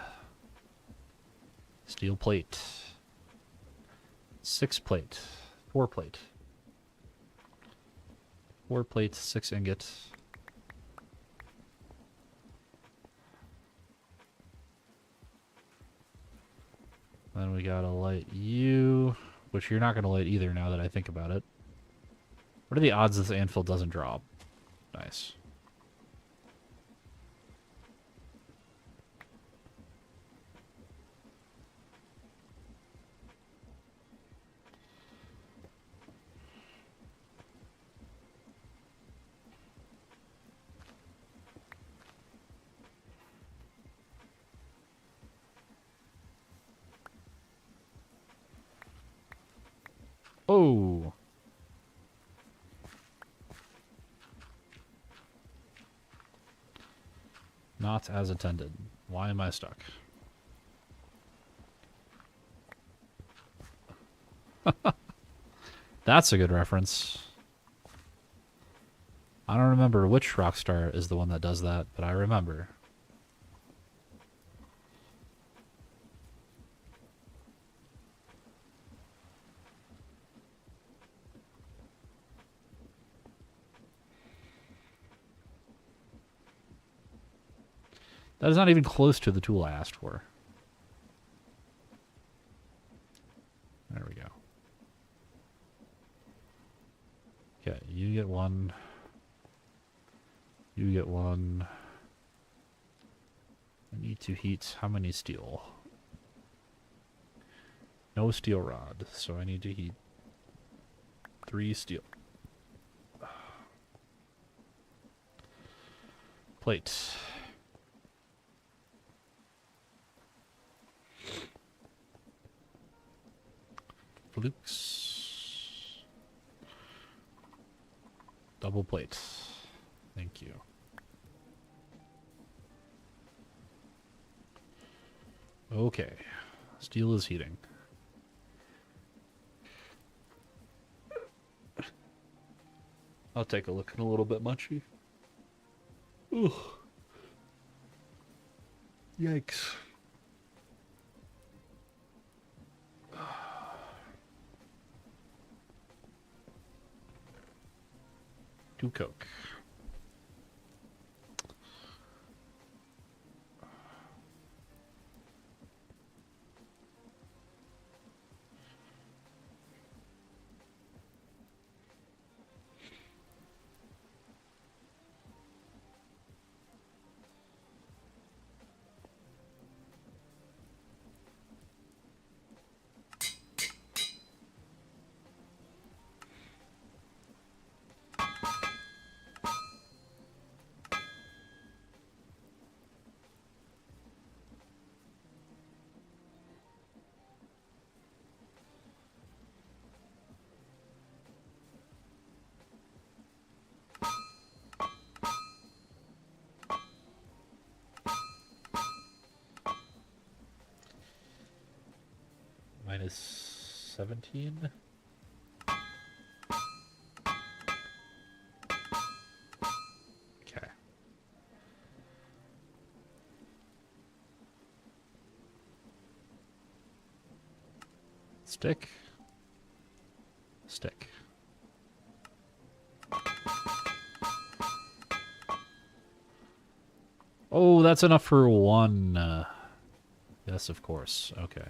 Steel plate. 6 plate. 4 plate. 4 plate, 6 ingot. Then we gotta light you, which you're not gonna light either now that I think about it. What are the odds this anvil doesn't drop? Nice. Oh. Not as intended. Why am I stuck? That's a good reference. I don't remember which Rockstar is the one that does that, but I remember. That is not even close to the tool I asked for. There we go. Okay, you get one. You get one. I need to heat how many steel? No steel rod, so I need to heat 3 steel. Plate. Flukes. Double plate. Thank you. Okay. Steel is heating. I'll take a look in a little bit, Munchie. Ugh. Yikes. Two Coke. Minus 17. Okay. Stick. Stick. Oh, that's enough for one. Yes, of course. Okay.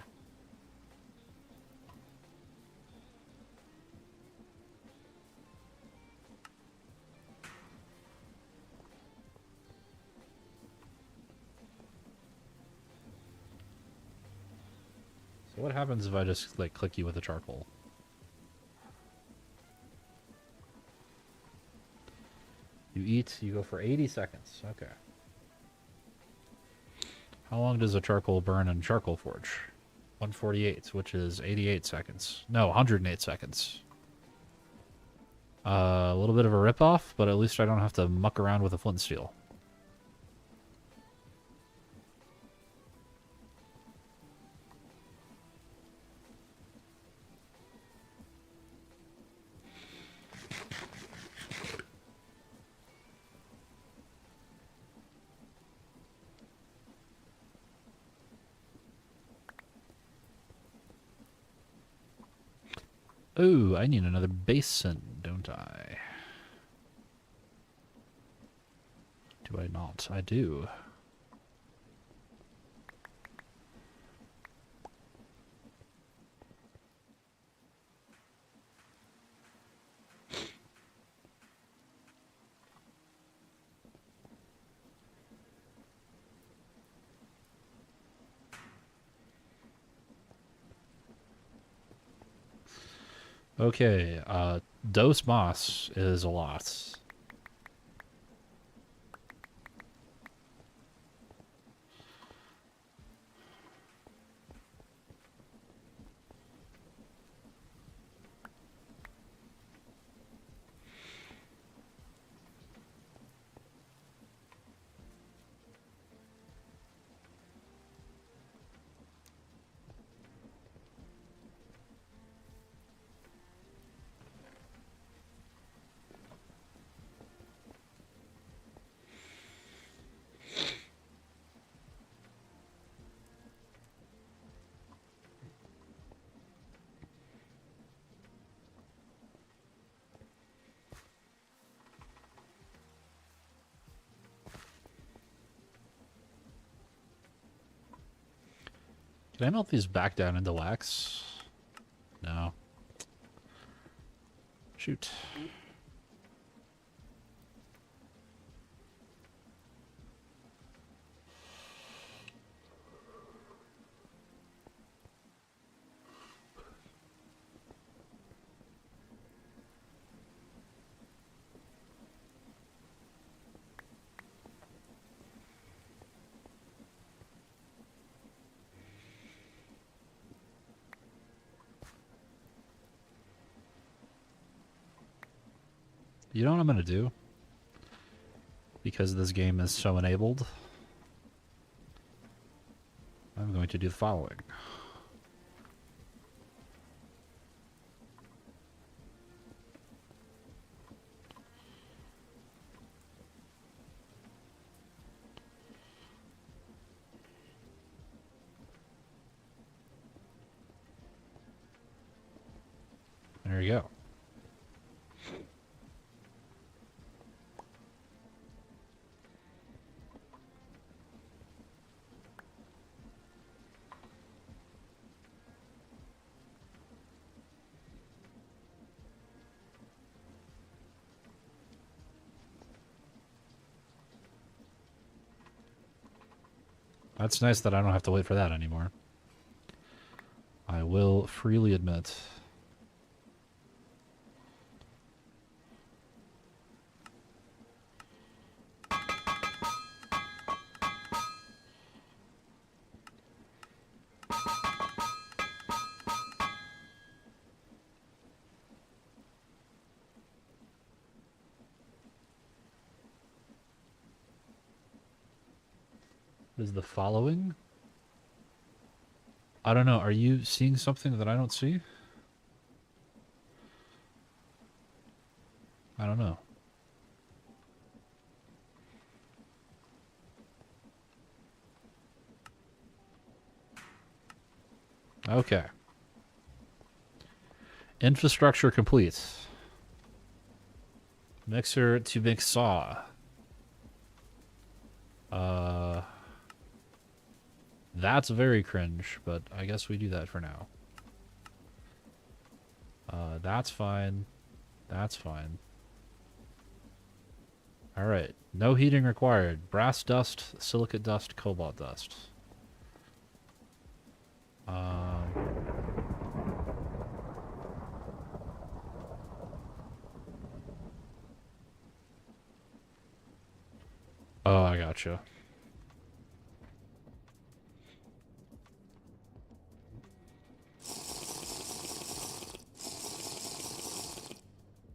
So what happens if I just, like, click you with a charcoal? You eat, you go for 80 seconds. Okay. How long does a charcoal burn in Charcoal Forge? 148, which is 88 seconds. No, 108 seconds. A little bit of a ripoff, but at least I don't have to muck around with a flint steel. Ooh, I need another basin, don't I? Do I not? I do. Okay, Dos Moss is a lot. Can I melt these back down into wax? No. Shoot. You know what I'm going to do? Because this game is so enabled, I'm going to do the following. There you go. That's nice that I don't have to wait for that anymore. I will freely admit. Is the following? I don't know. Are you seeing something that I don't see? I don't know. Okay. Infrastructure complete. Mixer to mix saw. That's very cringe, but I guess we do that for now. That's fine. That's fine. Alright. No heating required. Brass dust, silicate dust, cobalt dust. Oh, I gotcha.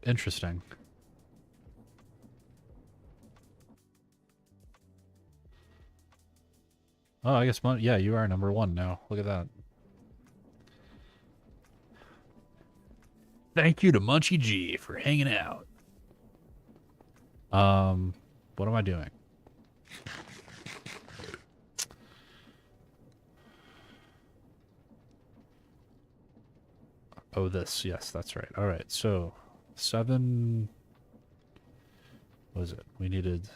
Interesting. Oh, I guess, yeah, you are number 1 now. Look at that. Thank you to Munchie G for hanging out. What am I doing? Oh, this. Yes, that's right. All right, so 7... What was it? We needed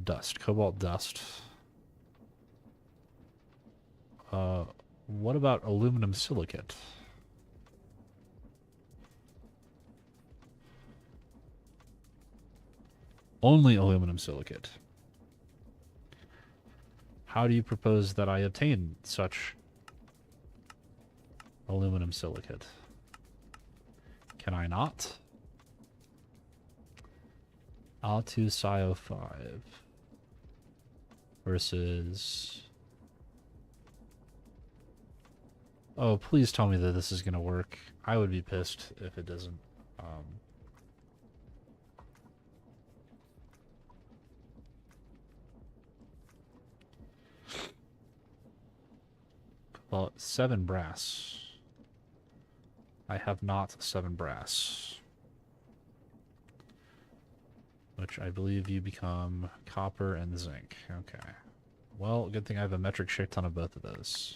dust, cobalt dust. What about aluminum silicate? Only aluminum silicate. How do you propose that I obtain such aluminum silicate? Can I not? Altu Scio 5 versus... Oh, please tell me that this is going to work. I would be pissed if it doesn't. Well, 7 brass. I have not 7 brass. Which I believe you become copper and zinc. Okay. Well, good thing I have a metric shit ton of both of those.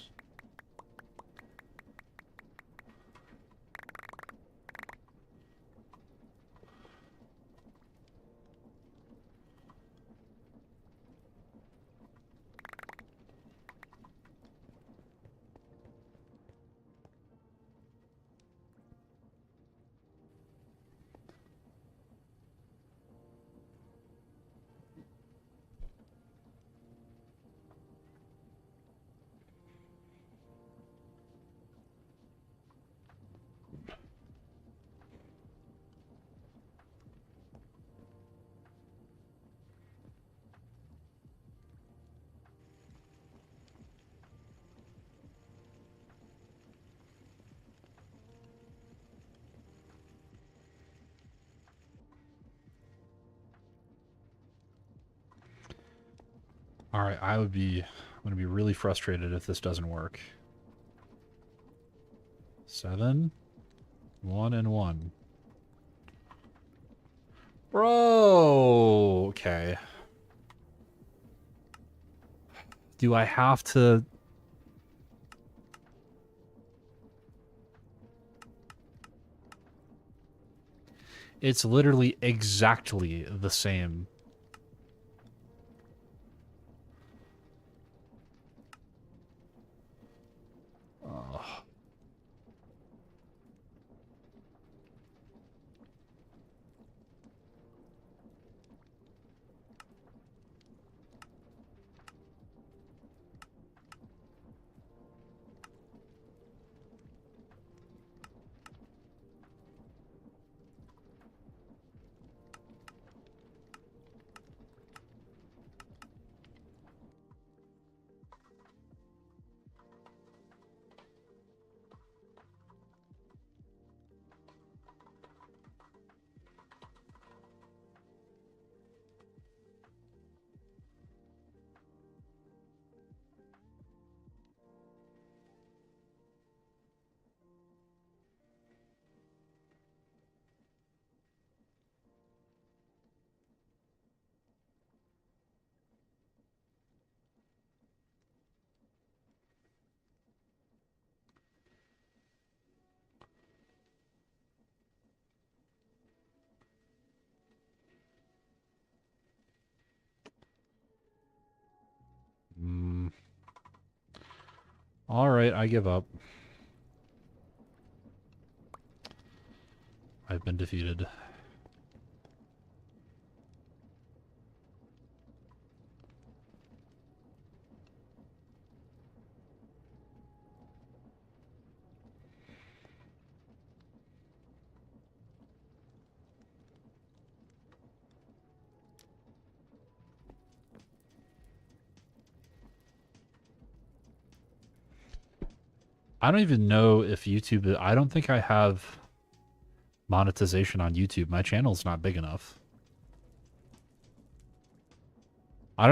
Alright, I'm gonna be really frustrated if this doesn't work. 7, 1, and 1. Bro! Okay. Do I have to... It's literally exactly the same. Oh. Alright, I give up. I've been defeated. I don't even know if YouTube... I don't think I have monetization on YouTube. My channel's not big enough. I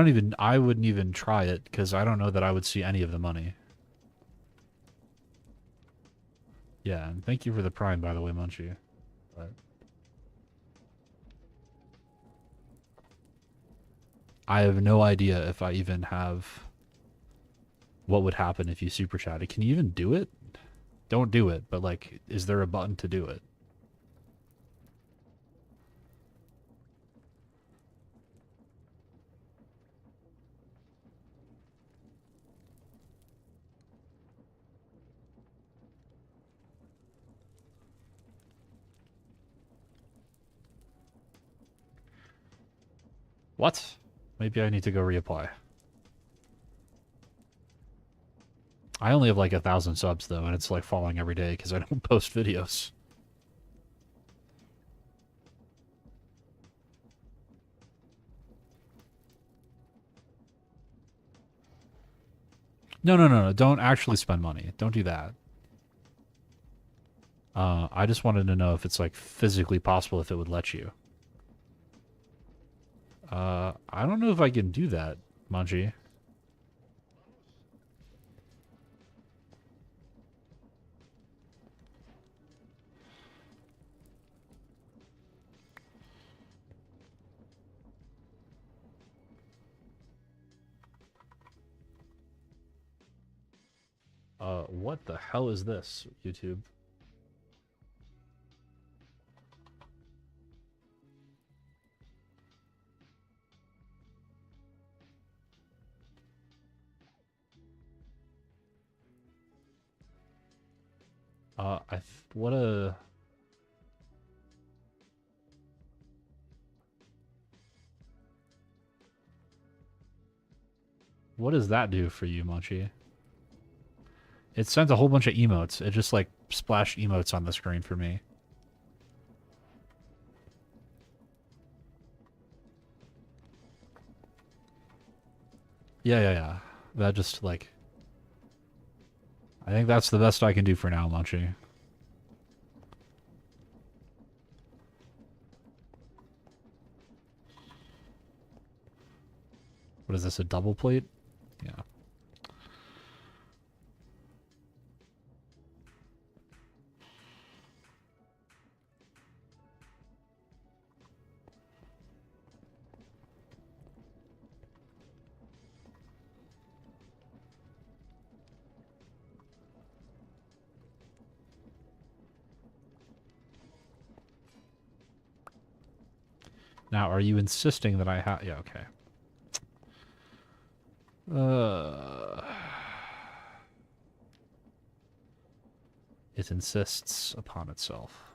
wouldn't even try it, because I don't know that I would see any of the money. Yeah, and thank you for the Prime, by the way, Munchie. But I have no idea if I even have... what would happen if you super chatted. Can you even do it? Don't do it, but like, is there a button to do it? What? Maybe I need to go reapply. I only have like 1,000 subs though, and it's like falling every day because I don't post videos. No. Don't actually spend money. Don't do that. I just wanted to know if it's like physically possible if it would let you. I don't know if I can do that, Manji. What the hell is this, YouTube? What a... What does that do for you, Mochi? It sent a whole bunch of emotes. It just, like, splashed emotes on the screen for me. Yeah. That just, like... I think that's the best I can do for now, Mochi. What is this, a double plate? Yeah. Now, are you insisting that I have... Yeah, okay. It insists upon itself.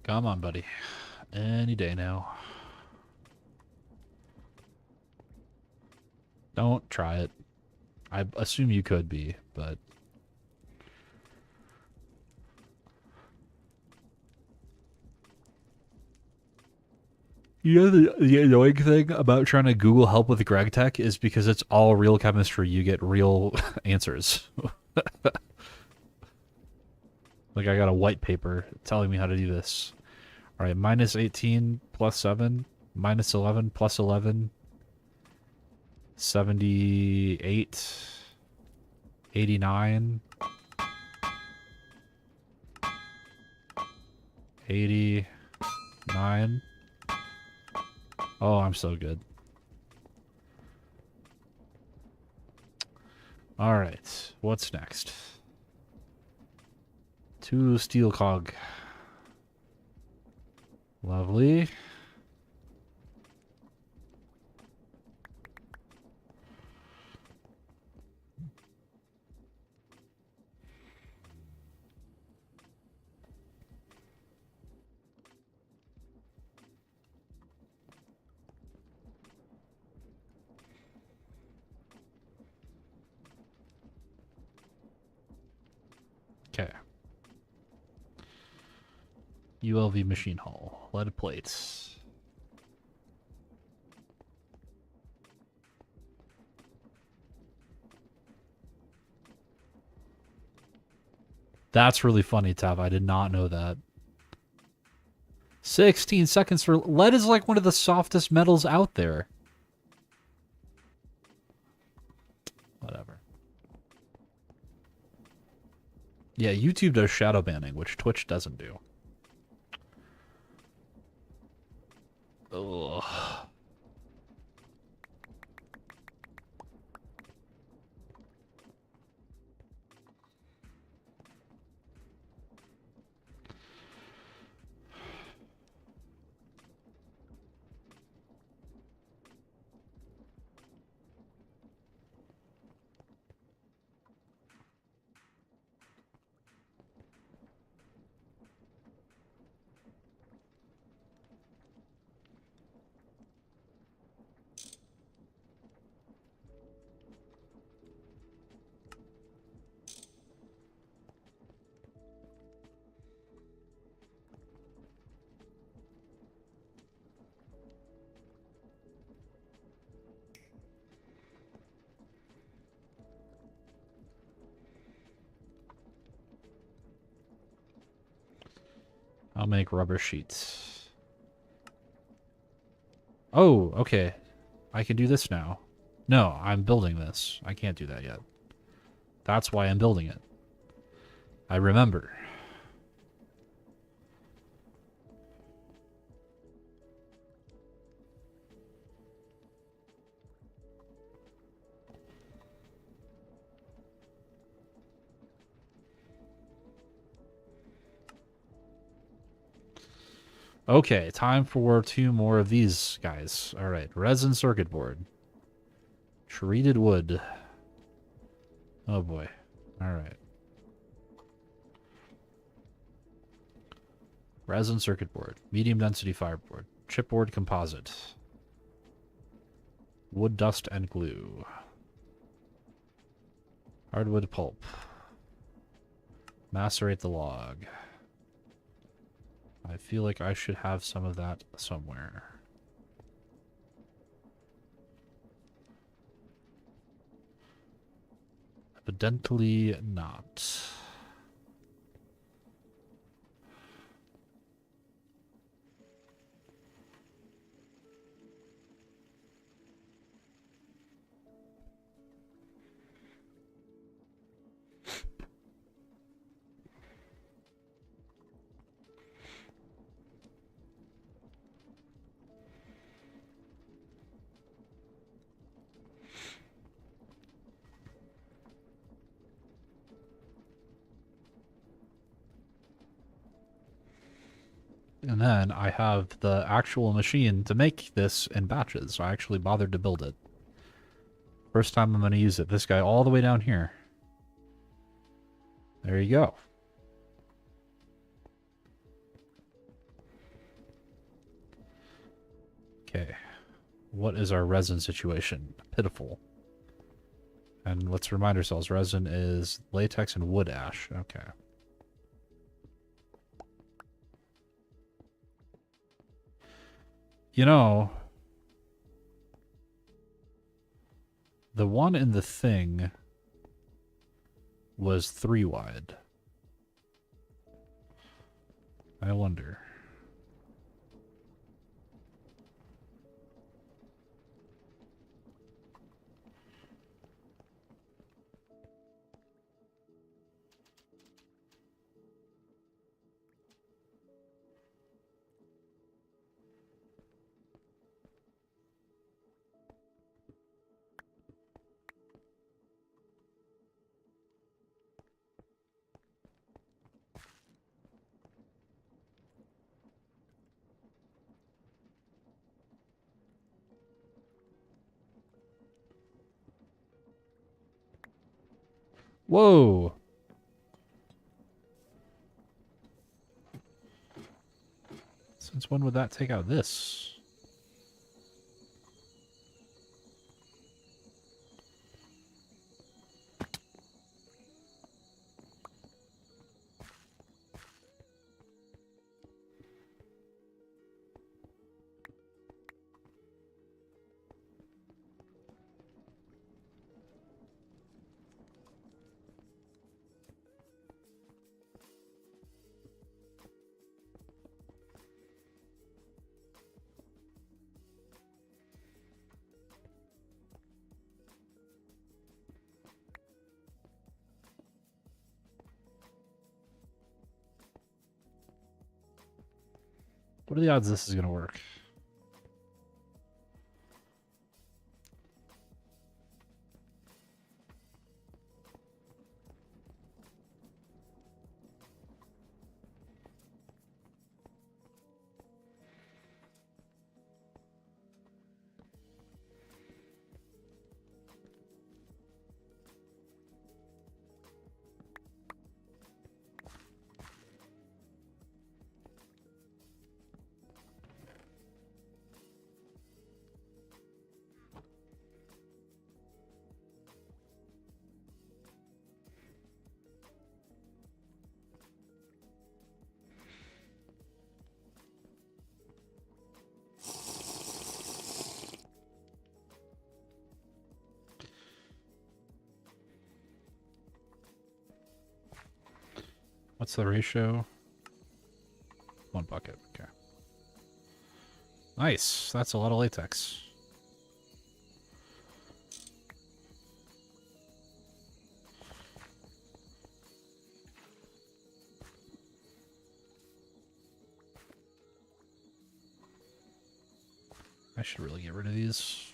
Come on, buddy. Any day now. Don't try it. I assume you could be, but... You know, the annoying thing about trying to Google help with GregTech is because it's all real chemistry, you get real answers. Like, I got a white paper telling me how to do this. Alright, minus 18 plus 7, minus 11 plus 11, 78, 89, 89. Oh, I'm so good. Alright, what's next? 2 steel cog. Lovely. Okay. ULV machine hull. Lead plates. That's really funny, Tav. I did not know that. 16 seconds for... Lead is like one of the softest metals out there. Whatever. Yeah, YouTube does shadow banning, which Twitch doesn't do. Ugh. I'll make rubber sheets. Oh, okay. I can do this now. No, I'm building this. I can't do that yet. That's why I'm building it. I remember. Okay, time for 2 more of these guys. Alright, resin circuit board. Treated wood. Oh boy. Alright. Resin circuit board. Medium density fireboard. Chipboard composite. Wood dust and glue. Hardwood pulp. Macerate the log. I feel like I should have some of that somewhere. Evidently not. And then I have the actual machine to make this in batches, so I actually bothered to build it. First time I'm going to use it. This guy all the way down here. There you go. Okay. What is our resin situation? Pitiful. And let's remind ourselves, resin is latex and wood ash. Okay. You know, the one in the thing was 3 wide. I wonder. Whoa! Since when would that take out this? What are the odds this is going to work? What's the ratio? 1 bucket, okay. Nice, that's a lot of latex. I should really get rid of these.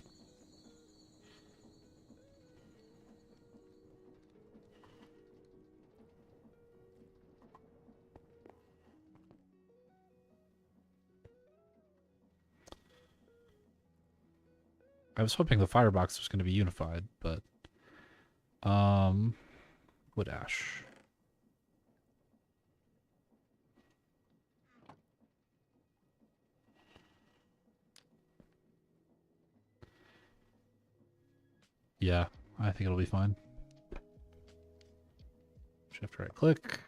I was hoping the firebox was going to be unified, but wood ash. Yeah, I think it'll be fine. Shift right click.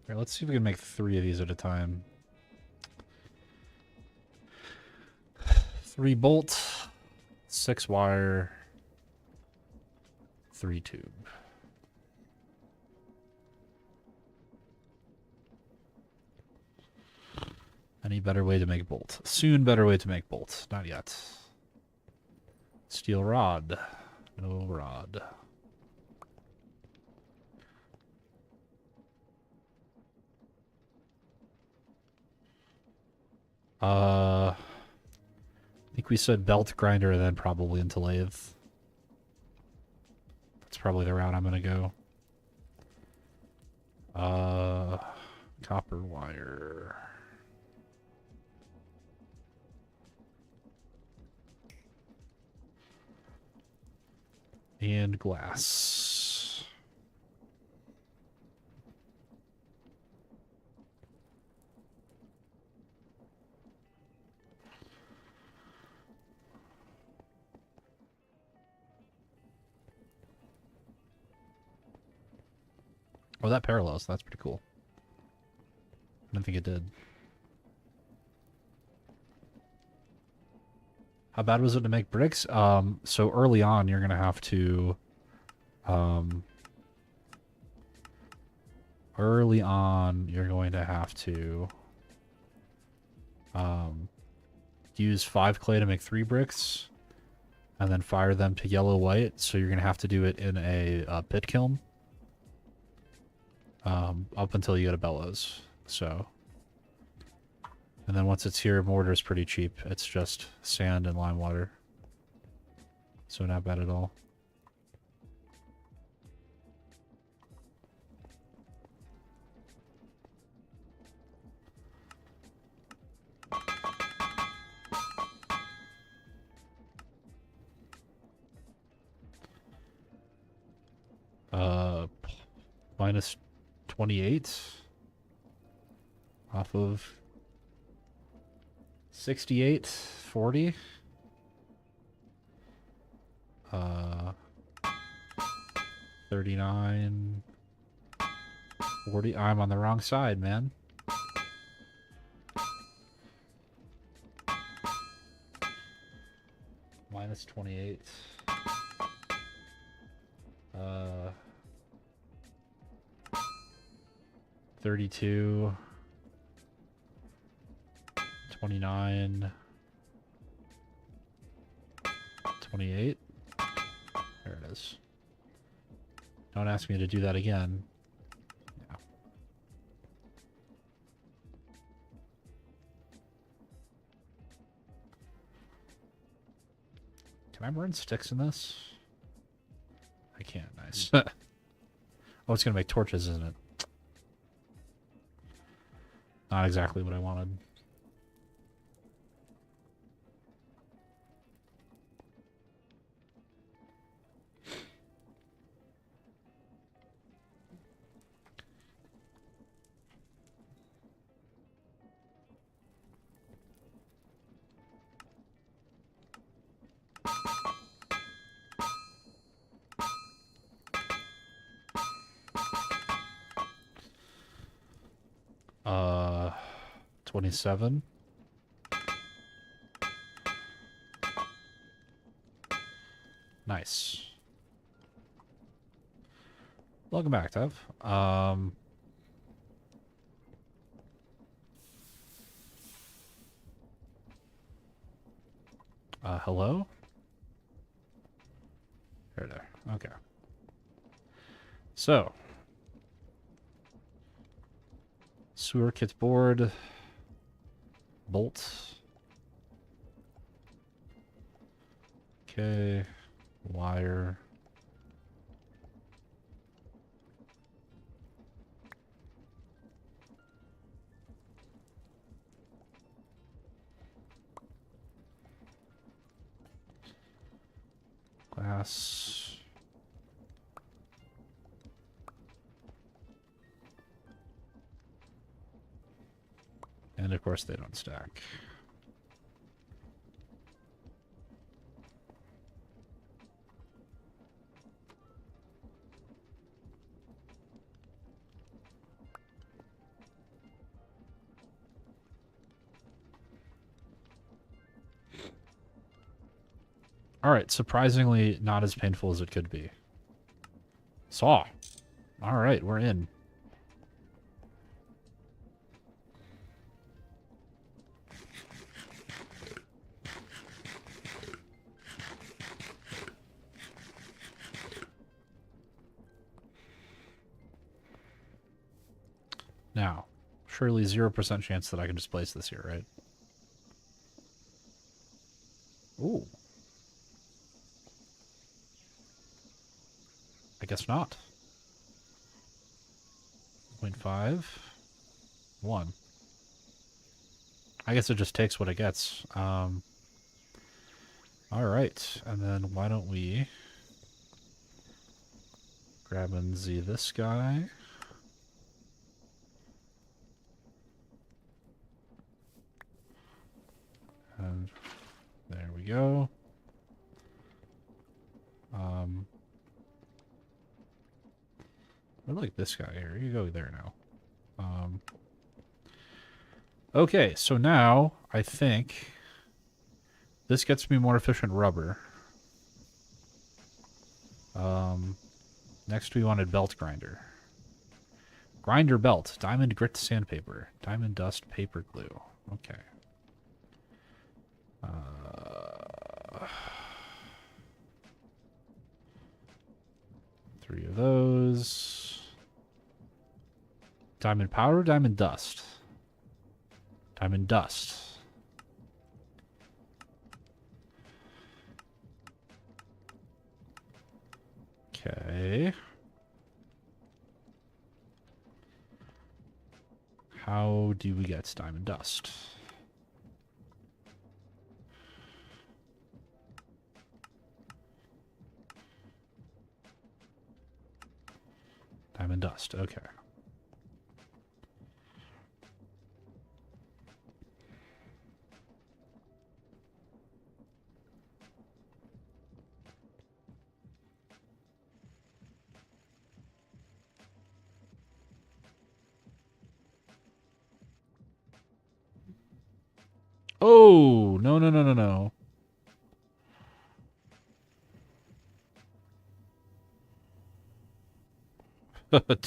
All right, let's see if we can make 3 of these at a time. 3 bolt, 6 wire, 3 tube. Any better way to make bolt? Soon better way to make bolt. Not yet. Steel rod. No rod. I think we said belt grinder and then probably into lathe. That's probably the route I'm gonna go. Copper wire. And glass. Oh, that parallels. That's pretty cool. I don't think it did. How bad was it to make bricks? So early on, you're gonna have to, use 5 clay to make 3 bricks, and then fire them to yellow white. So you're gonna have to do it in a pit kiln, up until you get a bellows. So. And then once it's here, mortar's pretty cheap. It's just sand and lime water. So not bad at all. Minus 28 off of 68, 40. 39, 40. I'm on the wrong side, man. Minus 28. 32. 29. 28. There it is. Don't ask me to do that again. Yeah. Can I burn sticks in this? I can't. Nice. Oh, it's gonna make torches, isn't it? Not exactly what I wanted. Uh, 27. Nice. Welcome back, Tev. Hello? There. Okay. So. Sewer kit board. Bolt. Okay. Wire. Glass. And of course they don't stack. Alright, surprisingly not as painful as it could be. Saw. Alright, we're in. Now, surely 0% chance that I can just place this here, right? Ooh. I guess not. 0.5. 1. I guess it just takes what it gets. Alright, and then why don't we grab and Z this guy. And there we go. I like this guy here. You go there now. Okay, so now I think this gets me more efficient rubber. Next we wanted belt grinder. Grinder belt. Diamond grit sandpaper. Diamond dust paper glue. Okay. 3 of those. Diamond powder, diamond dust. Diamond dust. Okay. How do we get diamond dust? Diamond dust, okay. Oh, no, no, no, no, no.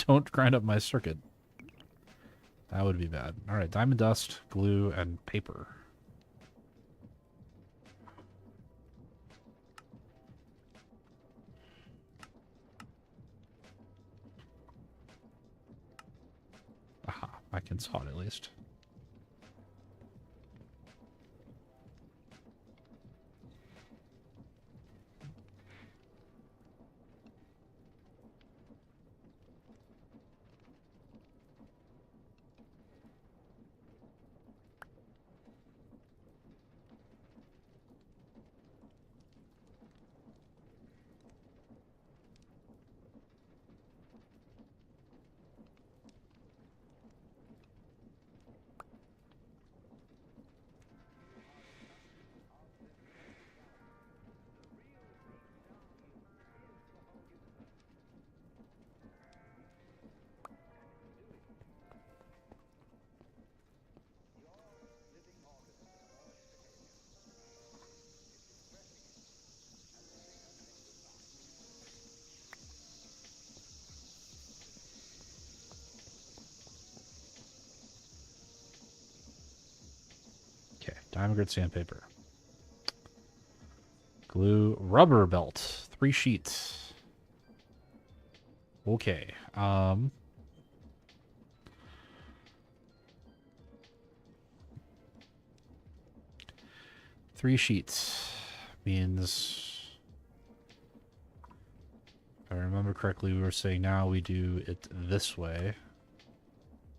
Don't grind up my circuit. That would be bad. All right, diamond dust, glue, and paper. Aha, I can saw it at least. Okay, diamond grit sandpaper. glue, rubber belt, 3 sheets. Okay. 3 sheets means, if I remember correctly, we were saying now we do it this way,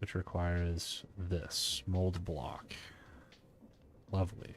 which requires this mold block. Lovely.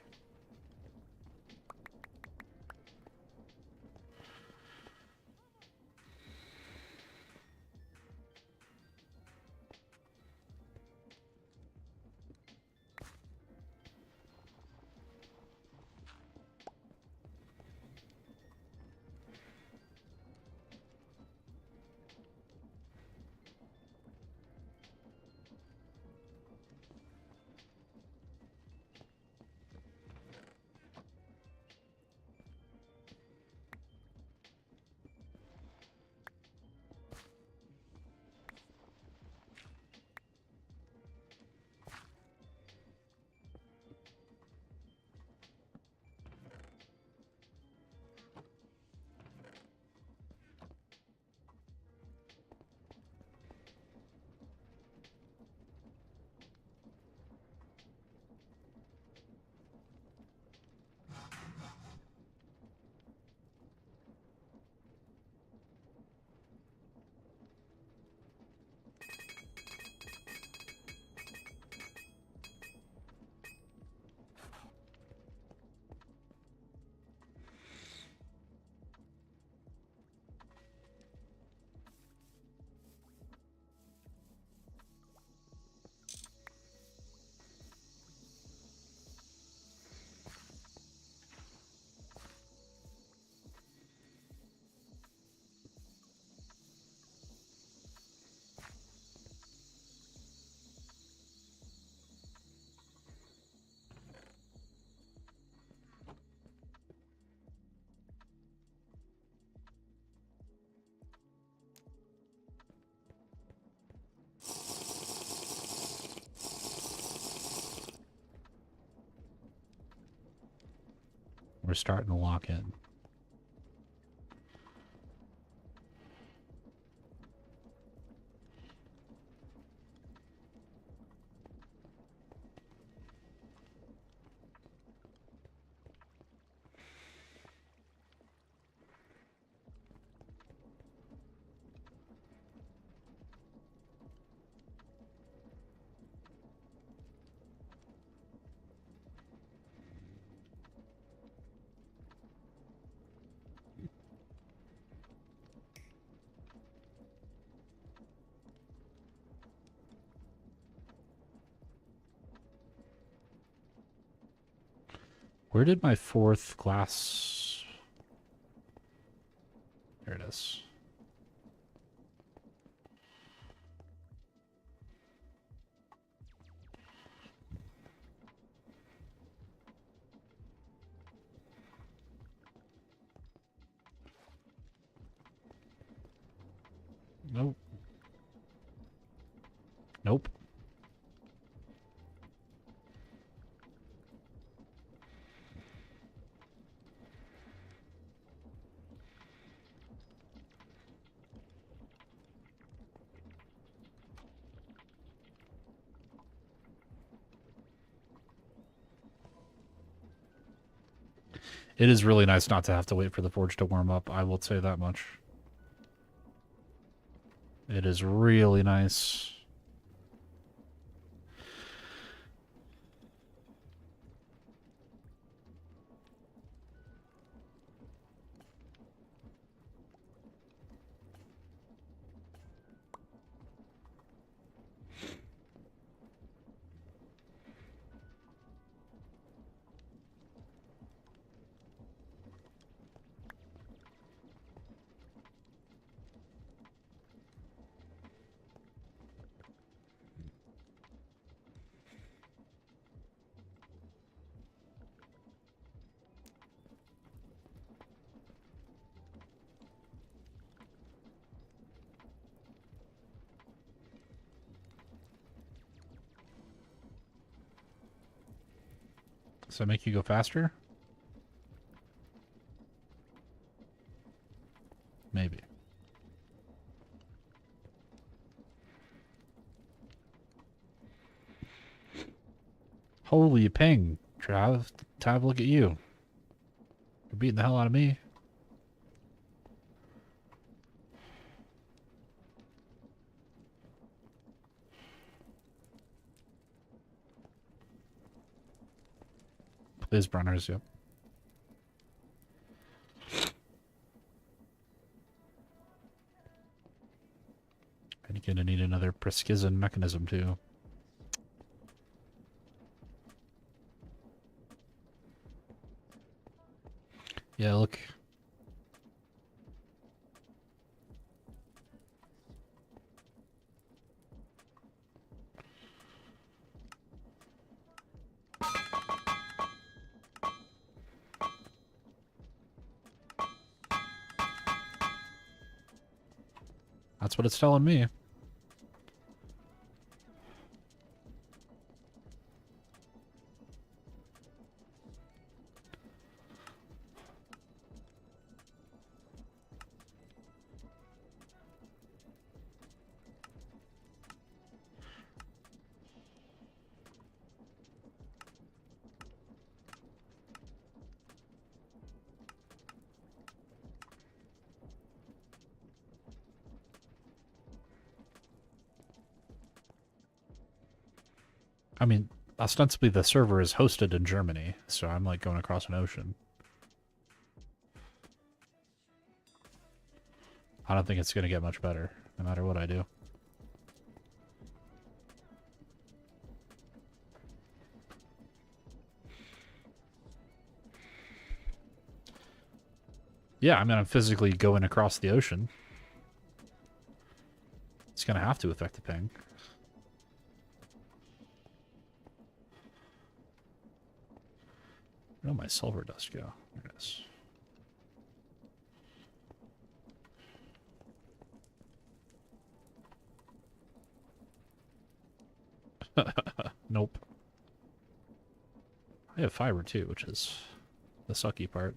We're starting to lock in. Where did my 4th glass... There it is. Nope. Nope. It is really nice not to have to wait for the forge to warm up, I will say that much. It is really nice. Does that make you go faster? Holy ping, Trav. Trav, look at you. You're beating the hell out of me. Please, Brunners, yep. And you're gonna need another Preskizin mechanism, too. Yeah, look. That's what it's telling me. I mean, ostensibly the server is hosted in Germany, so I'm like going across an ocean. I don't think it's going to get much better, no matter what I do. Yeah, I mean, I'm physically going across the ocean. It's going to have to affect the ping. Where did my silver dust go? There it is. Nope. I have fiber too, which is the sucky part.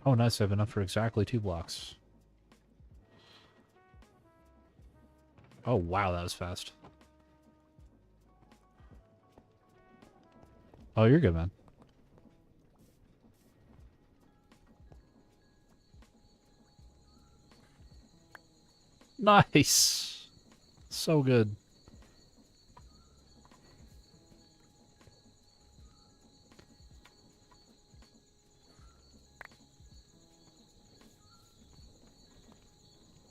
Oh, nice. I have enough for exactly 2 blocks. Oh, wow, that was fast. Oh, you're good, man. Nice! So good.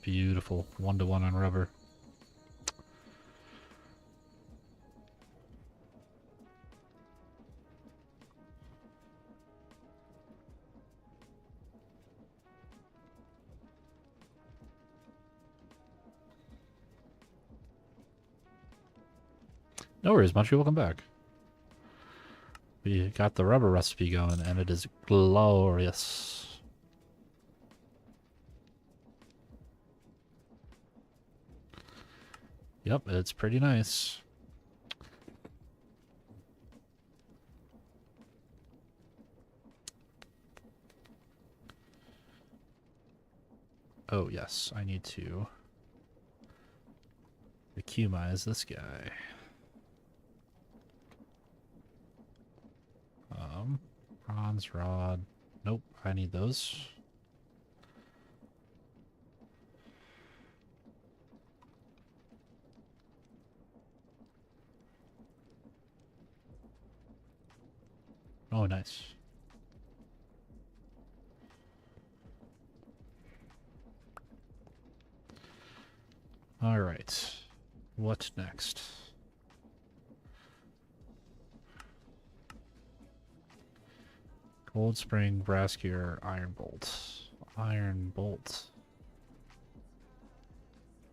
Beautiful. 1-to-1 on rubber. No worries, Munchy. Welcome back. We got the rubber recipe going, and it is glorious. Yep, it's pretty nice. Oh, yes, I need to vacuumize this guy. Bronze rod. Nope, I need those. Oh, nice. All right. What next? Gold spring, brass gear, iron bolt. Iron bolt.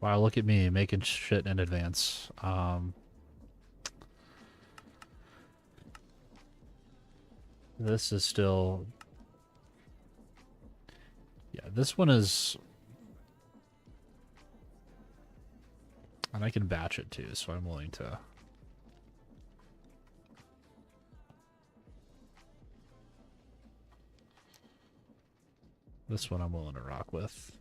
Wow, look at me making shit in advance. This is still... Yeah, this one is... And I can batch it too, so I'm willing to... This one I'm willing to rock with.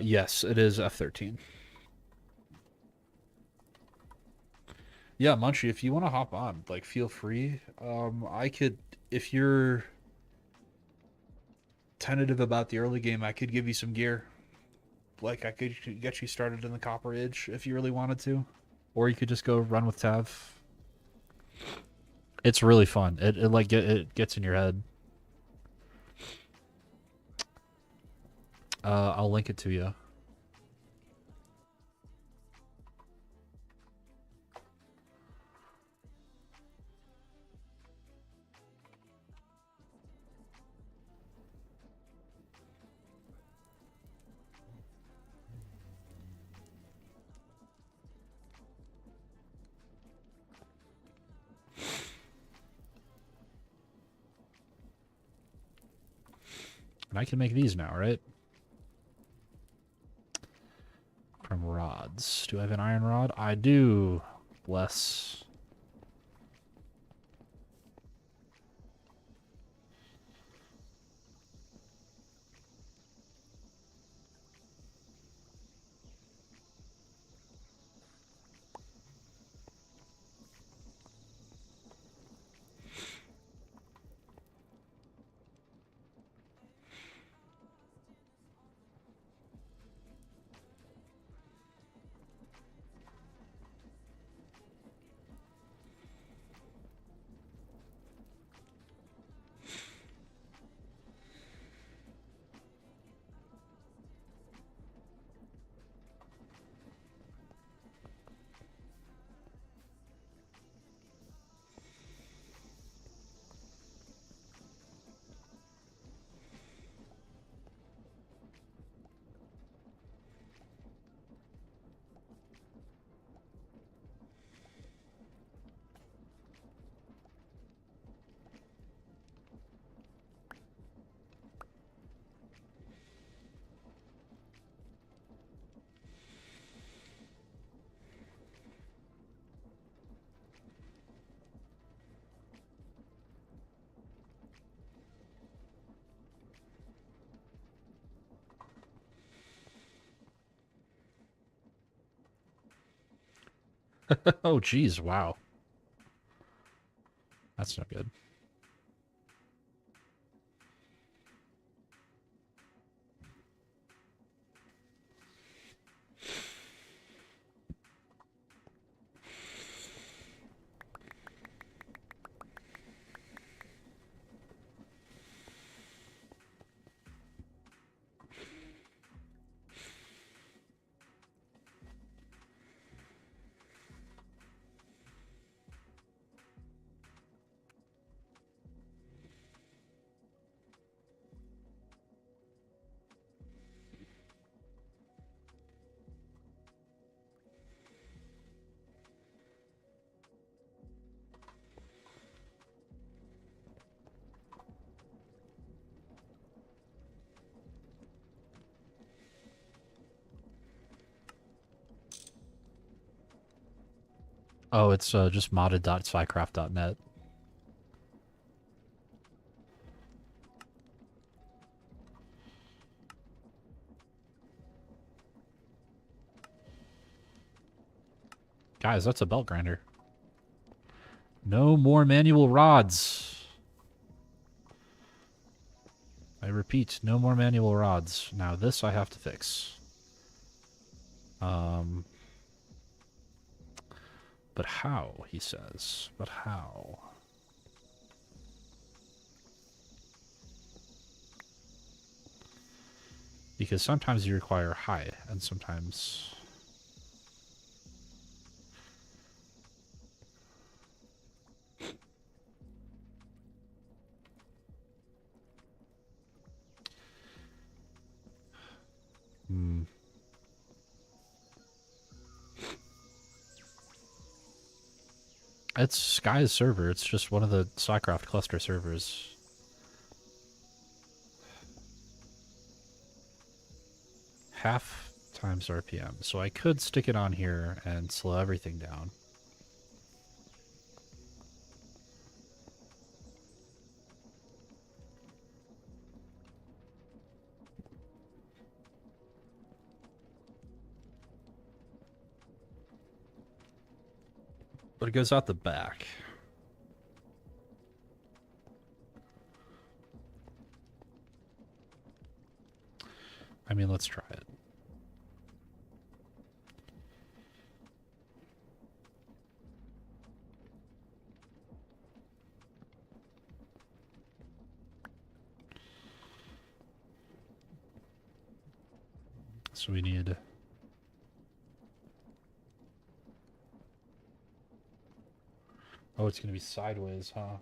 Yes, it is F13. Yeah, Munchie, if you want to hop on, like, feel free. I could, if you're tentative about the early game, I could give you some gear. Like, I could get you started in the Copper Age if you really wanted to. Or you could just go run with Tav. It's really fun. It gets in your head. I'll link it to you. And I can make these now, right? From rods. Do I have an iron rod? I do. Bless. Oh, geez, wow. That's not good. Oh, it's just modded.spycraft.net. Guys, that's a belt grinder. No more manual rods. I repeat, no more manual rods. Now this I have to fix. But how, he says. But how? Because sometimes you require high, and sometimes... Hmm. It's Sky's server. It's just one of the Cycroft cluster servers. Half times RPM. So I could stick it on here and slow everything down. But it goes out the back. I mean, let's try it. So we need... Oh, it's going to be sideways, huh?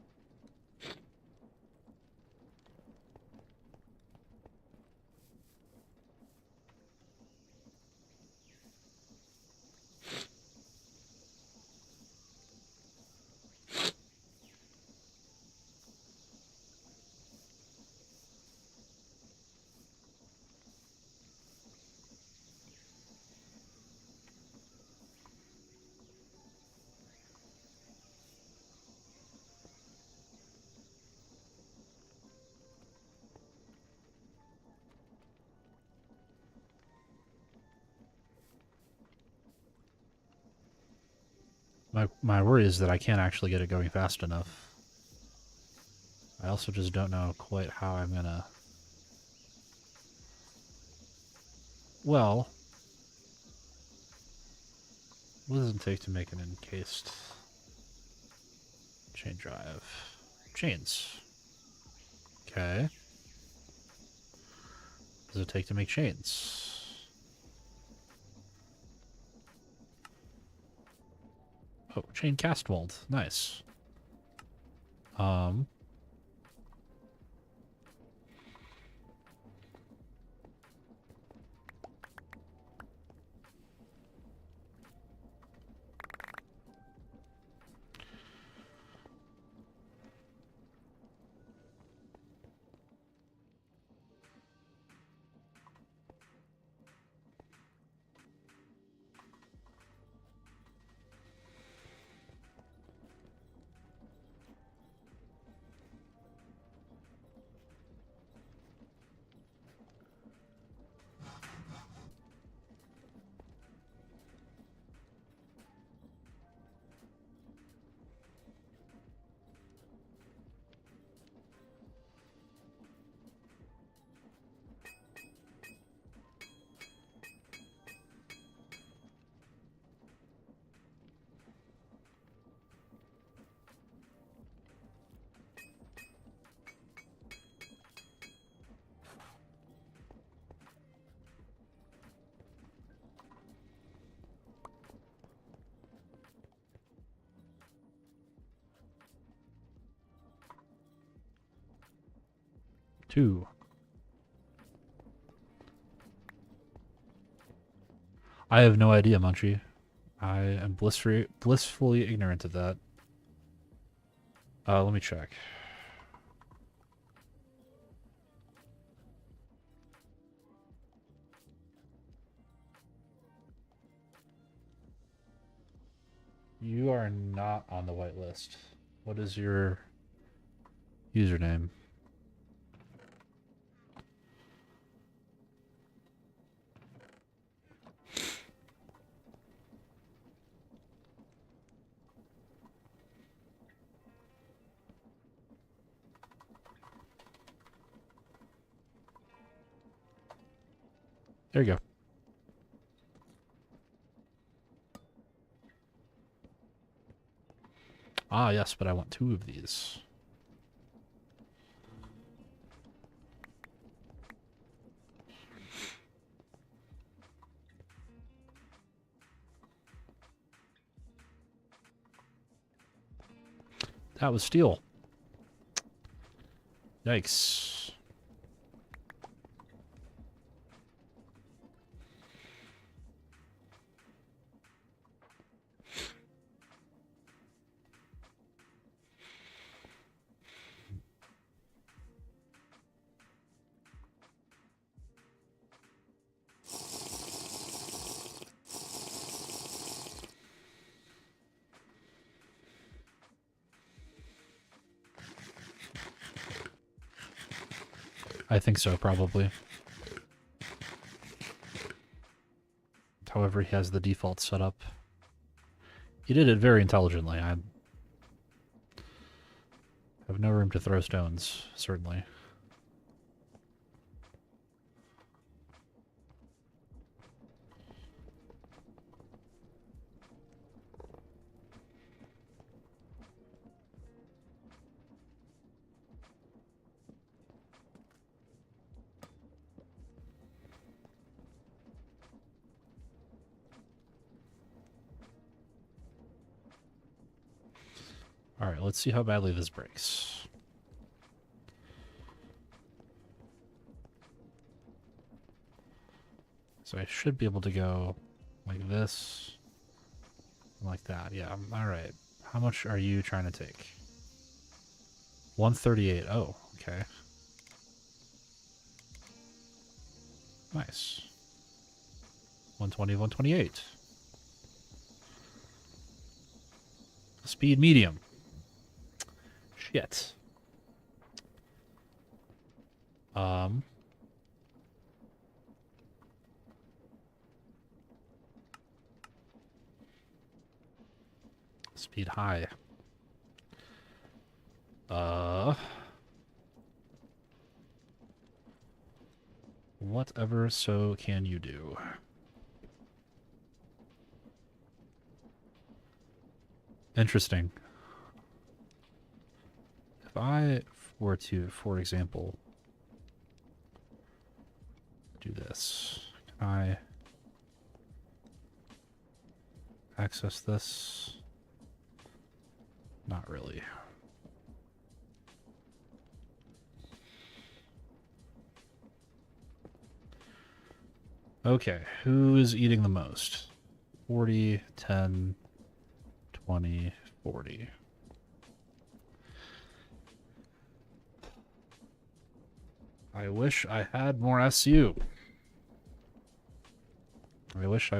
My worry is that I can't actually get it going fast enough. I also just don't know quite how I'm gonna... Well... What does it take to make an encased chain drive? Chains. Okay. What does it take to make chains? Oh, chain cast mold. Nice. Two. I have no idea, Munchie. I am blissfully ignorant of that. Let me check. You are not on the whitelist. What is your username? There you go. Ah, yes, but I want two of these. That was steel. Yikes. I think so, probably. However, he has the default set up. He did it very intelligently. I have no room to throw stones, certainly. Alright, let's see how badly this breaks. So I should be able to go like this, like that. Yeah, alright. How much are you trying to take? 138. Oh, okay. Nice. 120, 128. Speed medium. Shit. Speed high. Whatever so can you do? Interesting. If I were to, for example, do this, can I access this? Not really. Okay, who is eating the most? 40, 10, 20, 40. I wish I had more SU. I wish.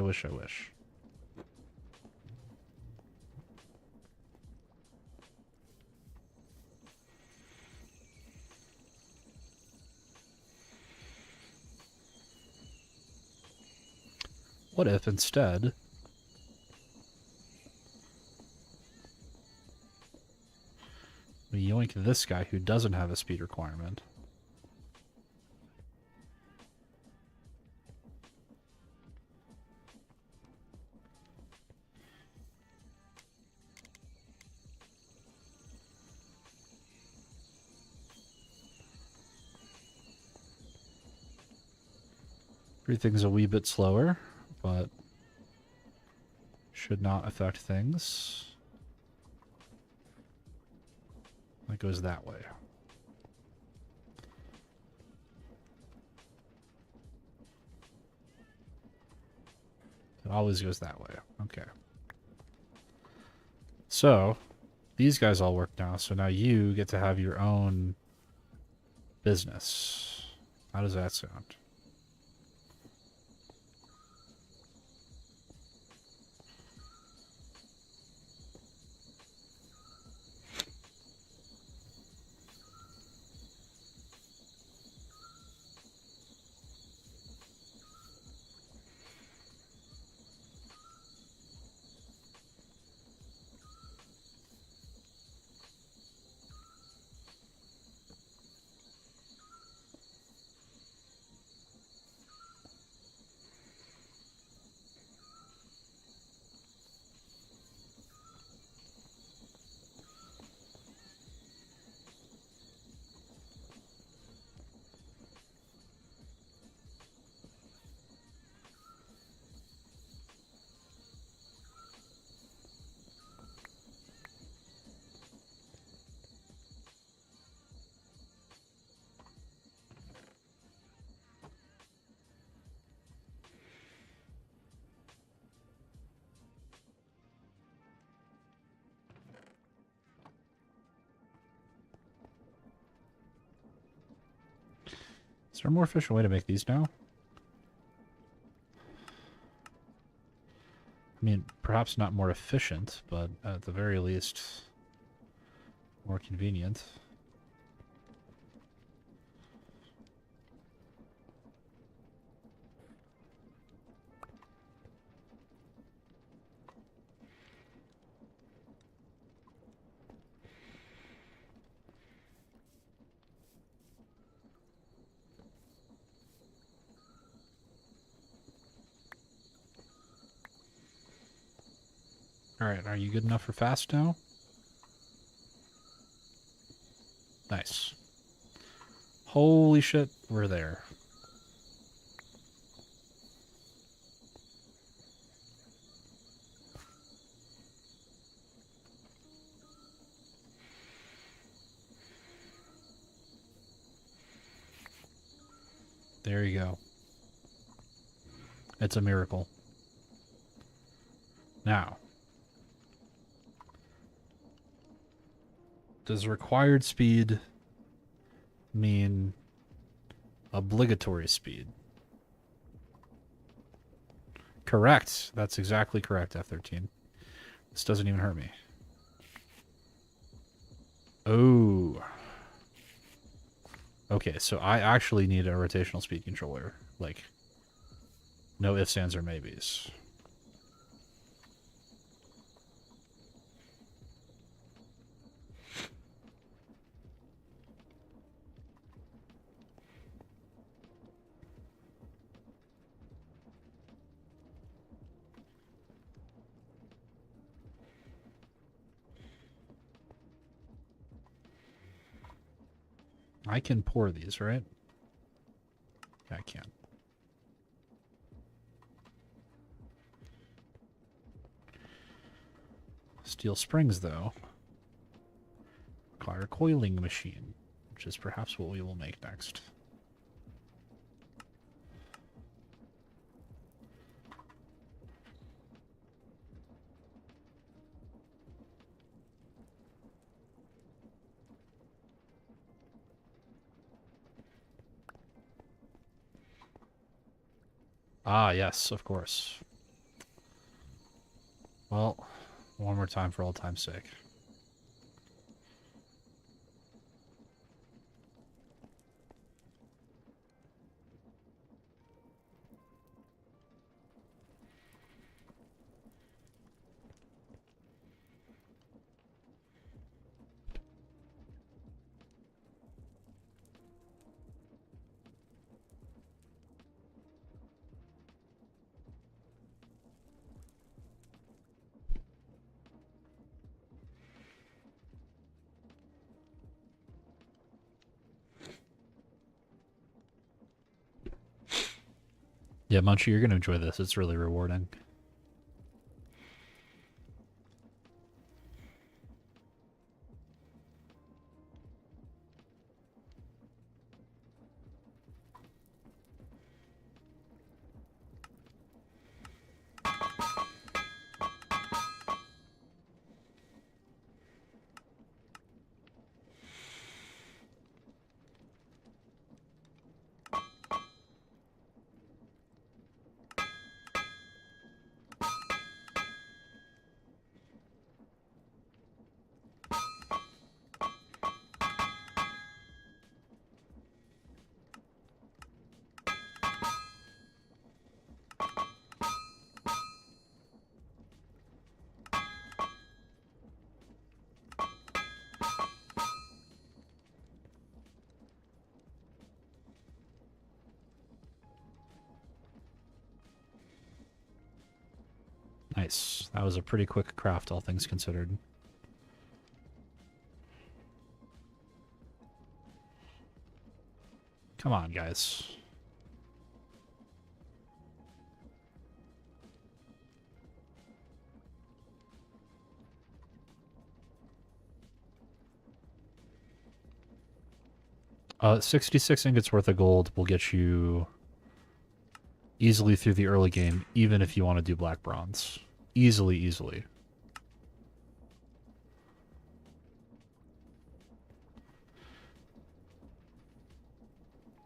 What if instead we yoink this guy who doesn't have a speed requirement? Everything's a wee bit slower, but should not affect things. That goes that way. It always goes that way. Okay. So, these guys all work now, so now you get to have your own business. How does that sound? Is there a more efficient way to make these now? I mean, perhaps not more efficient, but at the very least, more convenient. Alright, are you good enough for fast now? Nice. Holy shit, we're there. There you go. It's a miracle. Now, does required speed mean obligatory speed? Correct. That's exactly correct, F13. This doesn't even hurt me. Oh. Okay, so I actually need a rotational speed controller. Like, no ifs, ands, or maybes. I can pour these, right? Yeah, I can. Steel springs, though, require a coiling machine, which is perhaps what we will make next. Ah, yes, of course. Well, one more time for old time's sake. Yeah, Munchie, you're going to enjoy this. It's really rewarding. 'Nice. That was a pretty quick craft, all things considered. Come on, guys. 66 ingots worth of gold will get you easily through the early game, even if you want to do black bronze. Easily, easily.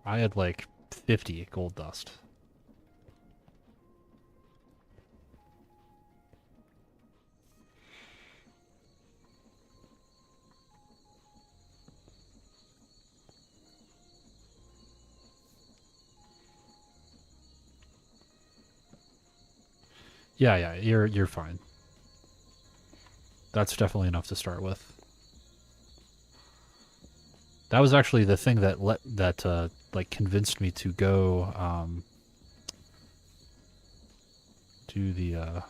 I had like 50 gold dust. Yeah, you're fine. That's definitely enough to start with. That was actually the thing that like convinced me to go do the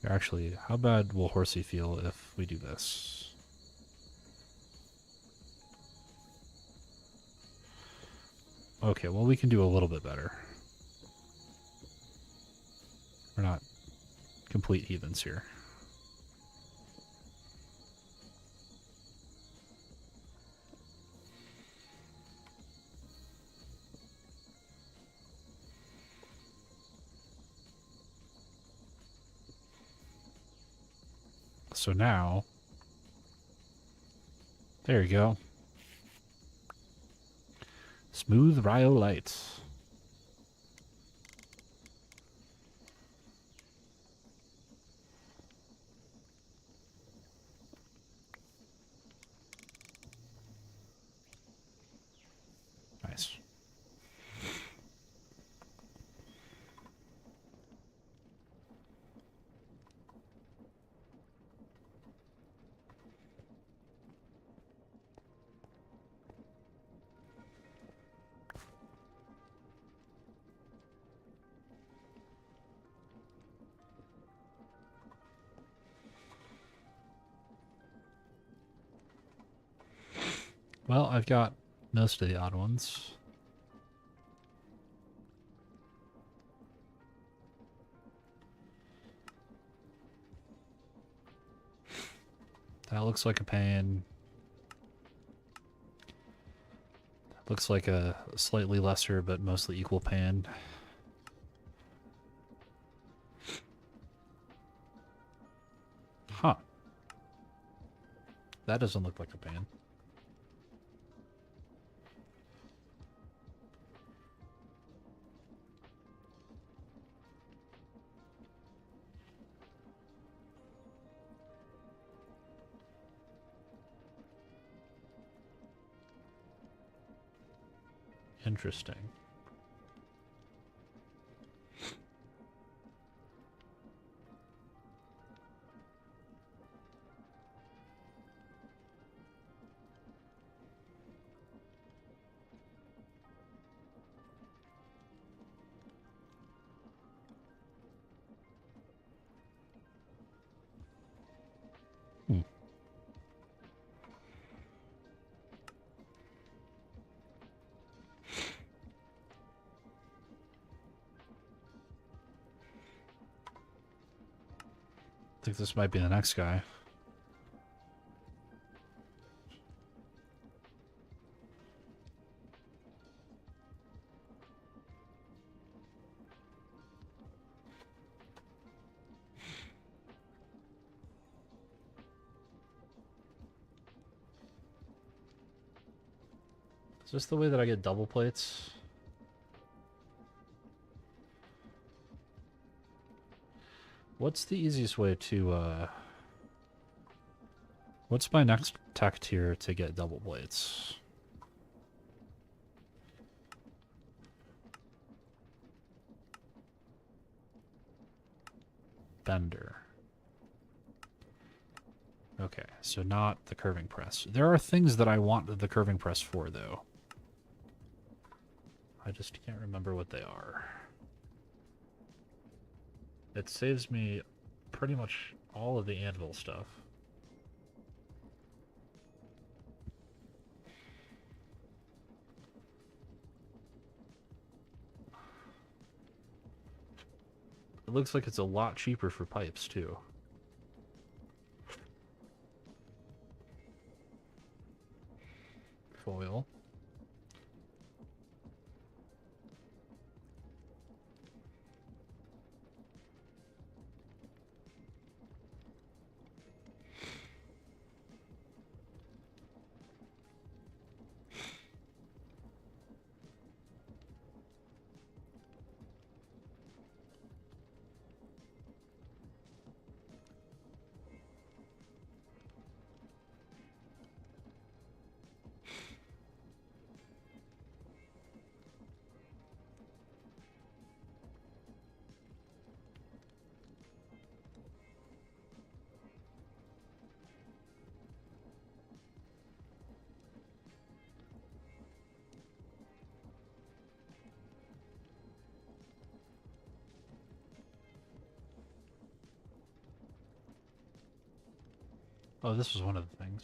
Actually, how bad will Horsey feel if we do this? Okay, well we can do a little bit better. We're not complete heathens here. So now, there you go. Smooth rhyolite. Nice. Well, I've got most of the odd ones. That looks like a pan. That looks like a slightly lesser but mostly equal pan. Huh. That doesn't look like a pan. Interesting. Hmm. I think this might be the next guy. Is this the way that I get double plates? What's the easiest way to, what's my next tech tier to get double plates? Bender. Okay, so not the curving press. There are things that I want the curving press for, though. I just can't remember what they are. It saves me pretty much all of the anvil stuff. It looks like it's a lot cheaper for pipes, too. Foil. Oh, this was one of the things.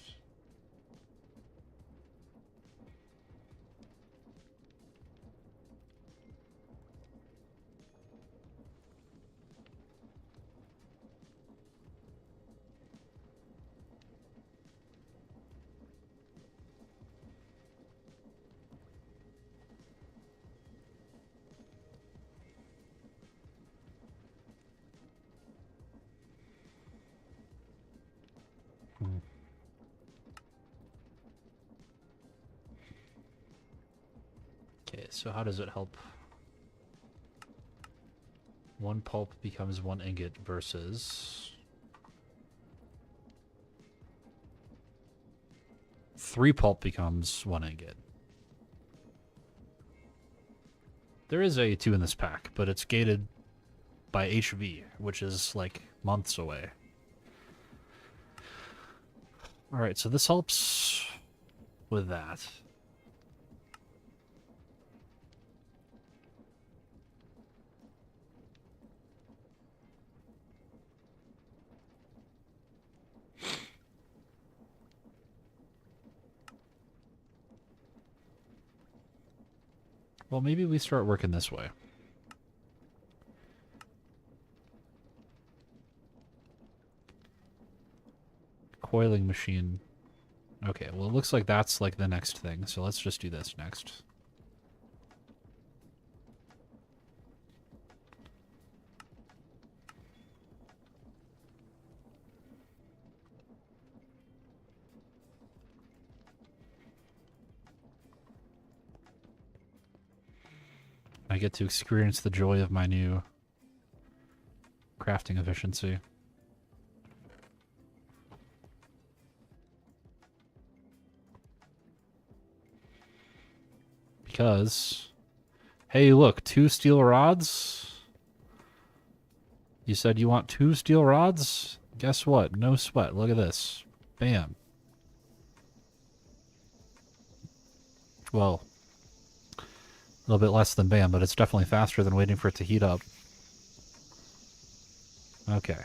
Hmm. Okay, so how does it help? One pulp becomes one ingot versus 3 pulp becomes 1 ingot. There is a 2 in this pack, but it's gated by HV, which is like months away. Alright, so this helps with that. Well, maybe we start working this way. Coiling machine. Okay, well, it looks like that's like the next thing, so let's just do this next. I get to experience the joy of my new crafting efficiency. Because, hey, look, 2 steel rods. You said you want 2 steel rods? Guess what? No sweat. Look at this. Bam. Well, a little bit less than bam, but it's definitely faster than waiting for it to heat up. Okay.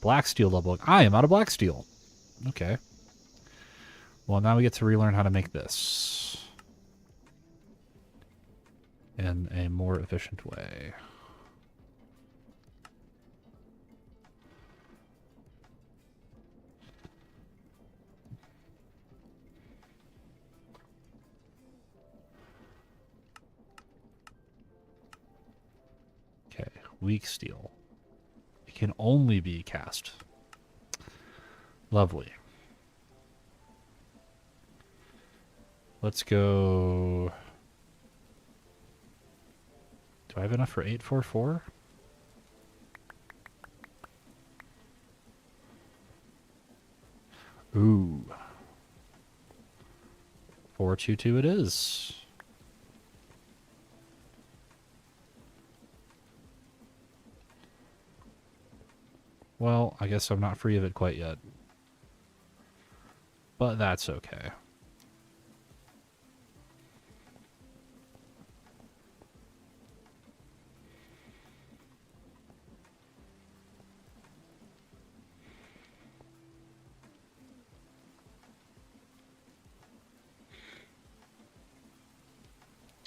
Black steel level. I am out of black steel. Okay. Well, now we get to relearn how to make this in a more efficient way. Okay, weak steel. It can only be cast. Lovely. Let's go... Do I have enough for 844? Ooh. 422 it is. Well, I guess I'm not free of it quite yet. But that's okay.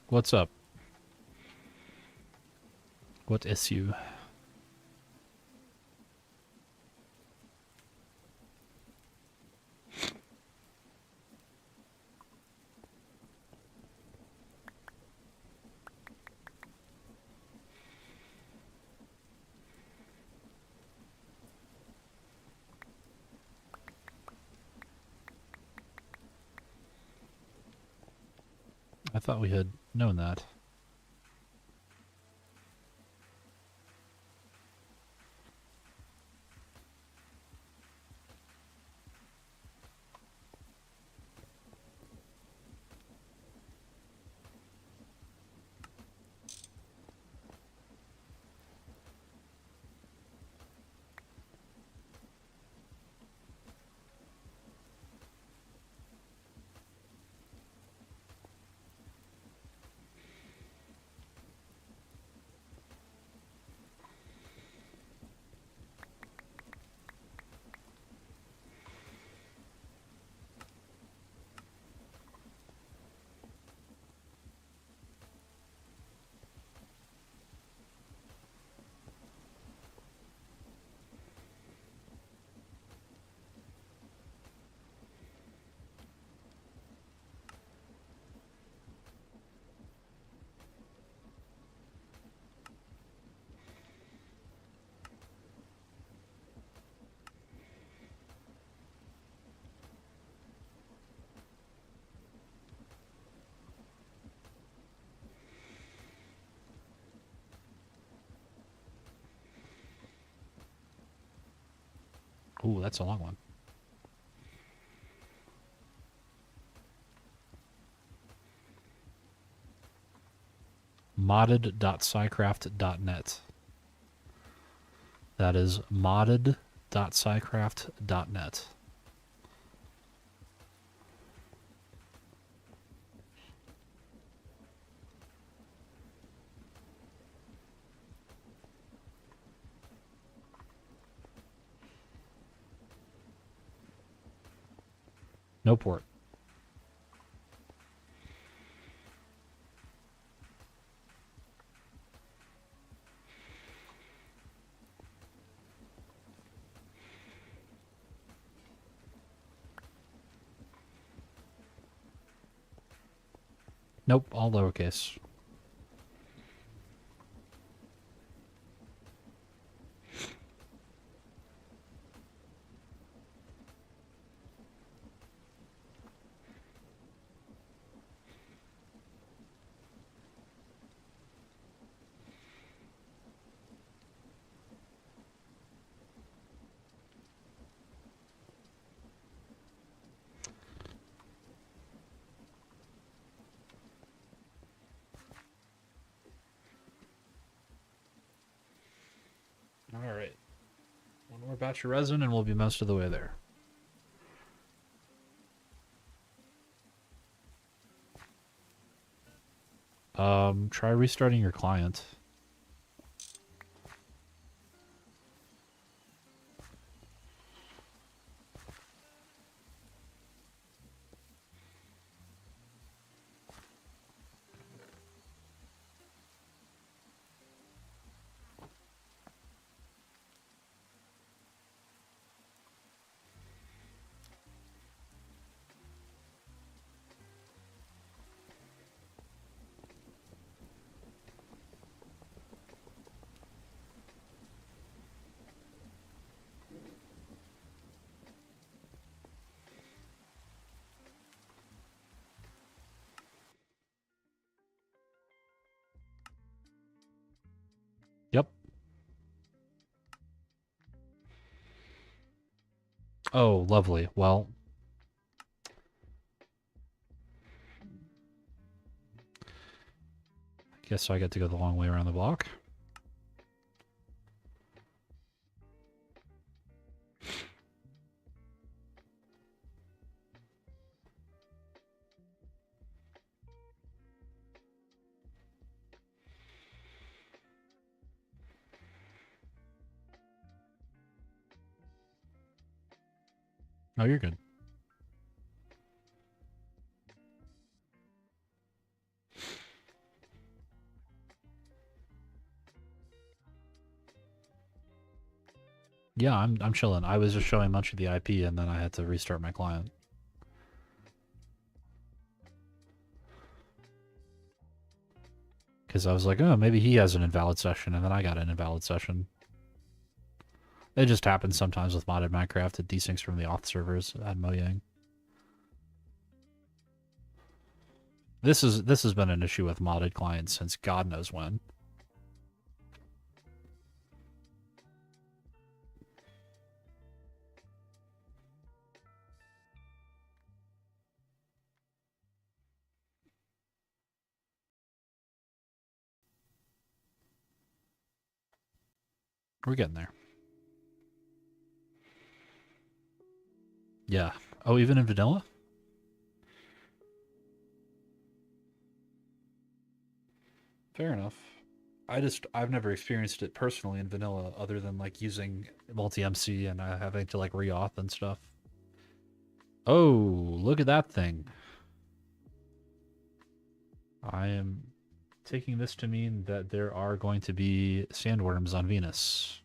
What's up? What issue? I thought we had known that. Ooh, that's a long one. modded.scicraft.net. That is modded.scicraft.net. No port. Nope, all lowercase. Alright. One more batch of resin and we'll be most of the way there. Try restarting your client. Yep. Oh, lovely. Well, I guess I get to go the long way around the block. Oh, you're good. Yeah, I'm chilling. I was just showing much of the IP and then I had to restart my client. Because I was like, oh, maybe he has an invalid session, and then I got an invalid session. It just happens sometimes with modded Minecraft. It desyncs from the auth servers at Mojang. This has been an issue with modded clients since God knows when. We're getting there. Yeah. Oh, even in vanilla? Fair enough. I've never experienced it personally in vanilla other than like using multi-MC and having to like re-auth and stuff. Oh, look at that thing. I am taking this to mean that there are going to be sandworms on Venus.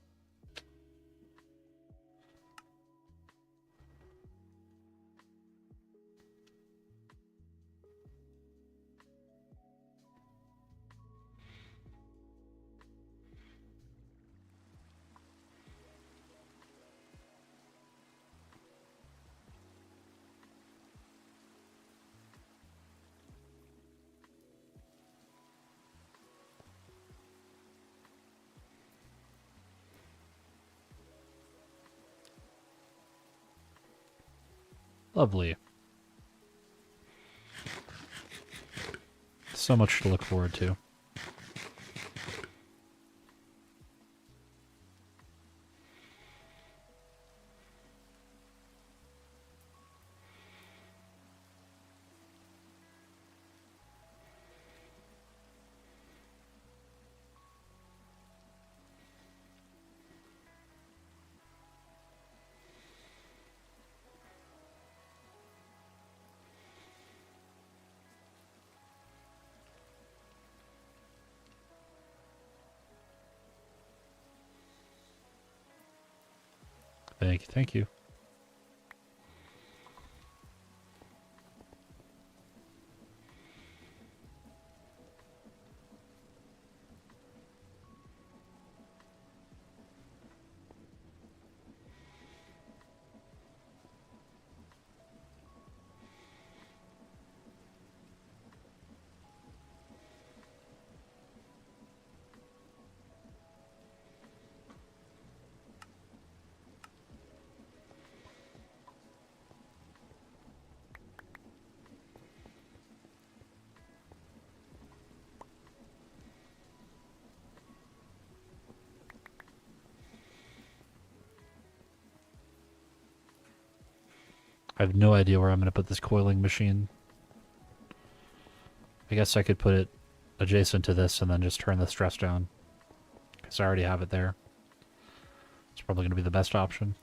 Lovely. So much to look forward to. Thank you. I have no idea where I'm going to put this coiling machine. I guess I could put it adjacent to this and then just turn the stress down. Because I already have it there. It's probably going to be the best option.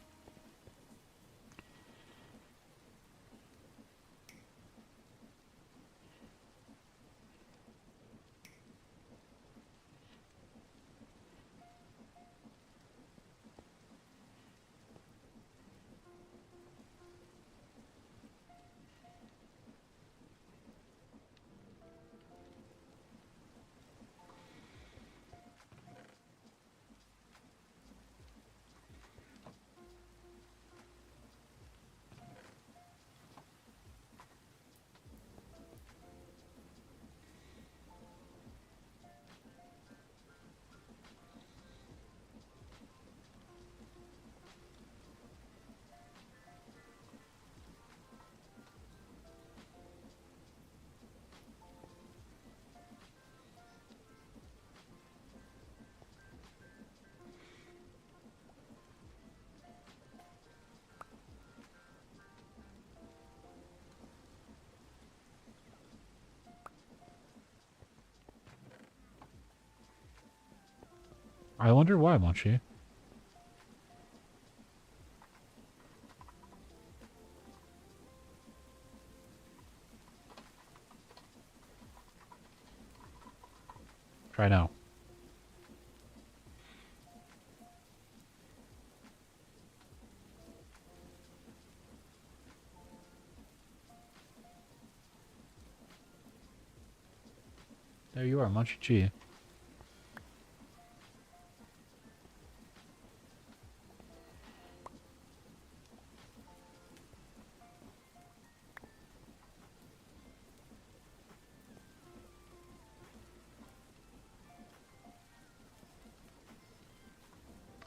I wonder why, Munchie. Try now. There you are, Munchie G.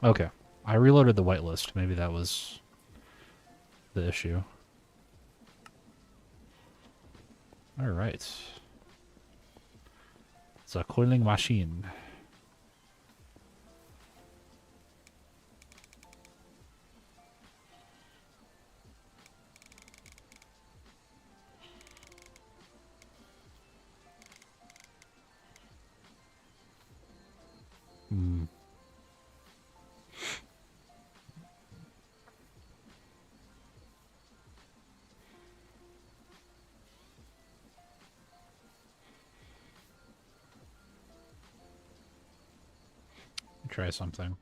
Okay. I reloaded the whitelist. Maybe that was the issue. Alright. It's a coiling machine. Hmm. Try something.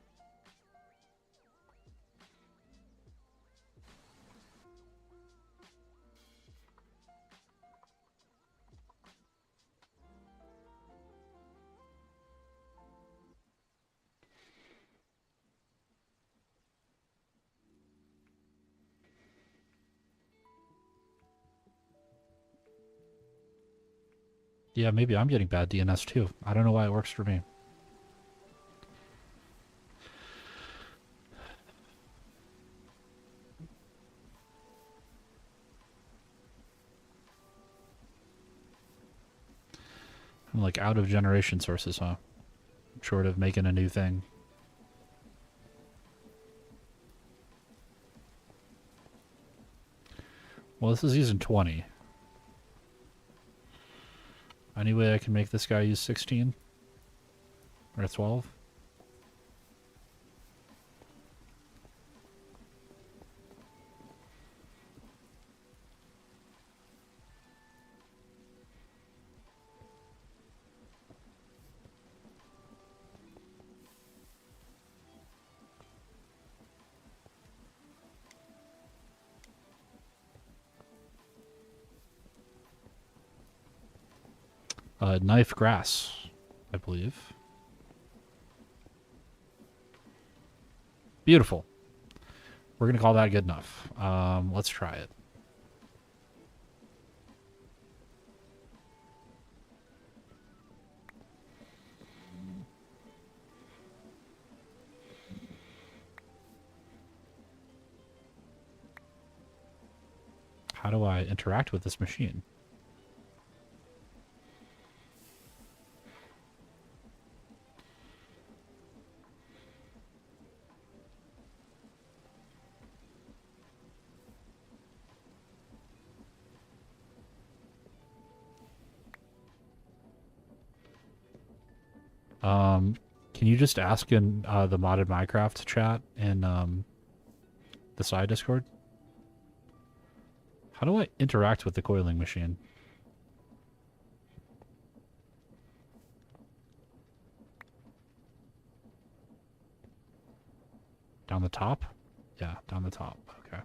Yeah, maybe I'm getting bad DNS too. I don't know why it works for me. I'm like out of generation sources, huh? Short of making a new thing. Well, this is using 20. Any way I can make this guy use 16? Or 12? Knife grass, I believe. Beautiful. We're going to call that good enough. Let's try it. How do I interact with this machine? Can you just ask in the modded Minecraft chat in the side Discord? How do I interact with the coiling machine? Down the top? Yeah, down the top. Okay.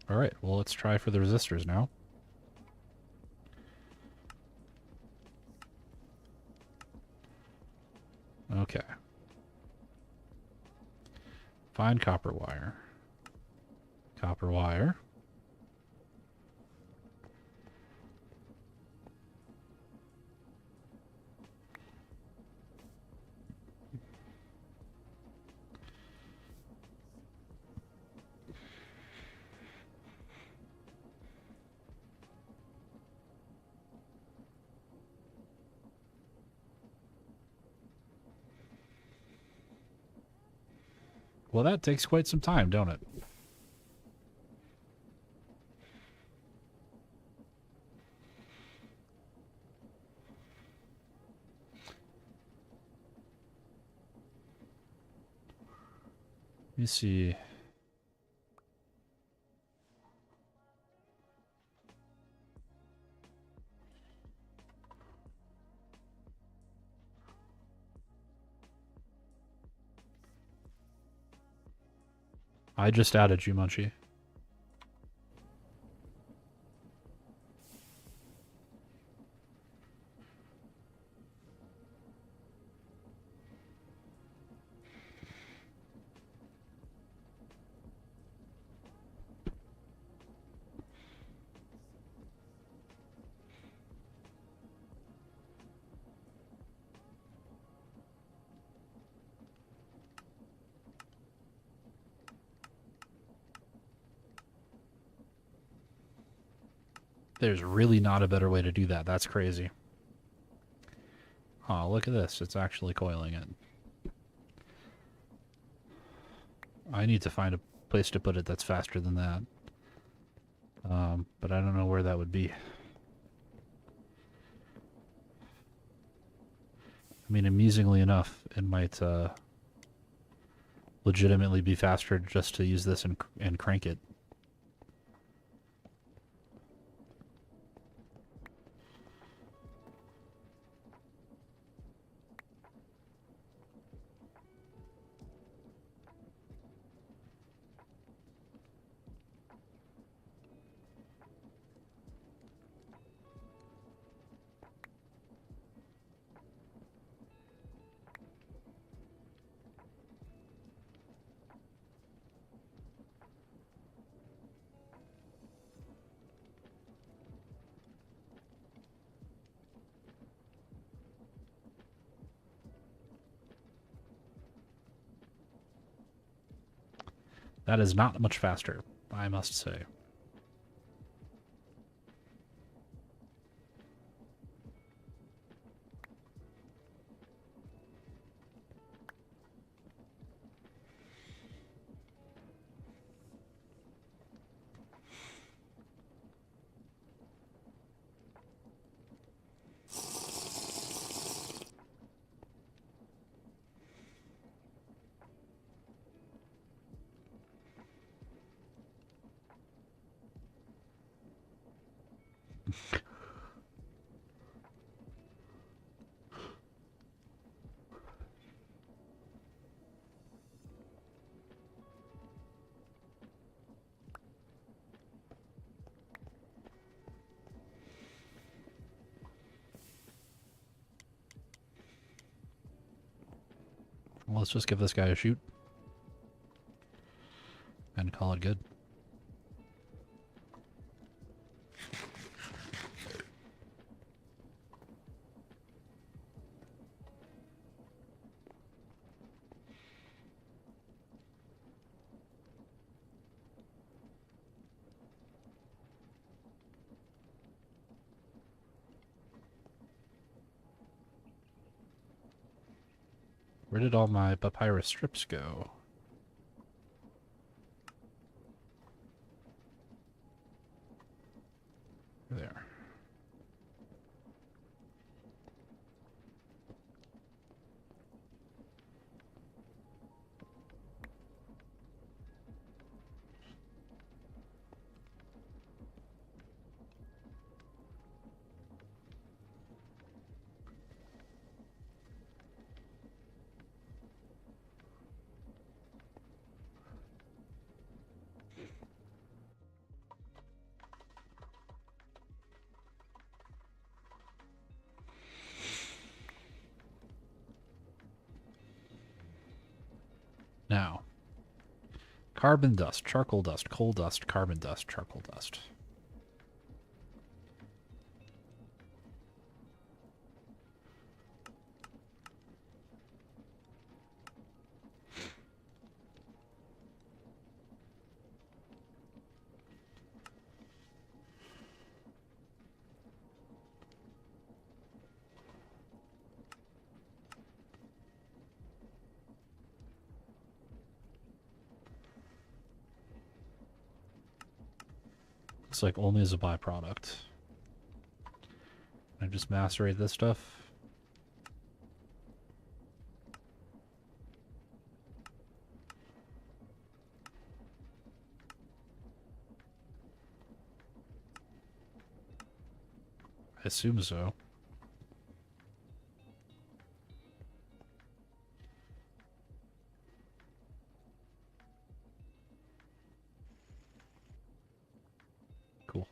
All right, well, let's try for the resistors now. Okay. Find copper wire. Copper wire. Well, that takes quite some time, don't it? Let me see. I just added Jumanji. There's really not a better way to do that. That's crazy. Oh, look at this. It's actually coiling it. I need to find a place to put it that's faster than that. But I don't know where that would be. I mean, amusingly enough, it might legitimately be faster just to use this and crank it. That is not much faster, I must say. Well, let's just give this guy a shoot and call it good. Where did all my papyrus strips go? There. Now, carbon dust, charcoal dust, coal dust, carbon dust, charcoal dust. Looks like only as a byproduct. Can I just macerate this stuff? I assume so. Cool.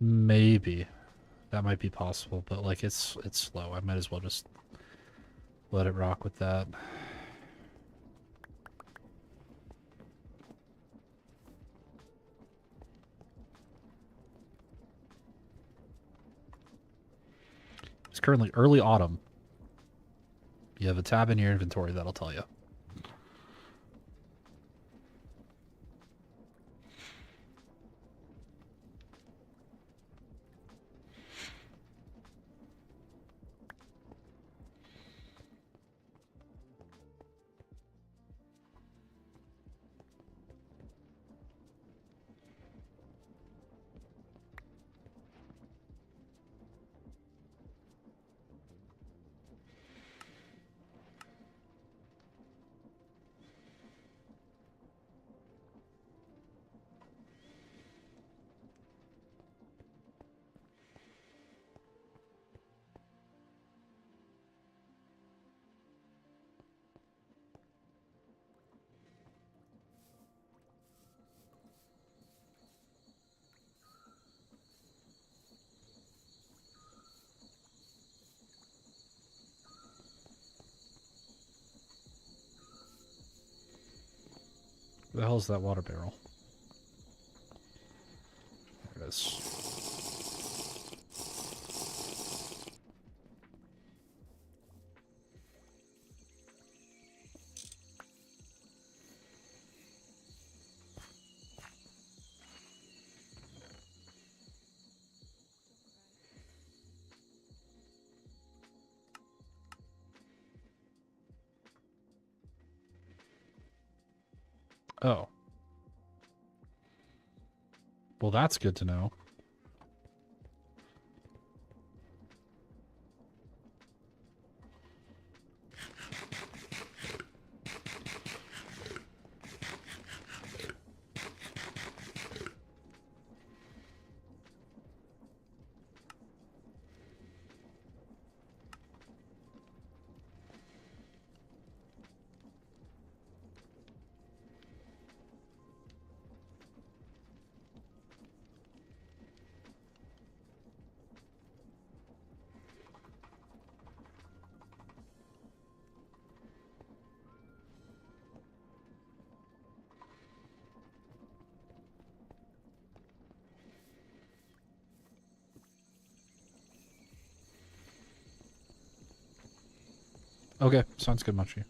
Maybe. That might be possible, but like it's slow. I might as well just let it rock with that. It's currently early autumn. You have a tab in your inventory that'll tell you. Where the hell is that water barrel? There it is. Oh. Well, that's good to know. Okay, sounds good, Munchie.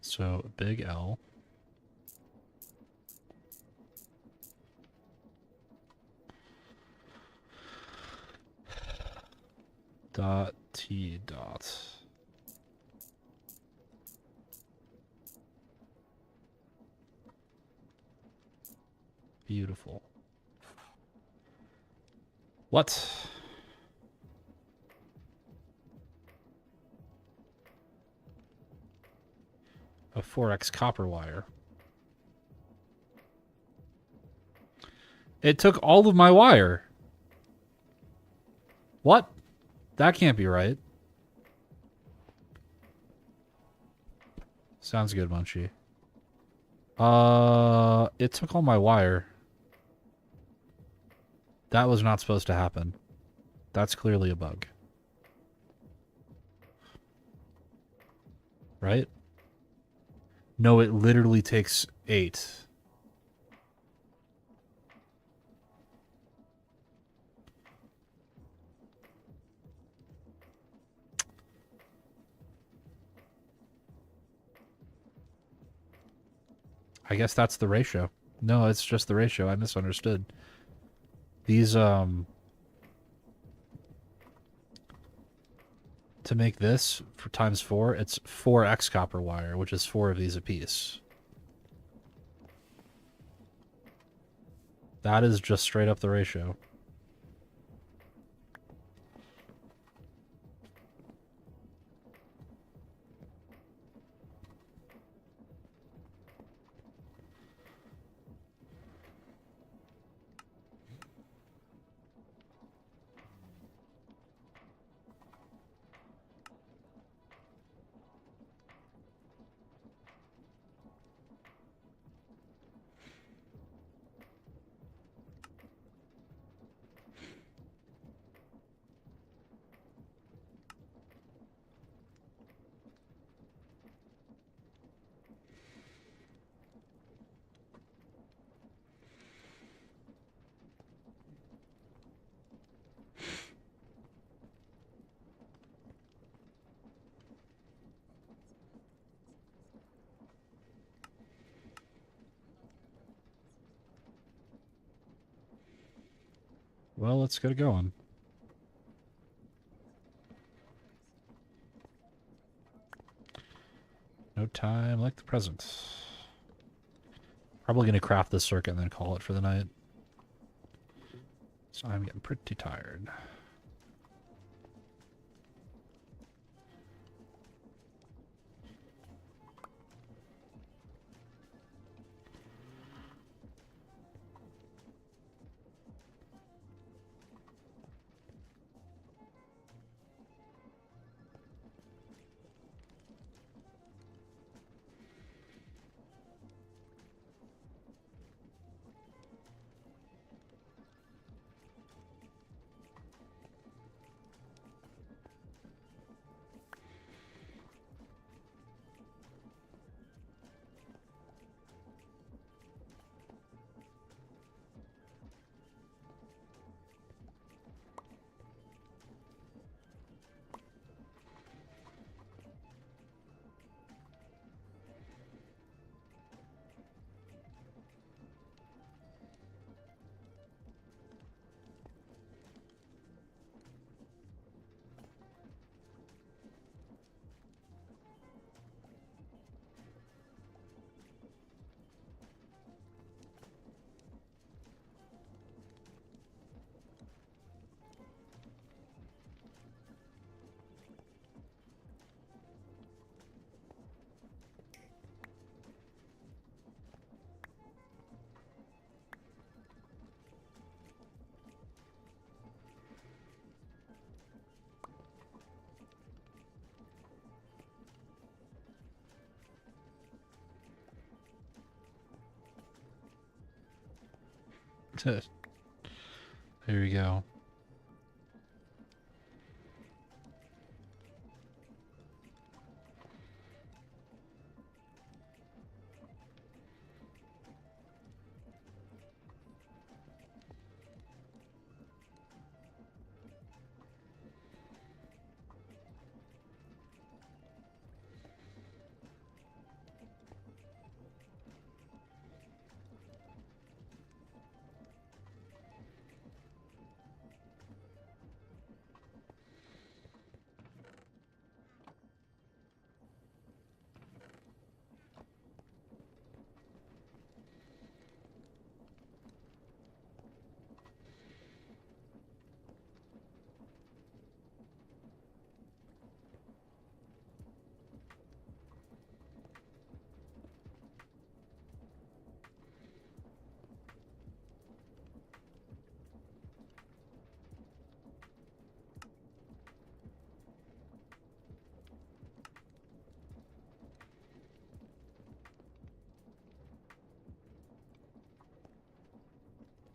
So, big L. Dot T dot. Beautiful. What? A 4x copper wire. It took all of my wire. What? That can't be right. Sounds good, Munchie. It took all my wire. That was not supposed to happen. That's clearly a bug. Right? No, it literally takes 8. I guess that's the ratio. No, it's just the ratio. I misunderstood. These, to make this for times 4, it's 4x copper wire, which is 4 of these apiece. That is just straight up the ratio. Well, let's get it going. No time like the present. Probably going to craft this circuit and then call it for the night. So I'm getting pretty tired. There we go.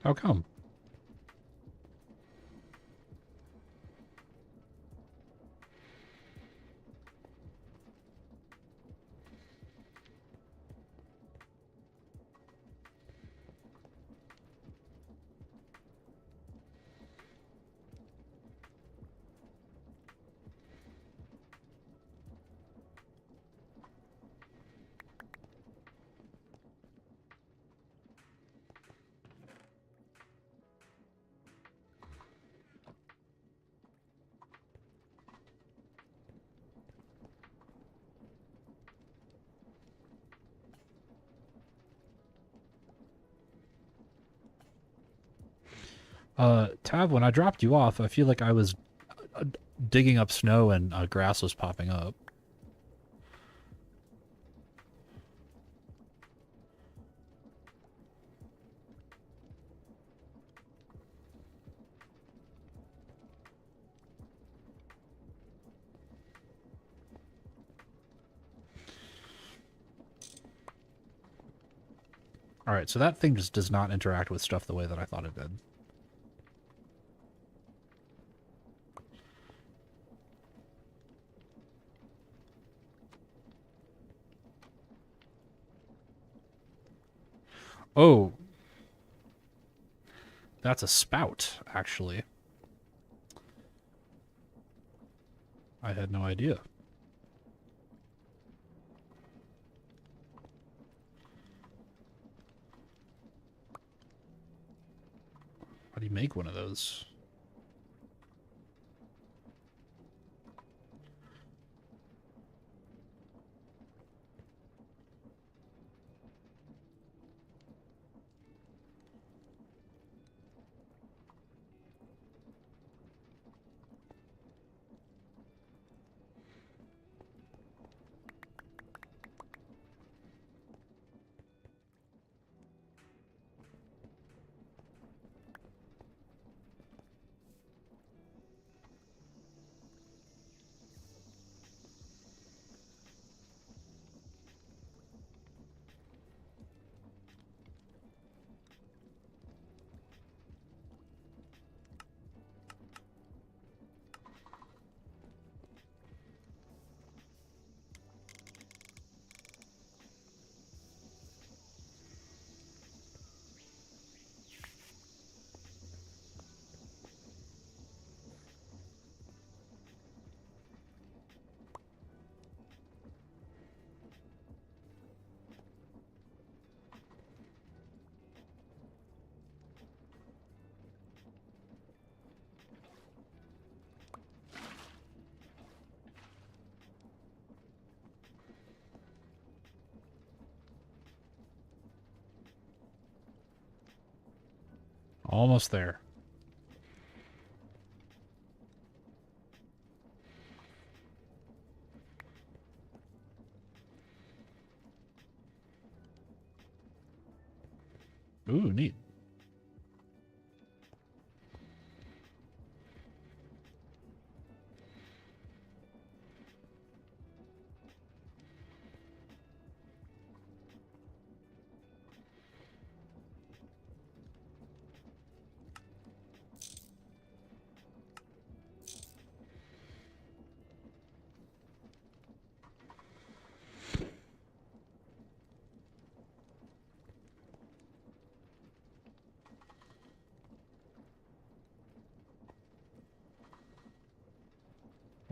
How come? Tav, when I dropped you off, I feel like I was uh, digging up snow and grass was popping up. Alright, so that thing just does not interact with stuff the way that I thought it did. Oh, that's a spout, actually. I had no idea. How do you make one of those? Almost there. Ooh, neat.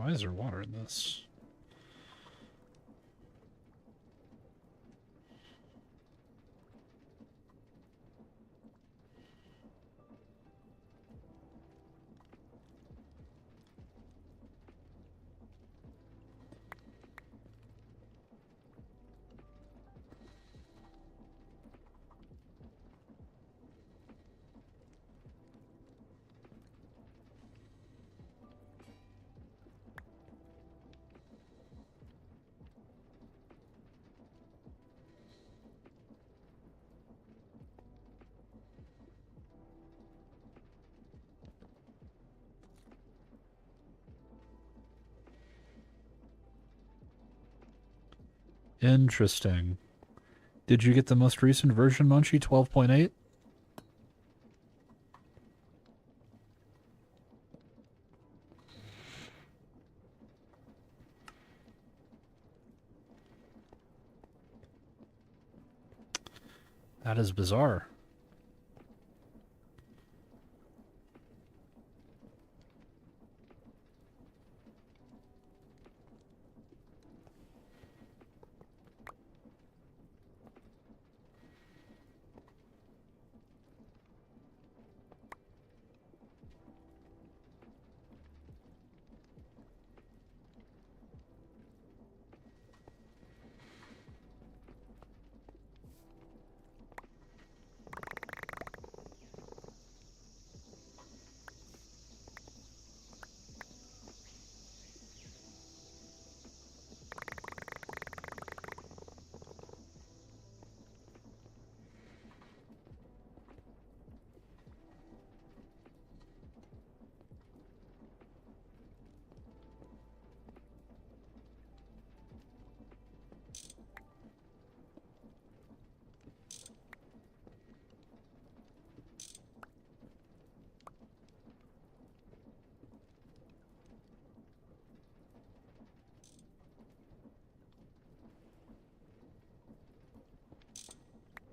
Why is there water in this? Interesting. Did you get the most recent version, Munchie? 12.8? That is bizarre.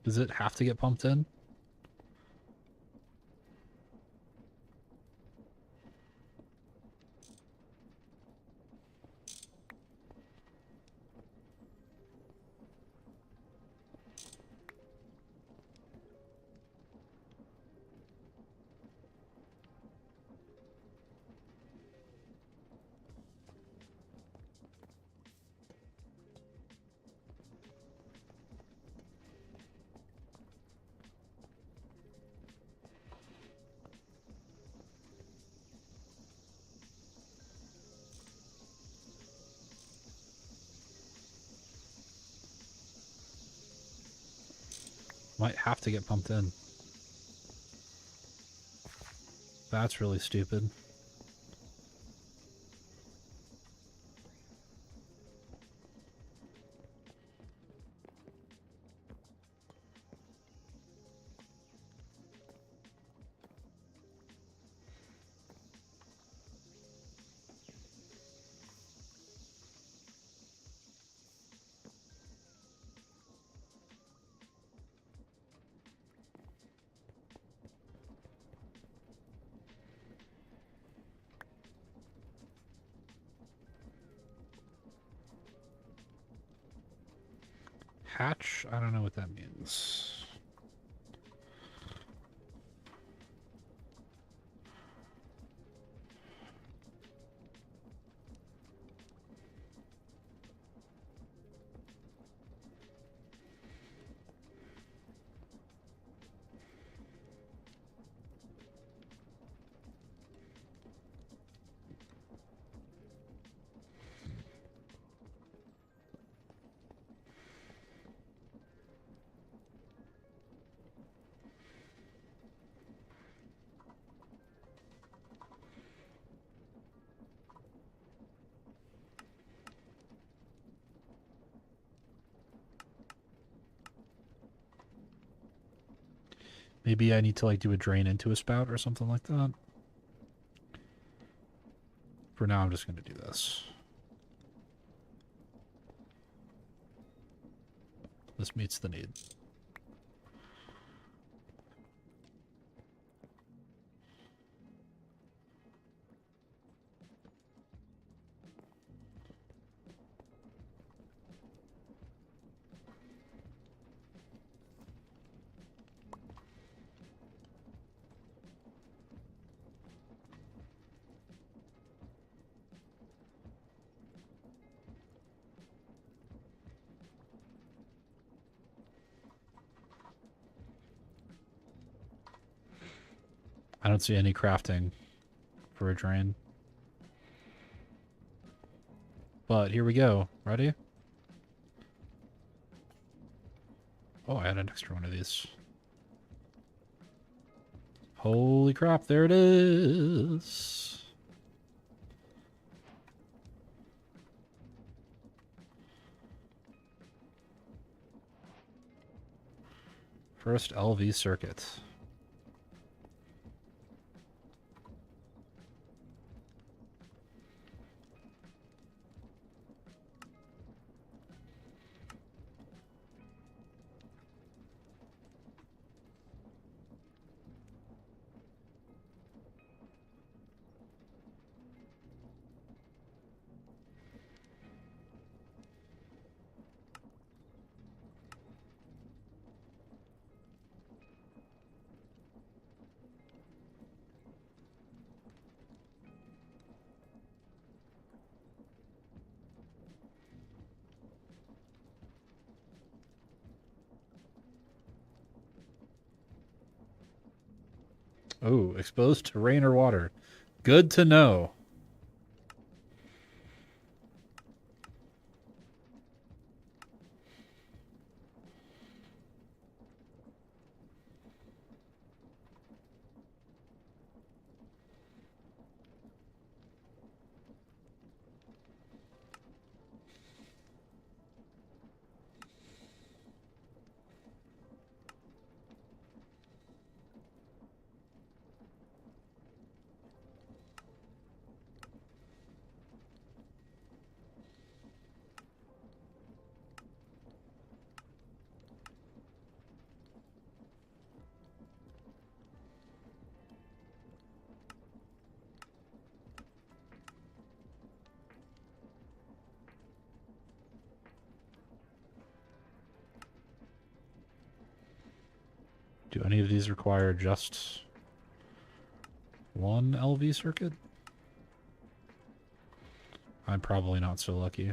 Does it have to get pumped in? Might have to get pumped in. That's really stupid. Hatch? I don't know what that means. Maybe I need to like do a drain into a spout or something like that. For now, I'm just going to do this. This meets the need. I don't see any crafting for a drain. But here we go. Ready? Oh, I had an extra one of these. Holy crap, there it is. First LV circuit. Oh, exposed to rain or water. Good to know. Do any of these require just one LV circuit? I'm probably not so lucky.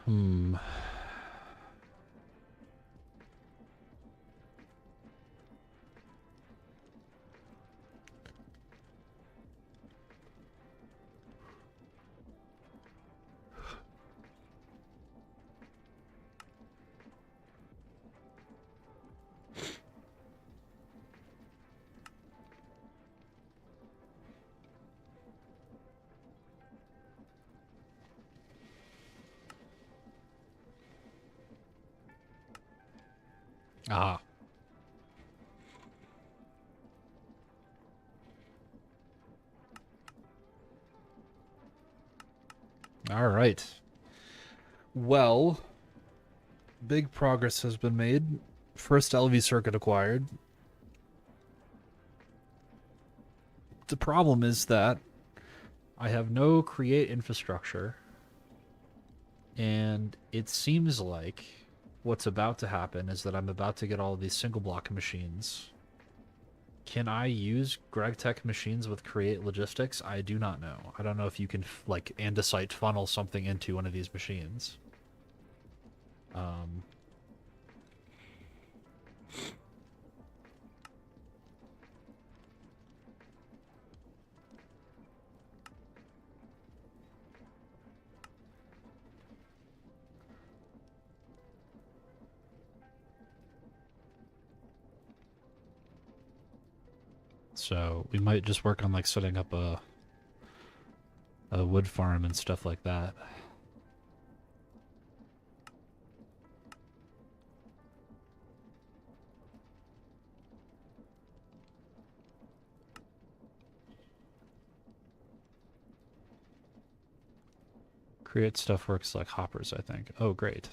Hmm. Ah. All right. Well, big progress has been made. First LV circuit acquired. The problem is that I have no create infrastructure, and it seems like what's about to happen is that I'm about to get all of these single block machines. Can I use GregTech machines with create logistics? I do not know. I don't know if you can like andesite funnel something into one of these machines. Um, so we might just work on like setting up a wood farm and stuff like that. Create stuff works like hoppers, I think. Oh, great.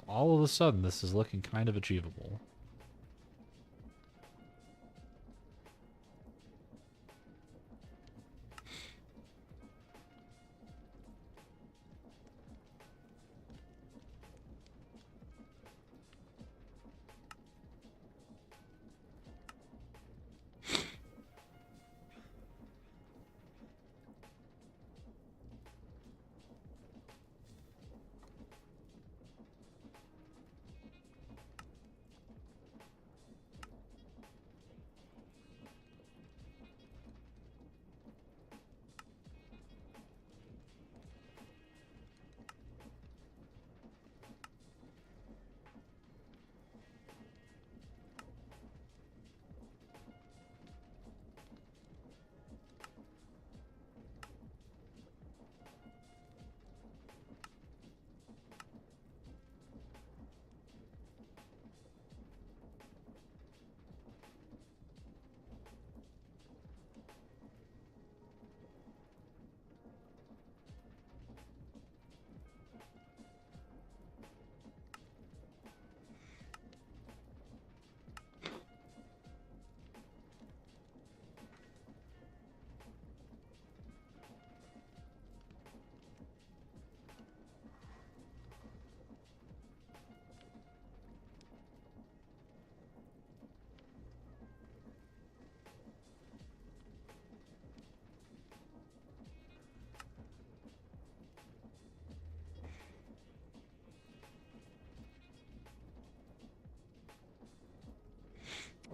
All of a sudden, this is looking kind of achievable.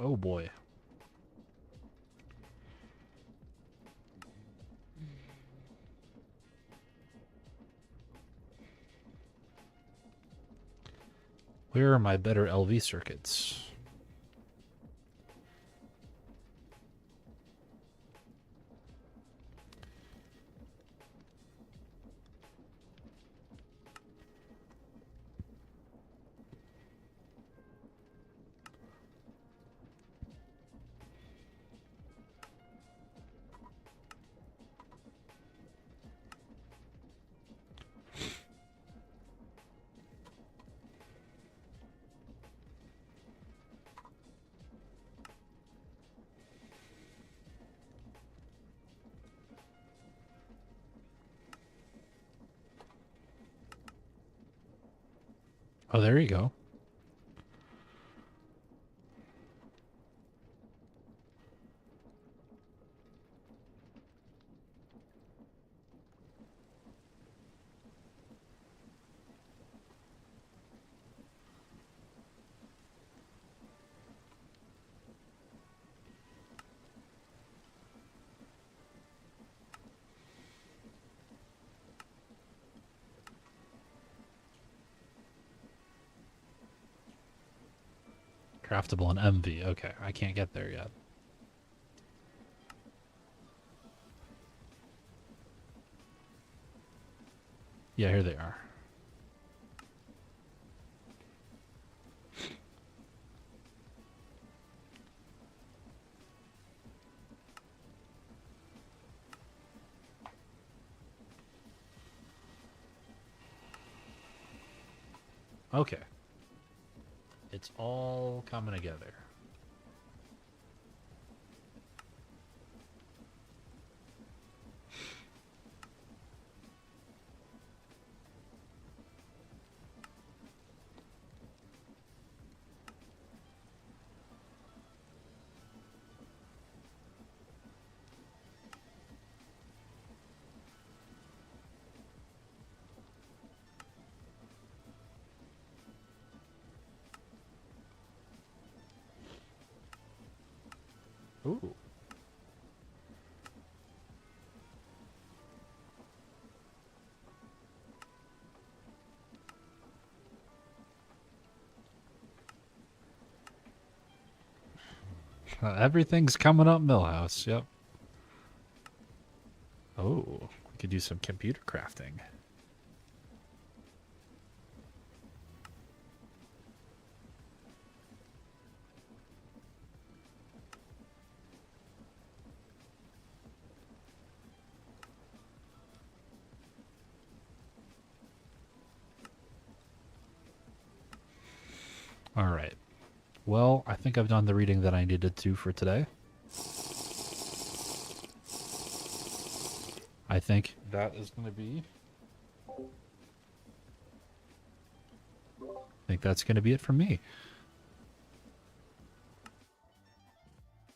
Oh boy. Where are my better LV circuits? Oh, there you go. Craftable and MV. Okay, I can't get there yet. Yeah, here they are. Okay. It's all coming together. Ooh. Everything's coming up, Millhouse. Yep. Oh, we could do some computer crafting. All right. Well, I think I've done the reading that I needed to for today. I think that is going to be... I think that's going to be it from me.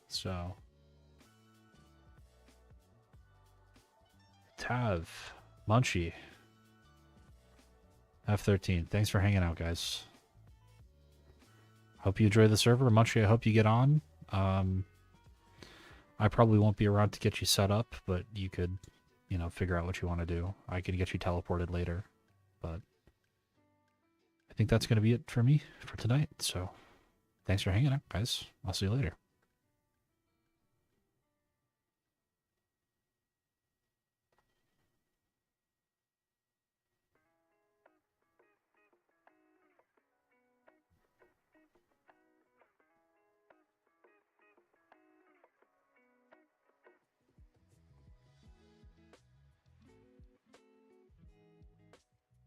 So... Tav, Munchie, F13. Thanks for hanging out, guys. Hope you enjoy the server. Munchie, I hope you get on. I probably won't be around to get you set up, but you could, you know, figure out what you want to do. I can get you teleported later, but I think that's going to be it for me for tonight. So thanks for hanging out, guys. I'll see you later.